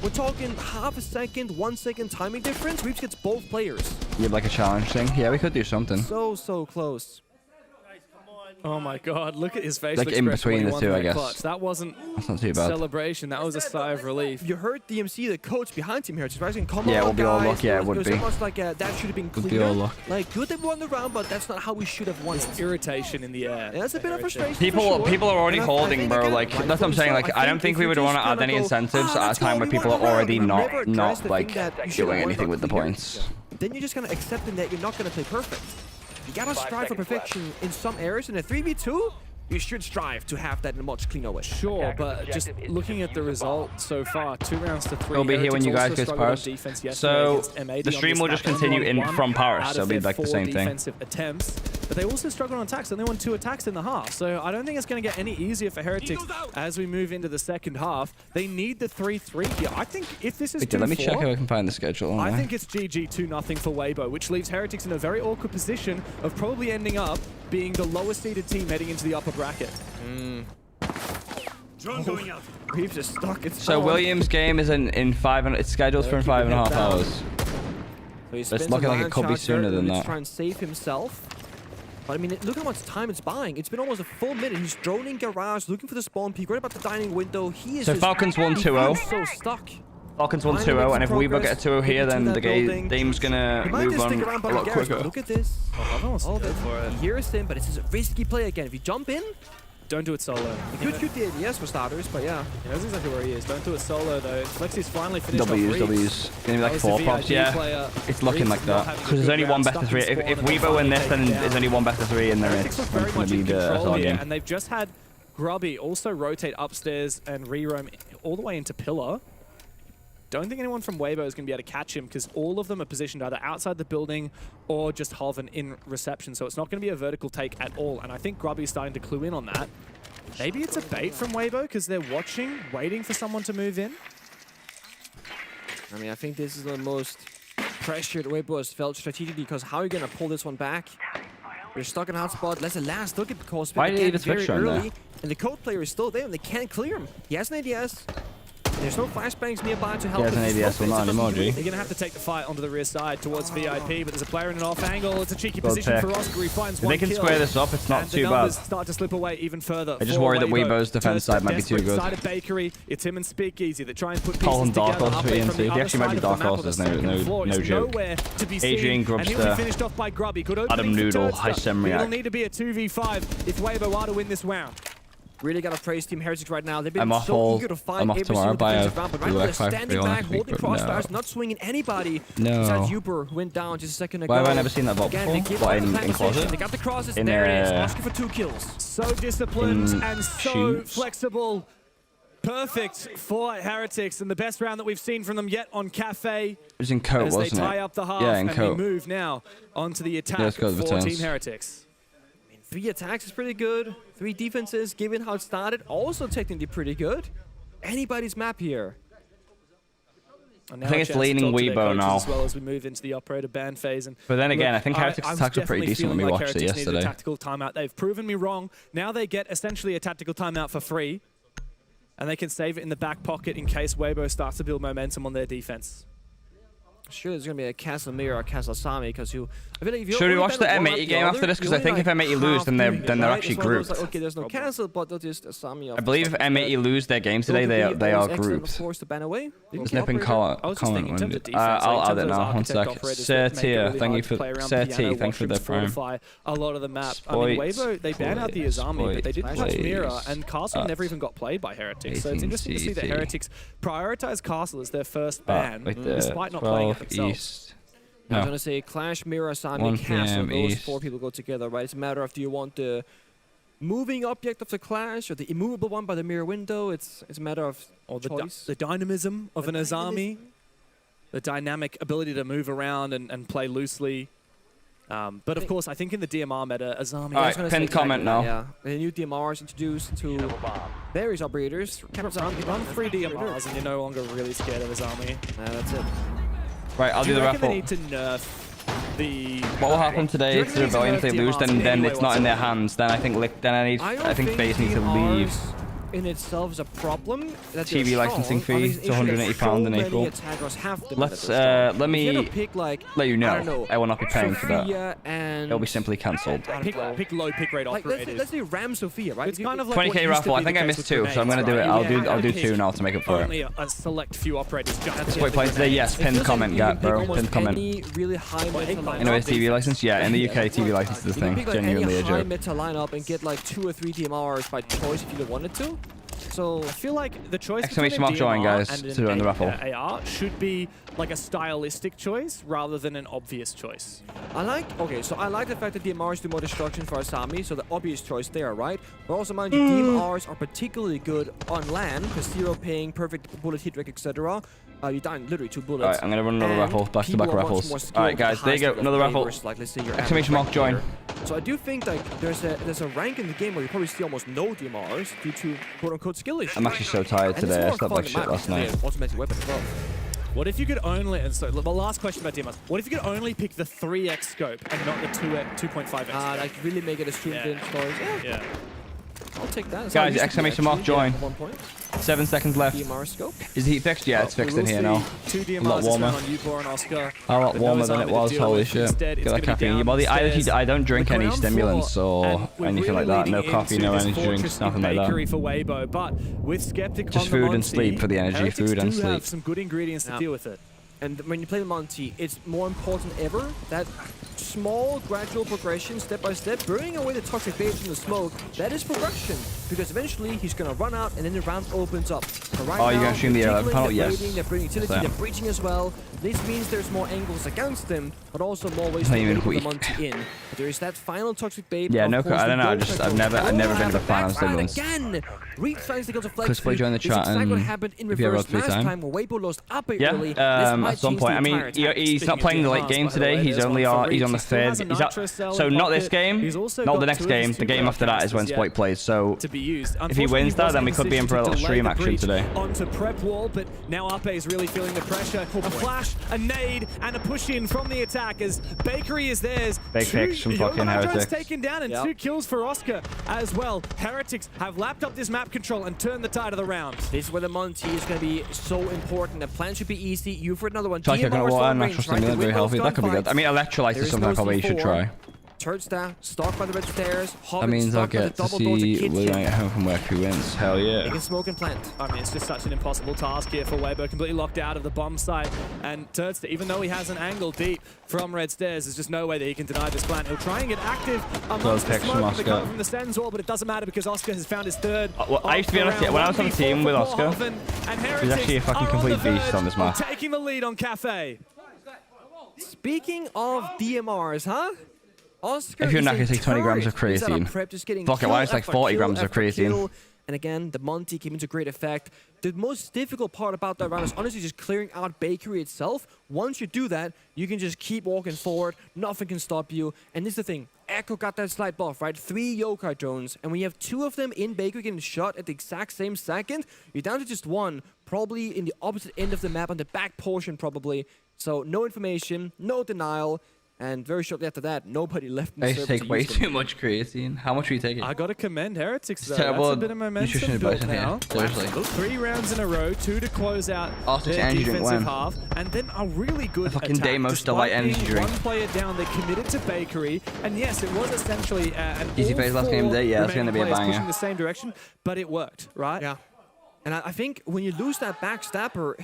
We're talking half a second, 1 second timing difference. Reaps gets both players. You have like a challenge thing? Yeah, we could do something. So close. Oh my god, look at his face. Like in between the two, I guess. Clutch. That wasn't That's not too bad. celebration, that was a sigh of relief. You heard DMC, the coach behind Team Heretics, rising. Come Yeah, it on, would be all guys. luck, yeah, it would was be. almost like that should have been Would be clear. all luck. Like, good they won the round, but that's not how we should have won. It's irritation in the air. Yeah, that's a bit of frustration. People are already holding, bro. Like that's what I'm saying. Like I don't think we would want to add any incentives at a time where people are already not like doing anything with the points. Then you're just gonna accept that you're not gonna play perfect. You gotta strive for perfection in some areas. In a 3v2, you should strive to have that in a much cleaner way. Sure, but just looking at the result so far, 2 rounds to 3. We'll be here when you guys Heretics go to also Paris. struggled on defense yesterday So against M80 the on stream this will just map. continue Only in won from Paris, out so of it'll be their like the 4 same thing. defensive attempts, but they also struggled on attacks, and they won 2 attacks in the half. So I don't think it's going to get any easier for Heretics as we move into the second half. They need the 3-3 here. I think if this is 2-4, Let me check if I can find the schedule. I think it's GG 2-0 for Weibo, which leaves Heretics in a very awkward position of probably ending up being the lowest seeded team heading into the upper bracket. Drone going out. Reaps is stuck. So Williams' game is in 5 and it's scheduled for in 5.5 hours. So he It's spends looking a like it lion could be charge sooner there than to that. try and save himself. But I mean, look how much time it's buying. It's been almost a full minute. He's droning garage, looking for the spawn peak, right about the dining window. He is So just, Falcons won he 2-0. feels so stuck. Falcons won 2-0, and if we get a 2-0 here, then the game's gonna He might move just on stick around a by lot the garage, but quicker. look at this. All of it. He hears him, but it's just a risky play again. If you jump in, Don't do it solo. you could shoot the ADS for starters, but yeah. He knows exactly where he is. Don't do it solo, though. Flexi's finally finished off Reaps. W's. Gonna be like That was 4 the props, VIP yeah. player. It's looking Reaps like is not that. having a Because there's good only round, one best stuck of 3. in If spawn we and go win finally this, then taken there's down. only one best of 3 in there. Heretics It's look very gonna much be in the control SR here, game. and they've just had Grubby also rotate upstairs and re-roam all the way into Pillar. Don't think anyone from Weibo is going to be able to catch him because all of them are positioned either outside the building or just hovering in reception. So it's not going to be a vertical take at all. And I think Grubby's starting to clue in on that. Maybe it's a bait from Weibo because they're watching, waiting for someone to move in. I mean, I think this is the most pressured Weibo has felt strategically because how are you going to pull this one back? You're stuck in a hotspot. Let's last look at the call. Why did he leave his very fixture on there? early, and the code player is still there, and they can't clear him. He has an ADS. There's no flashbangs nearby to help. He has an ADS, well, not anymore, G. They're going to have to take the fight onto the rear side towards VIP, but there's a player in an off angle. It's a cheeky Good position pick. for Oscar. He finds If one they can kill. square this up, it's not And too the bad. numbers start to slip away even further. I just for worry that Weibo. Weibo's defense side might be too good. Side of Bakery, it's him and Speakeasy that try and put Call pieces him Dark together. Horse Halfway for from the ENC. He other actually might be side of the Dark map on Horse, the there's second floor. no He's joke. nowhere to be seen, Adrian and he'll be Grubster, finished off by Grubby. Good Adam opening for Noodle, Tursta. High Sem It'll React. need to be a 2v5 if Weibo are to win this round. Really gotta praise Team Heretics right now. They've been I'm off so all- eager to fight I'm off every tomorrow, single but I defensive have round, but to right do now they're X5 standing real back, next week, holding but crossfires, no. not swinging anybody. No. Besides Uber, who went down just a second ago. Why have I never seen that vault Again, before? they give What, up the in position. closet? They got the crosses, In, there it is. Oscar for 2 kills. So disciplined in and so shoots. flexible. perfect for Heretics and the best round that we've seen from them yet on Kafe. It was in Coat, as wasn't they tie it? up the half Yeah, in and Coat. we move now onto the attack let's go to the for turns. Team Heretics. 3 attacks is pretty good. 3 defenses, given how it started, also technically pretty good. Anybody's map here. And I think now a it's chance to leaning talk to their Weibo coaches now. As well as we move into the operator ban phase. And But then again, look, I think Heretics' I'm attacks are pretty definitely decent when we feeling like watched it Heretics needed yesterday. a tactical timeout. They've proven me wrong. Now they get essentially a tactical timeout for free. And they can save it in the back pocket in case Weibo starts to build momentum on their defense. Sure, there's going to be a Casemiro or Casasami because I feel like if you Should we watch the M80 game after this? Because I think if M80 lose, then they're actually grouped. Like, okay, there's no Castle, but they'll just Asami. I believe if M80 lose their game today, they are grouped. Of course, to ban away. Snipping comment. I'll add it now. 1 sec. Sertier, thank you for Sertier, thank you for the prime. A lot of the map. I mean, Weibo, they banned out the Azami, but they didn't touch Mira, and Castle never even got played by Heretics. So it's interesting to see that Heretics prioritize Castle as their first ban, despite not playing it themselves. I'm going to say Clash, Mirror, Asami, Castle. Those 4 people go together, right? It's a matter of do you want the moving object of the Clash or the immovable one by the mirror window? It's a matter of choice. The dynamism of an Azami, the dynamic ability to move around and play loosely. But of course, I think in the DMR meta, Azami... Alright, pinned comment now. Yeah, the new DMRs introduced to various operators. Run 3 DMRs and you're no longer really scared of Azami. That's it. Right, I'll do the raffle. They need to nerf the... What will happen today to the Rebellion if they lose? Then it's not in their hands. Then I think I think FaZe need to leave. In itself is a problem. That TV licensing fee, it's £180 in April. Let's let me let you know. I will not be paying for that. It'll be simply cancelled. Pick low pick rate operators. Let's do Ram Sophia, right? It's kind of like 20k raffle. I think I missed 2, so I'm gonna do it. I'll do 2 now to make up for it. Only a select few operators. Spoit playing today. Yes, pinned comment, bro. Pinned comment. Really high meta lineup. Anyways, TV license. Yeah, in the UK, TV license is the thing. Genuinely a joke. High meta lineup and get like 2 or 3 DMRs by choice if you wanted to. So I feel like the choice exclamation mark join, guys, to join the raffle. AR should be like a stylistic choice rather than an obvious choice. I like the fact that DMRs do more destruction for Asami, so the obvious choice there, right? But also mind you, DMRs are particularly good on land because 0 ping, perfect bullet hit rate, etc. You die in literally 2 bullets. Alright, I'm gonna run another raffle, back-to-back raffles. Alright, guys, there you go, another raffle. Like, let's say your exclamation mark join. So I do think like there's a rank in the game where you probably see almost no DMRs due to quote-unquote skill issues. I'm actually so tired today. I slept like shit last night. Automatic weapon as well. What if you could only, and so the last question about DMRs, what if you could only pick the 3x scope and not the 2.5x? Like really make it a zoomed-in stories. Yeah. I'll take that. Guys, exclamation mark join. 1 point. 7 seconds left. DMR scope. Is the heat fixed? Yeah, it's fixed in here now. 2 A DMRs lot warmer. on Ubor and Oscar. A lot warmer than it was. Holy shit. Get that caffeine in your body. I don't drink any stimulants or anything like that. No coffee, no energy drinks, nothing like that. For Weibo, but with Skeptic just food and sleep for the energy. Food and sleep. Have some good ingredients to deal with it. And when you play the Monty, it's more important ever that small, gradual progression, step by step, burning away the toxic babes in the smoke, that is progression. Because eventually he's going to run out and then the round opens up. But right you're going to stream the panel? Yes. They're bringing utility, they're breaching as well. This means there's more angles against them, but also more ways to get the Monty in. But there is that final toxic babe. Yeah, no, I don't know. I've never been to the final stimulants. Again, Reed finds the goal to flex. Chris, join the chat and what happened in reverse last time when Weibo lost up early. At some point. I mean, he's not playing the late game today. He's on the third. So not this game, not the next game. The game after that is when Spoit plays. So if he wins that, then we could be in for a little stream action today. Onto prep wall, but now Ape is really feeling the pressure. A flash, a nade, and a push in from the attack as Bakery is theirs. Big picks from fucking Heretics. Taken down and 2 kills for Oscar as well. Heretics have lapped up this map control and turned the tide of the round. This is where the Monty is going to be so important. The plan should be easy. You for another one. Natural stimulant, very healthy. That could be good. I mean, electrolyte is something I probably should try. Turdstar, stalked by the red stairs. That means I'll get to see when I get home from work who wins. Hell yeah. They can smoke and plant. I mean, it's just such an impossible task here for Weibo, completely locked out of the bomb site. And Turdstar, even though he has an angle deep from red stairs, there's just no way that he can deny this plant. He'll try and get active amongst the smoke from the Sens wall, but it doesn't matter because Oscar has found his third. Well, I used to be honest, when I was on the team with Oscar, he's actually a fucking complete beast on this map. Taking the lead on Kafe. Speaking of DMRs, huh? Oscar if you're not going to take 20 grams of creatine, fuck it, why is like 40 grams of creatine? And again, the Monty came into great effect. The most difficult part about that round is honestly just clearing out Bakery itself. Once you do that, you can just keep walking forward. Nothing can stop you. And this is the thing. Echo got that slight buff, right? 3 yokai drones. And when you have 2 of them in Bakery getting shot at the exact same second, you're down to just 1, probably in the opposite end of the map, on the back portion probably. So no information, no denial. And very shortly after that, nobody left in the I server take to way use them. too much creatine. How much are you taking? I got to commend Heretics, though. Terrible That's a bit of nutrition momentum advice built in here. now. Seriously. 3 rounds in a row, 2 to close out Arctic's their energy drink defensive when? half, and then a really good A fucking attack. Deimos Despite Delight energy being drink. one player down, they committed to Bakery, and yes, it was essentially an Easy phase last game of the day, yeah, that's going to be a banger. pushing the same direction, but it worked, right? Yeah. And I think when you lose that backstabber,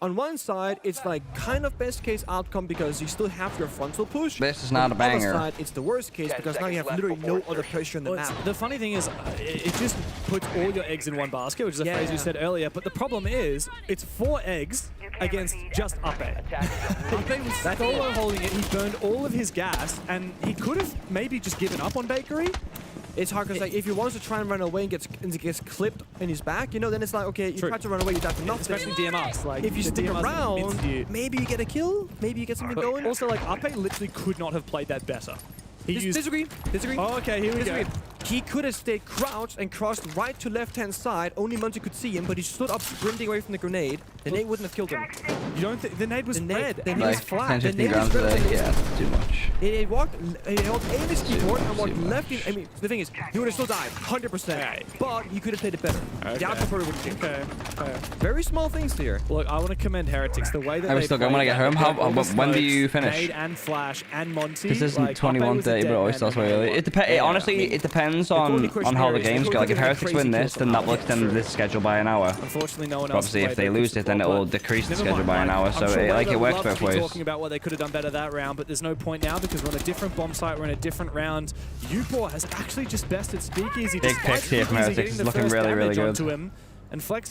on one side, it's like kind of best case outcome because you still have your frontal push. This is not a banger. On the other side, it's the worst case because now you have literally no other pressure in the map. The funny thing is, it just puts all your eggs in one basket, which is a phrase you said earlier. But the problem is, it's 4 eggs against just Uppe. Uppe was solo holding it. He burned all of his gas, and he could have maybe just given up on Bakery. It's hard because like, if he wants to try and run away and gets clipped in his back, you know, then it's like, okay, you try to run away, you die for nothing. Especially DMRs. Like, if you stick DMRs around, maybe you get a kill, maybe you get something going. Also, like, Uppe literally could not have played that better. Disagree. Oh, okay, here we go. He could have stayed crouched and crossed right to left-hand side. Only Monty could see him, but he stood up sprinting away from the grenade. The nade wouldn't have killed him. You don't think the nade was red? The nade was flat. 10, The 15 nade grams was a day, red. yeah, that's too much. He held A in his keyboard and walked left in. I mean, the thing is, he would have still died, 100%. But he could have played it better. The outcome probably would have been. Okay. Very small things here. Look, I want to commend Heretics. The way that I'm they still going when I get home. When do you finish? Nade and Flash and Monty. This isn't like, 21:30, but it always starts very early. Honestly, it depends on how the games go. Like if Heretics win this, then that will extend this schedule by an hour. Unfortunately, no one But else. obviously, if they lose it, then it will decrease the schedule by an hour. So it works both ways. Talking about what they could have done better that round, but there's no point now because we're on a different bomb site. We're in a different round. Upor has actually just bested Speakeasy. Big picks here from Heretics. It's looking really, really good. And Flex